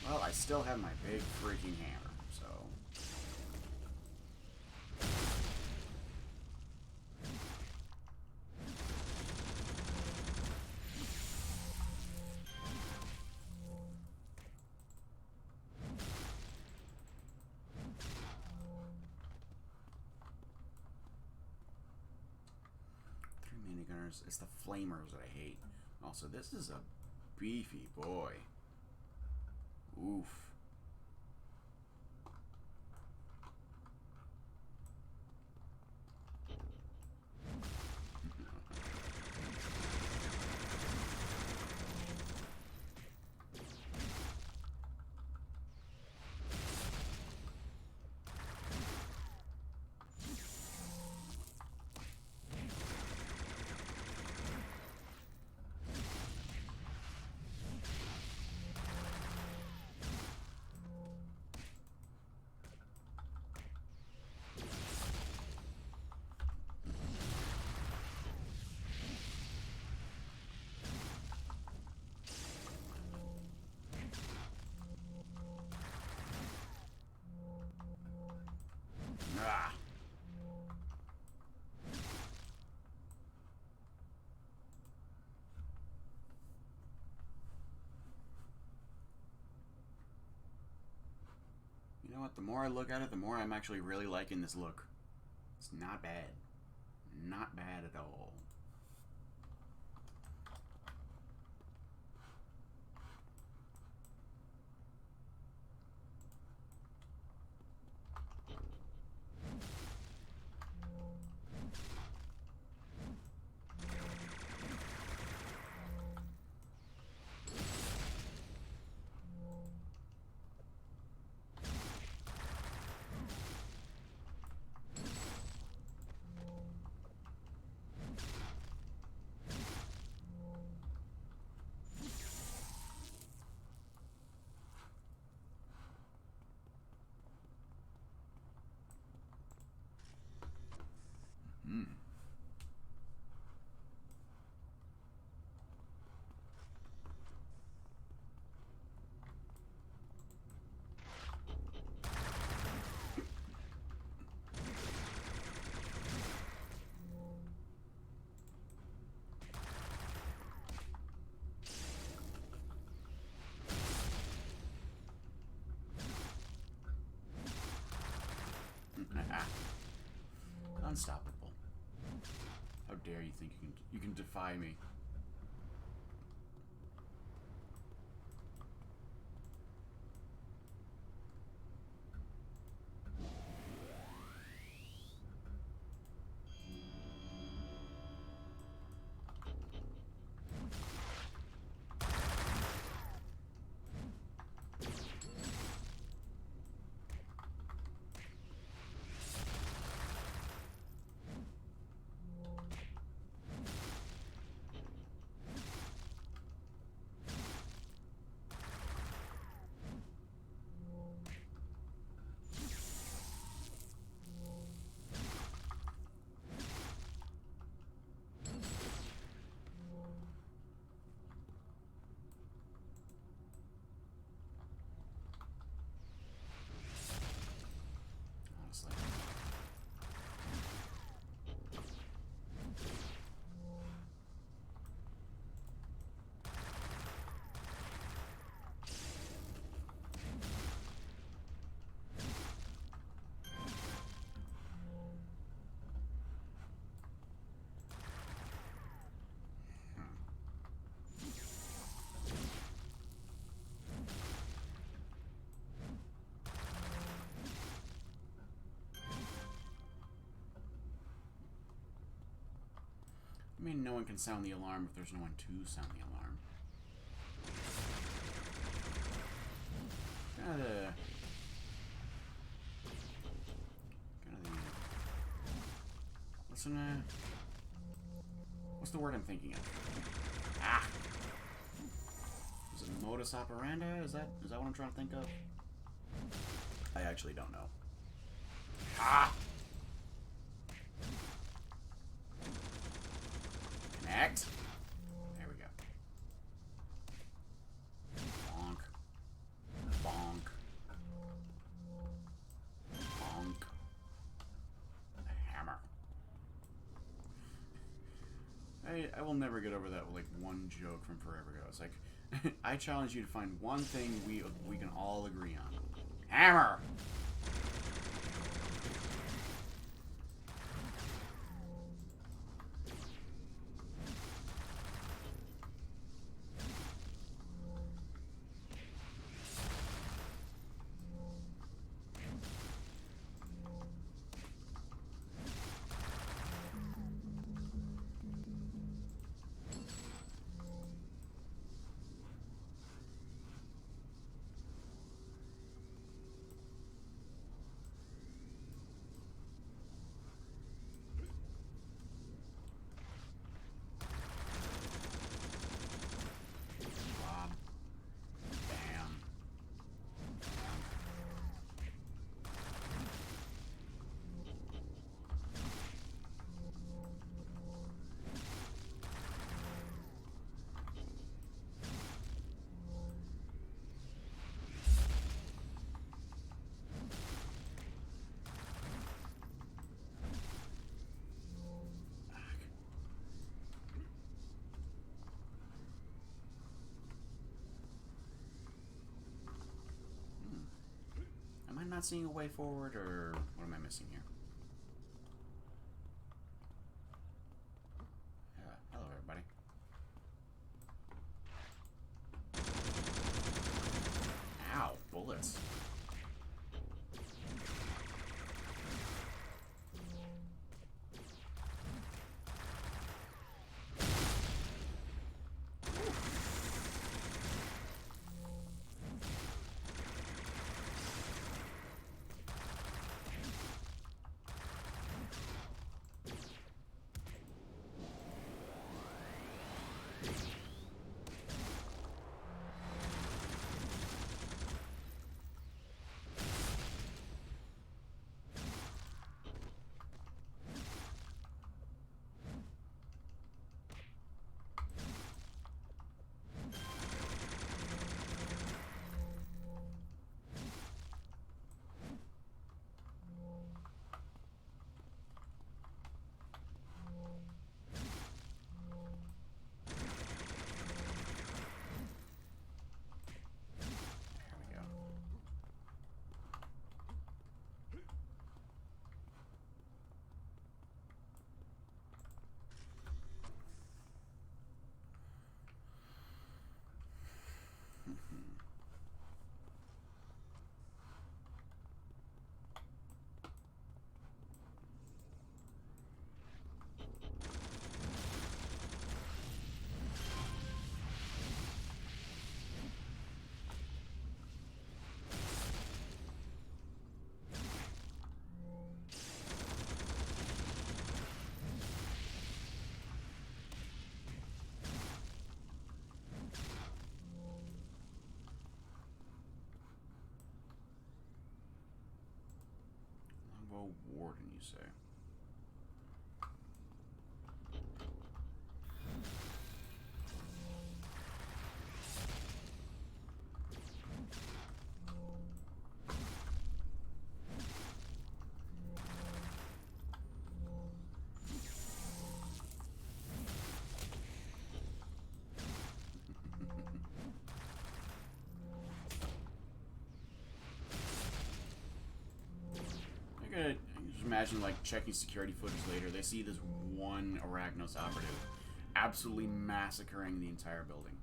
S1: Well, I still have my big freaking hammer, so... minigunners. It's the flamers that I hate. Also, this is a beefy boy. Oof. know what? The more I look at it, the more I'm actually really liking this look. It's not bad. Not bad at all. Hmm. Unstoppable. How dare you think you can defy me? Honestly. I mean, no one can sound the alarm if there's no one to sound the alarm. Kind of the... Listen to... What's the word I'm thinking of? Ah! Is it modus operandi? Is that what I'm trying to think of? I actually don't know. Ah! Connect. There we go. Bonk. Bonk. Bonk. Hammer. I will never get over that like one joke from forever ago. It's like I challenge you to find one thing we can all agree on. Hammer. not seeing a way forward, or what am I missing here? Hello, everybody. Ow, bullets. Longbow Warden, you say? I just imagine, like, checking security footage later. They see this one Arachnos operative absolutely massacring the entire building.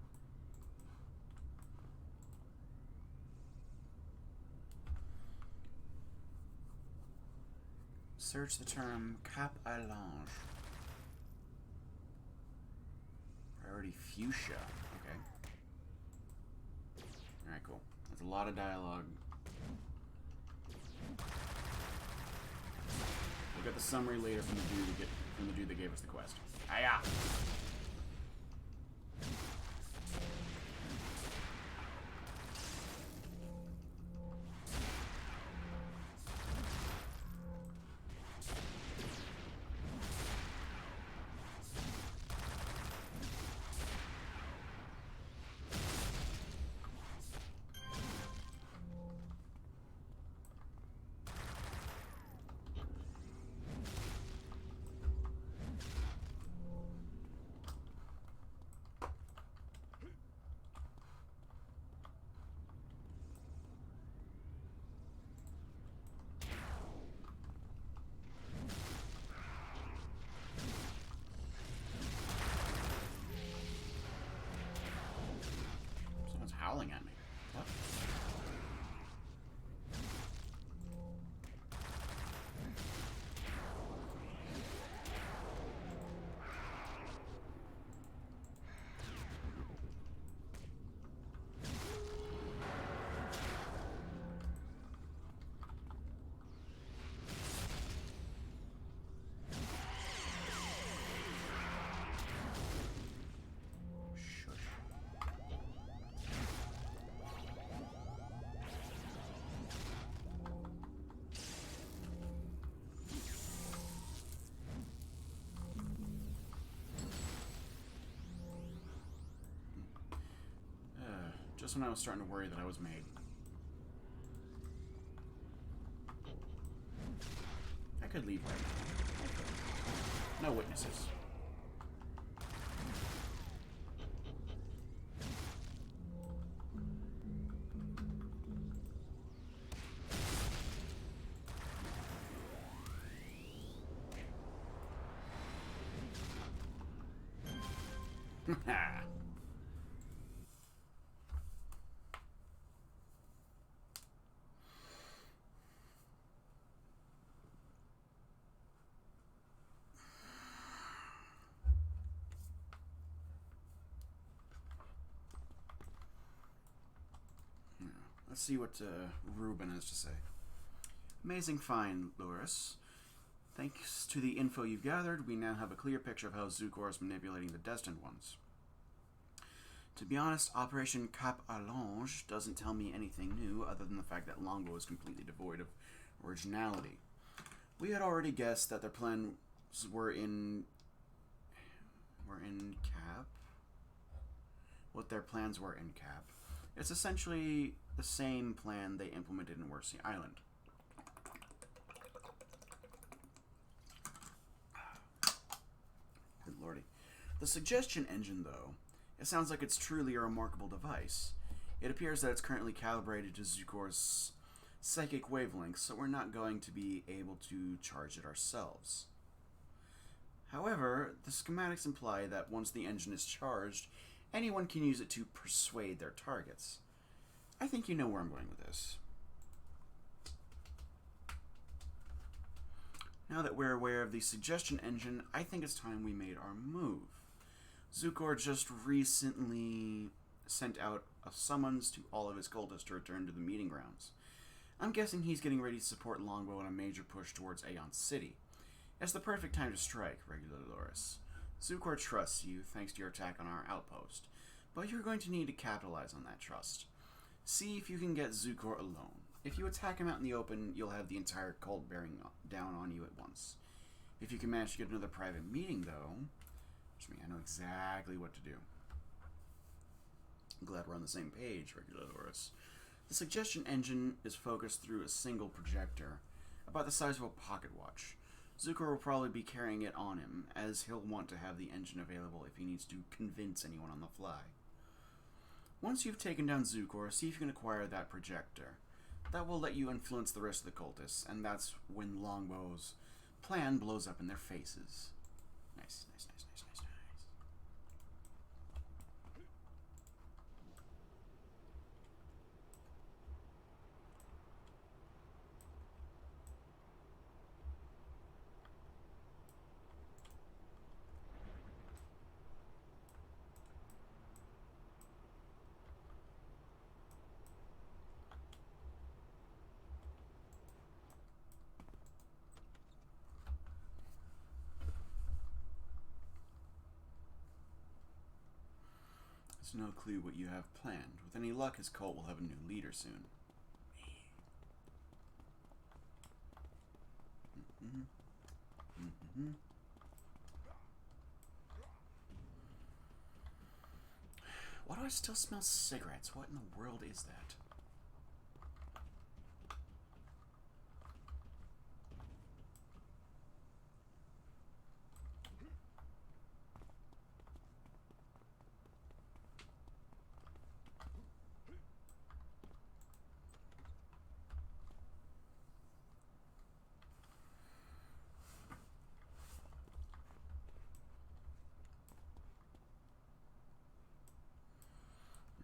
S1: Search the term Cap à Linge. Priority Fuchsia. Okay. Alright, cool. That's a lot of dialogue. We'll get the summary later from the dude that gave us the quest. Hiya! Howling at me. What? Just when I was starting to worry that I was made. I could leave right now. No witnesses. Let's see what Ruben has to say. Amazing find, Loris. Thanks to the info you've gathered, we now have a clear picture of how Zukor is manipulating the Destined Ones. To be honest, Operation Cap Allonge doesn't tell me anything new other than the fact that Longbow is completely devoid of originality. We had already guessed that their plans were in Cap. What their plans were in Cap. It's essentially the same plan they implemented in Wersey Island. Good lordy. The suggestion engine, though, it sounds like it's truly a remarkable device. It appears that it's currently calibrated to Zukor's psychic wavelengths, so we're not going to be able to charge it ourselves. However, the schematics imply that once the engine is charged, anyone can use it to persuade their targets. I think you know where I'm going with this. Now that we're aware of the suggestion engine, I think it's time we made our move. Zukor just recently sent out a summons to all of his cultists to return to the meeting grounds. I'm guessing he's getting ready to support Longbow in a major push towards Aeon City. It's the perfect time to strike, regular Loris. Zukor trusts you, thanks to your attack on our outpost, but you're going to need to capitalize on that trust. See if you can get Zukor alone. If you attack him out in the open, you'll have the entire cult bearing down on you at once. If you can manage to get another private meeting, though, trust me, I know exactly what to do. I'm glad we're on the same page, regular Loris. The suggestion engine is focused through a single projector, about the size of a pocket watch. Zukor will probably be carrying it on him, as he'll want to have the engine available if he needs to convince anyone on the fly. Once you've taken down Zukor, see if you can acquire that projector. That will let you influence the rest of the cultists, and that's when Longbow's plan blows up in their faces. Nice, nice, nice, nice, nice, nice. There's no clue what you have planned. With any luck, his cult will have a new leader soon. Why do I still smell cigarettes? What in the world is that?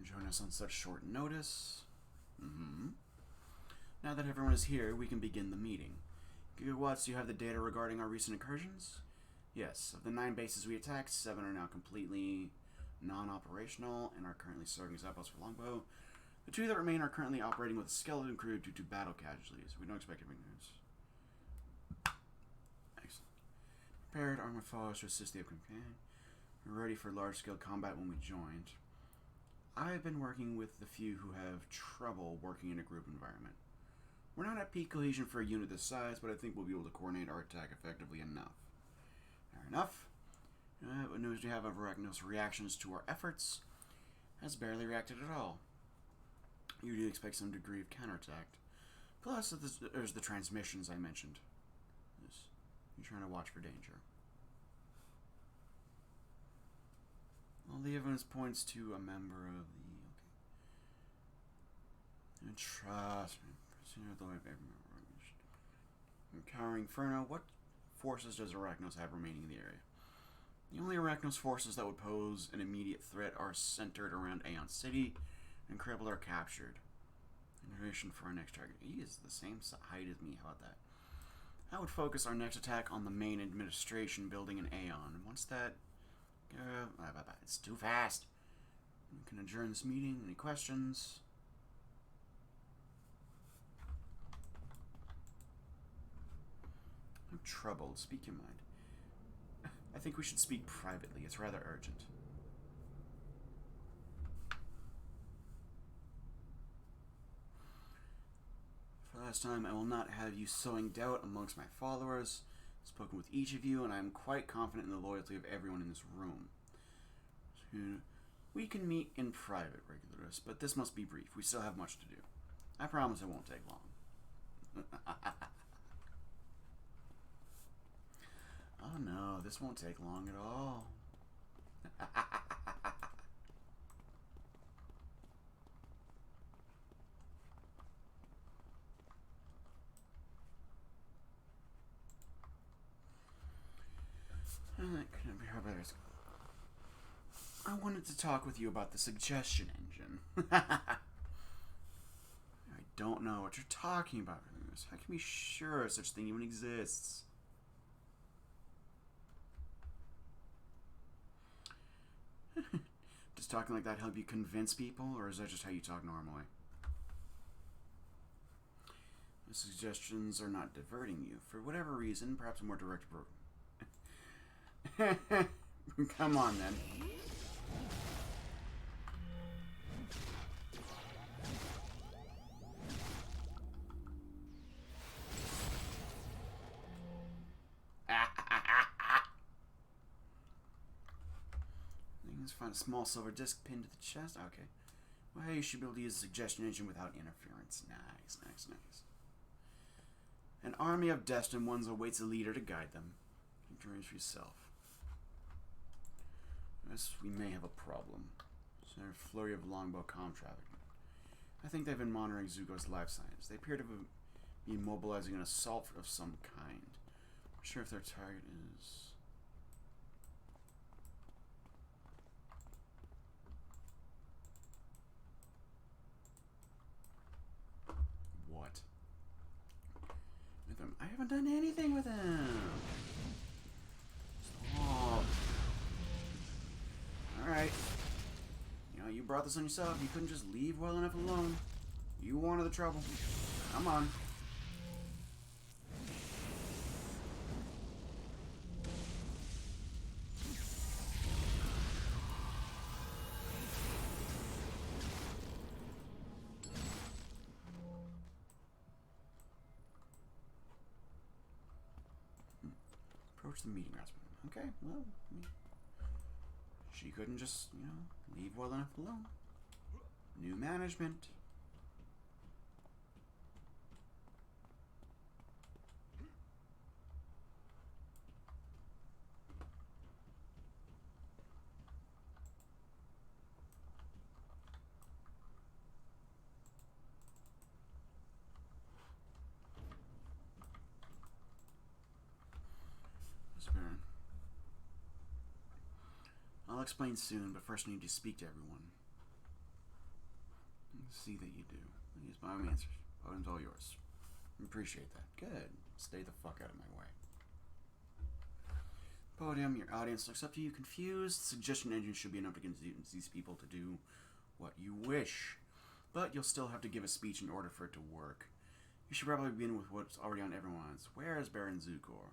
S1: Join us on such short notice. Now that everyone is here, we can begin the meeting. Gigawatts, do you have the data regarding our recent incursions? Yes. Of the 9 bases we attacked, 7 are now completely non-operational and are currently serving as outposts for Longbow. The 2 that remain are currently operating with a skeleton crew due to battle casualties. We don't expect any news. Excellent. Prepared armored foes to assist the upcoming campaign. We're ready for large-scale combat when we joined. I've been working with the few who have trouble working in a group environment. We're not at peak cohesion for a unit this size, but I think we'll be able to coordinate our attack effectively enough. Fair enough. What news do you have of Arachnos' reactions to our efforts? Has barely reacted at all. You do expect some degree of counterattack. Plus, there's the transmissions I mentioned. You're trying to watch for danger. All the evidence points to a member of the... Okay. And trust me. Encountering Inferno, what forces does Arachnos have remaining in the area? The only Arachnos forces that would pose an immediate threat are centered around Aeon City, and Cribble are captured. Information for our next target. He is the same height as me. How about that? I would focus our next attack on the main administration building in Aeon. Once that... it's too fast. We can adjourn this meeting. Any questions? I'm troubled. Speak your mind. I think we should speak privately. It's rather urgent. For the last time, I will not have you sowing doubt amongst my followers. I've spoken with each of you, and I am quite confident in the loyalty of everyone in this room. So, we can meet in private, Regularus, but this must be brief. We still have much to do. I promise it won't take long. Oh no, this won't take long at all. I wanted to talk with you about the suggestion engine. I don't know what you're talking about. How can we be sure such thing even exists? Does talking like that help you convince people, or is that just how you talk normally? The suggestions are not diverting you. For whatever reason, perhaps a more direct approach. Come on, then. Let's find a small silver disc pinned to the chest. Okay. Well, you should be able to use the suggestion engine without interference. Nice, nice, nice. An army of destined ones awaits a leader to guide them. Journeys for yourself. Yes, we may have a problem. There's a flurry of longbow comm traffic. I think they've been monitoring Zuko's life signs. They appear to be mobilizing an assault of some kind. I'm not sure if their target is... What? With them? I haven't done anything with them. Stop. Alright. You know, you brought this on yourself. You couldn't just leave well enough alone. You wanted the trouble. Come on. Approach the meeting grounds. Okay, well, she couldn't just, you know, leave well enough alone. New management. I'll explain soon, but first I need to speak to everyone. See that you do. Use my own answers. Podium's all yours. Appreciate that. Good. Stay the fuck out of my way. Podium, your audience looks up to you confused. Suggestion engine should be enough to convince these people to do what you wish. But you'll still have to give a speech in order for it to work. You should probably begin with what's already on everyone's. Where is Baron Zukor?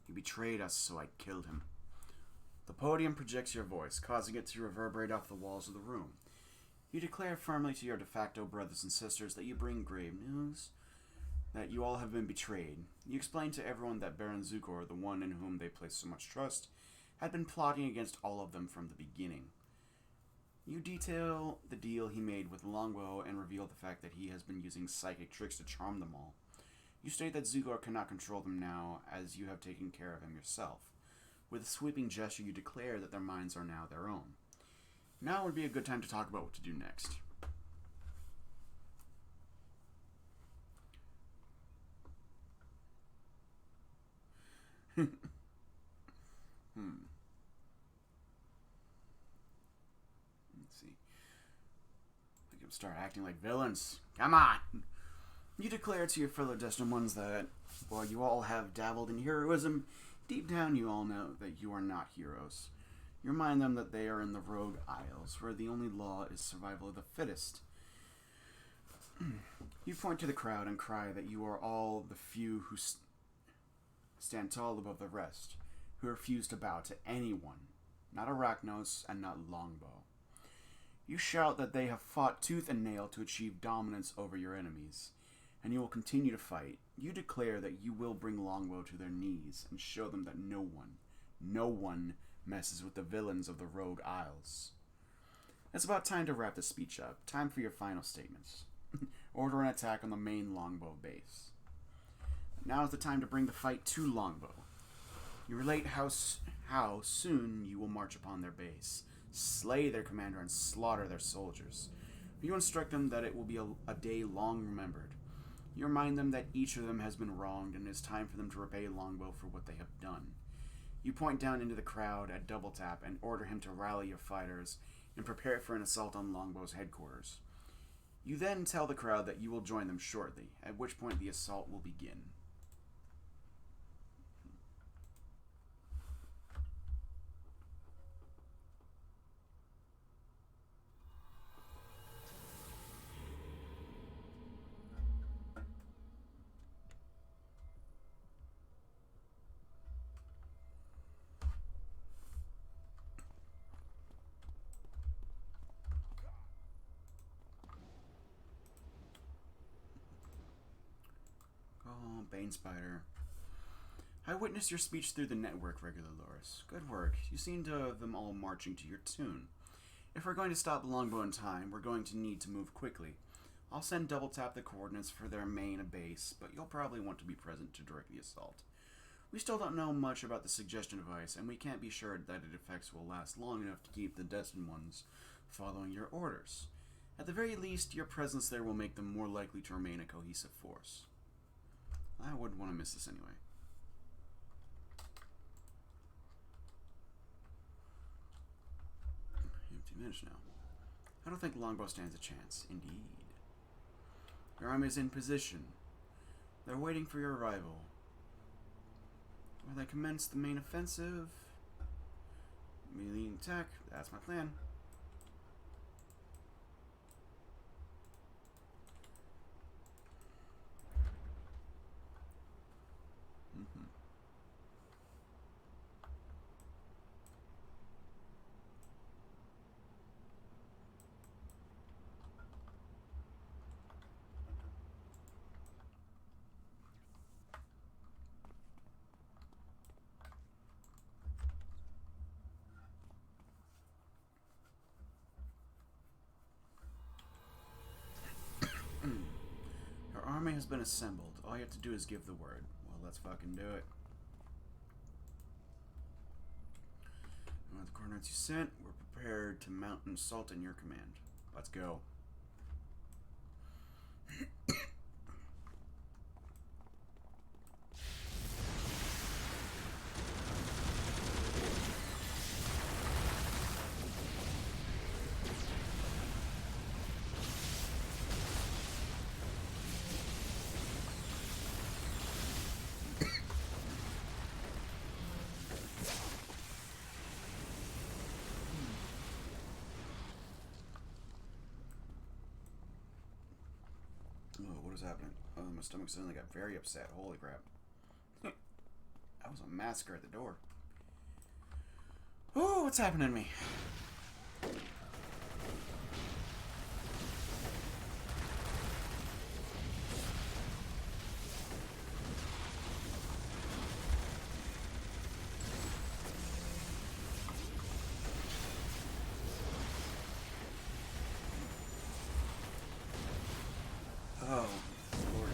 S1: He betrayed us, so I killed him. The podium projects your voice, causing it to reverberate off the walls of the room. You declare firmly to your de facto brothers and sisters that you bring grave news, that you all have been betrayed. You explain to everyone that Baron Zukor, the one in whom they place so much trust, had been plotting against all of them from the beginning. You detail the deal he made with Longbow and reveal the fact that he has been using psychic tricks to charm them all. You state that Zukor cannot control them now, as you have taken care of him yourself. With a sweeping gesture, you declare that their minds are now their own. Now would be a good time to talk about what to do next. Hmm. Let's see. We can start acting like villains. Come on! You declare to your fellow Destined Ones that, while you all have dabbled in heroism, deep down you all know that you are not heroes. You remind them that they are in the Rogue Isles, where the only law is survival of the fittest. You point to the crowd and cry that you are all the few who stand tall above the rest, who refuse to bow to anyone, not Arachnos and not Longbow. You shout that they have fought tooth and nail to achieve dominance over your enemies, and you will continue to fight. You declare that you will bring Longbow to their knees and show them that no one messes with the villains of the Rogue Isles. It's about time to wrap the speech up. Time for your final statements. Order an attack on the main Longbow base. Now is the time to bring the fight to Longbow. You relate how soon you will march upon their base, slay their commander, and slaughter their soldiers. You instruct them that it will be a day long remembered. You remind them that each of them has been wronged and it is time for them to repay Longbow for what they have done. You point down into the crowd at Double Tap and order him to rally your fighters and prepare for an assault on Longbow's headquarters. You then tell the crowd that you will join them shortly, at which point the assault will begin. Oh, Bane Spider. I witnessed your speech through the network, regular Loris. Good work. You seem to have them all marching to your tune. If we're going to stop Longbow in time, we're going to need to move quickly. I'll send Double Tap the coordinates for their main base, but you'll probably want to be present to direct the assault. We still don't know much about the suggestion device, and we can't be sure that its effects will last long enough to keep the Destined Ones following your orders. At the very least, your presence there will make them more likely to remain a cohesive force. I wouldn't want to miss this anyway. Empty minutes now. I don't think Longbow stands a chance. Indeed. Your army is in position. They're waiting for your arrival. Will they commence the main offensive? Melee attack. That's my plan. Our army has been assembled. All you have to do is give the word. Well, let's fucking do it. And with the coordinates you sent, we're prepared to mount an assault in your command. Let's go. Oh, what is happening? Oh, my stomach suddenly got very upset. Holy crap. That was a massacre at the door. Oh, what's happening to me? Oh, Lord.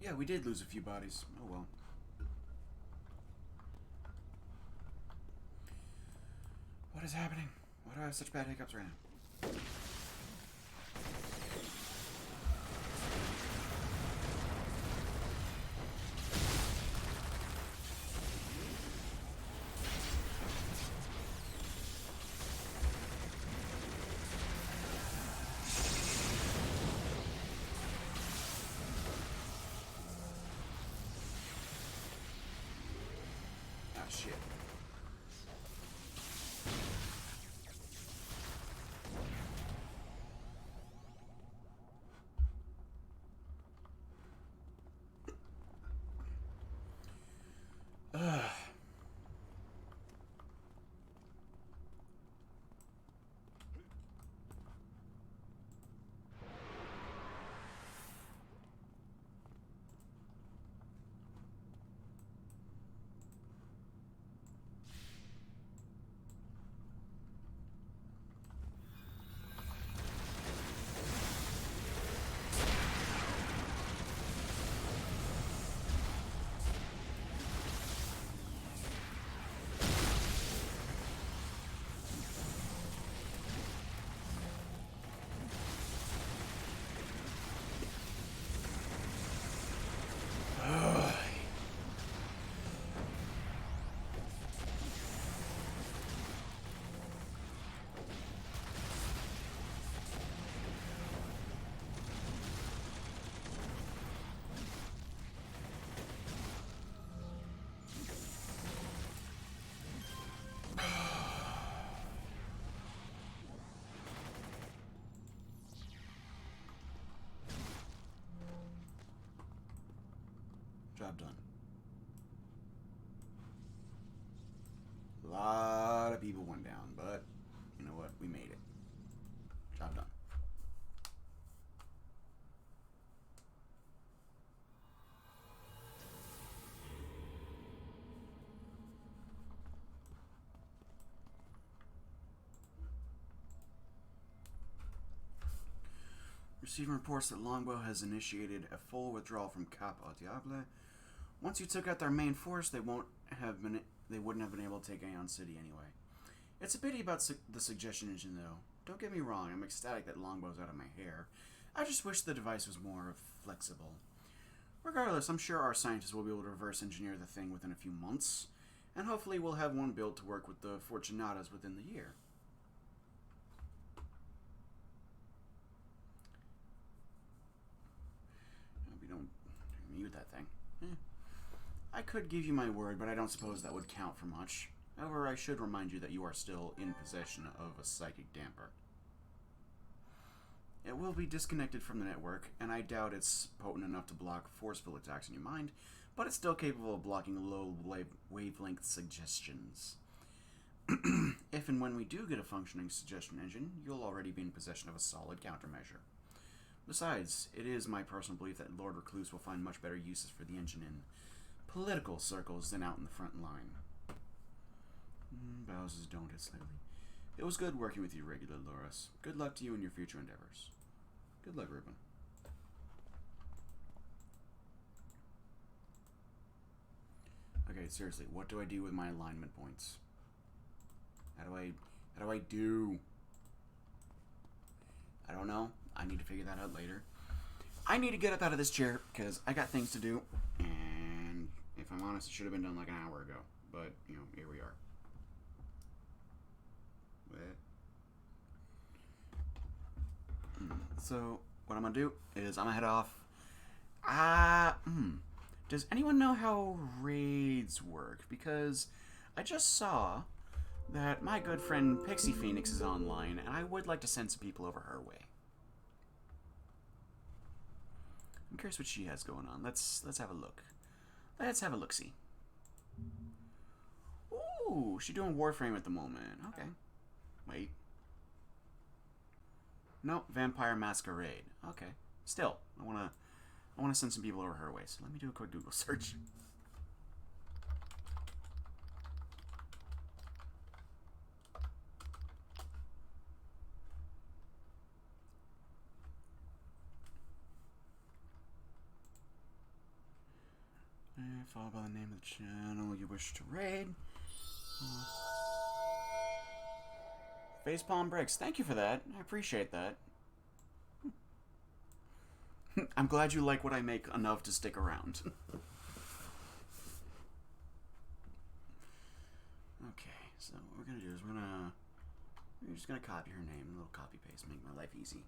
S1: Yeah, we did lose a few bodies. Oh well. What is happening? Why do I have such bad hiccups right now? Ah, shit. Ugh. Job done. A lot of people went down, but you know what? We made it. Job done. Receiving reports that Longbow has initiated a full withdrawal from Cap au Diable. Once you took out their main force, they wouldn't have been able to take Aeon City anyway. It's a pity about the suggestion engine, though. Don't get me wrong, I'm ecstatic that Longbow's out of my hair. I just wish the device was more flexible. Regardless, I'm sure our scientists will be able to reverse engineer the thing within a few months, and hopefully we'll have one built to work with the Fortunatas within the year. We don't mute that thing. I could give you my word, but I don't suppose that would count for much. However, I should remind you that you are still in possession of a psychic damper. It will be disconnected from the network, and I doubt it's potent enough to block forceful attacks in your mind, but it's still capable of blocking low wavelength suggestions. If and when we do get a functioning suggestion engine, you'll already be in possession of a solid countermeasure. Besides, it is my personal belief that Lord Recluse will find much better uses for the engine in political circles than out in the front line. Bows his don't hit slightly. It was good working with you, regular Loras. Good luck to you in your future endeavors. Good luck, Ruben. Okay, seriously, what do I do with my alignment points? How do I do? I don't know. I need to figure that out later. I need to get up out of this chair because I got things to do, and if I'm honest, it should have been done like an hour ago. But, you know, here we are. So, what I'm going to do is I'm going to head off. Does anyone know how raids work? Because I just saw that my good friend Pixie Phoenix is online, and I would like to send some people over her way. I'm curious what she has going on. Let's have a look. Let's have a look-see. Ooh, she's doing Warframe at the moment. Okay. Wait. No, Vampire Masquerade. Okay. Still, I wanna send some people over her way. So let me do a quick Google search. followed by the name of the channel you wish to raid. Facepalm Bricks, thank you for that. I appreciate that. I'm glad you like what I make enough to stick around. Okay, so what we're gonna do is we're just gonna copy her name, a little copy paste, make my life easy.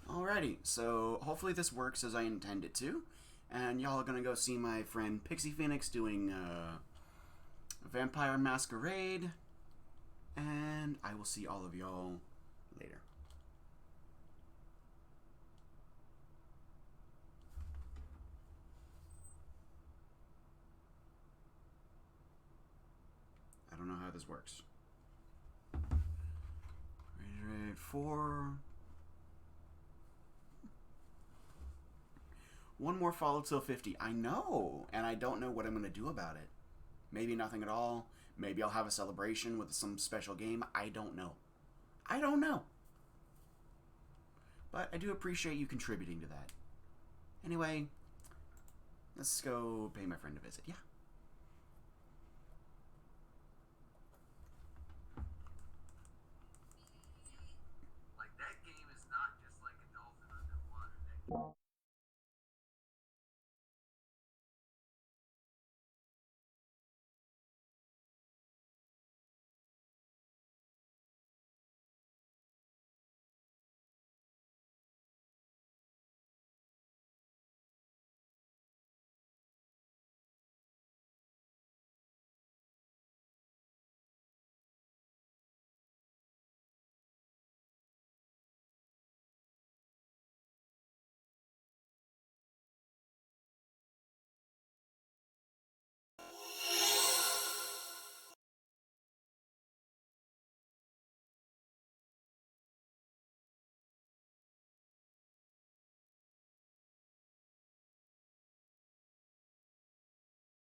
S1: Alrighty, so hopefully this works as I intend it to, and y'all are gonna go see my friend Pixie Phoenix doing Vampire Masquerade, and I will see all of y'all later. I don't know how this works. Raid 4. One more follow till 50. I know, and I don't know what I'm going to do about it. Maybe nothing at all. Maybe I'll have a celebration with some special game. I don't know. I don't know. But I do appreciate you contributing to that. Anyway, let's go pay my friend a visit. Yeah.
S2: Like, that game is not just like a dolphin underwater.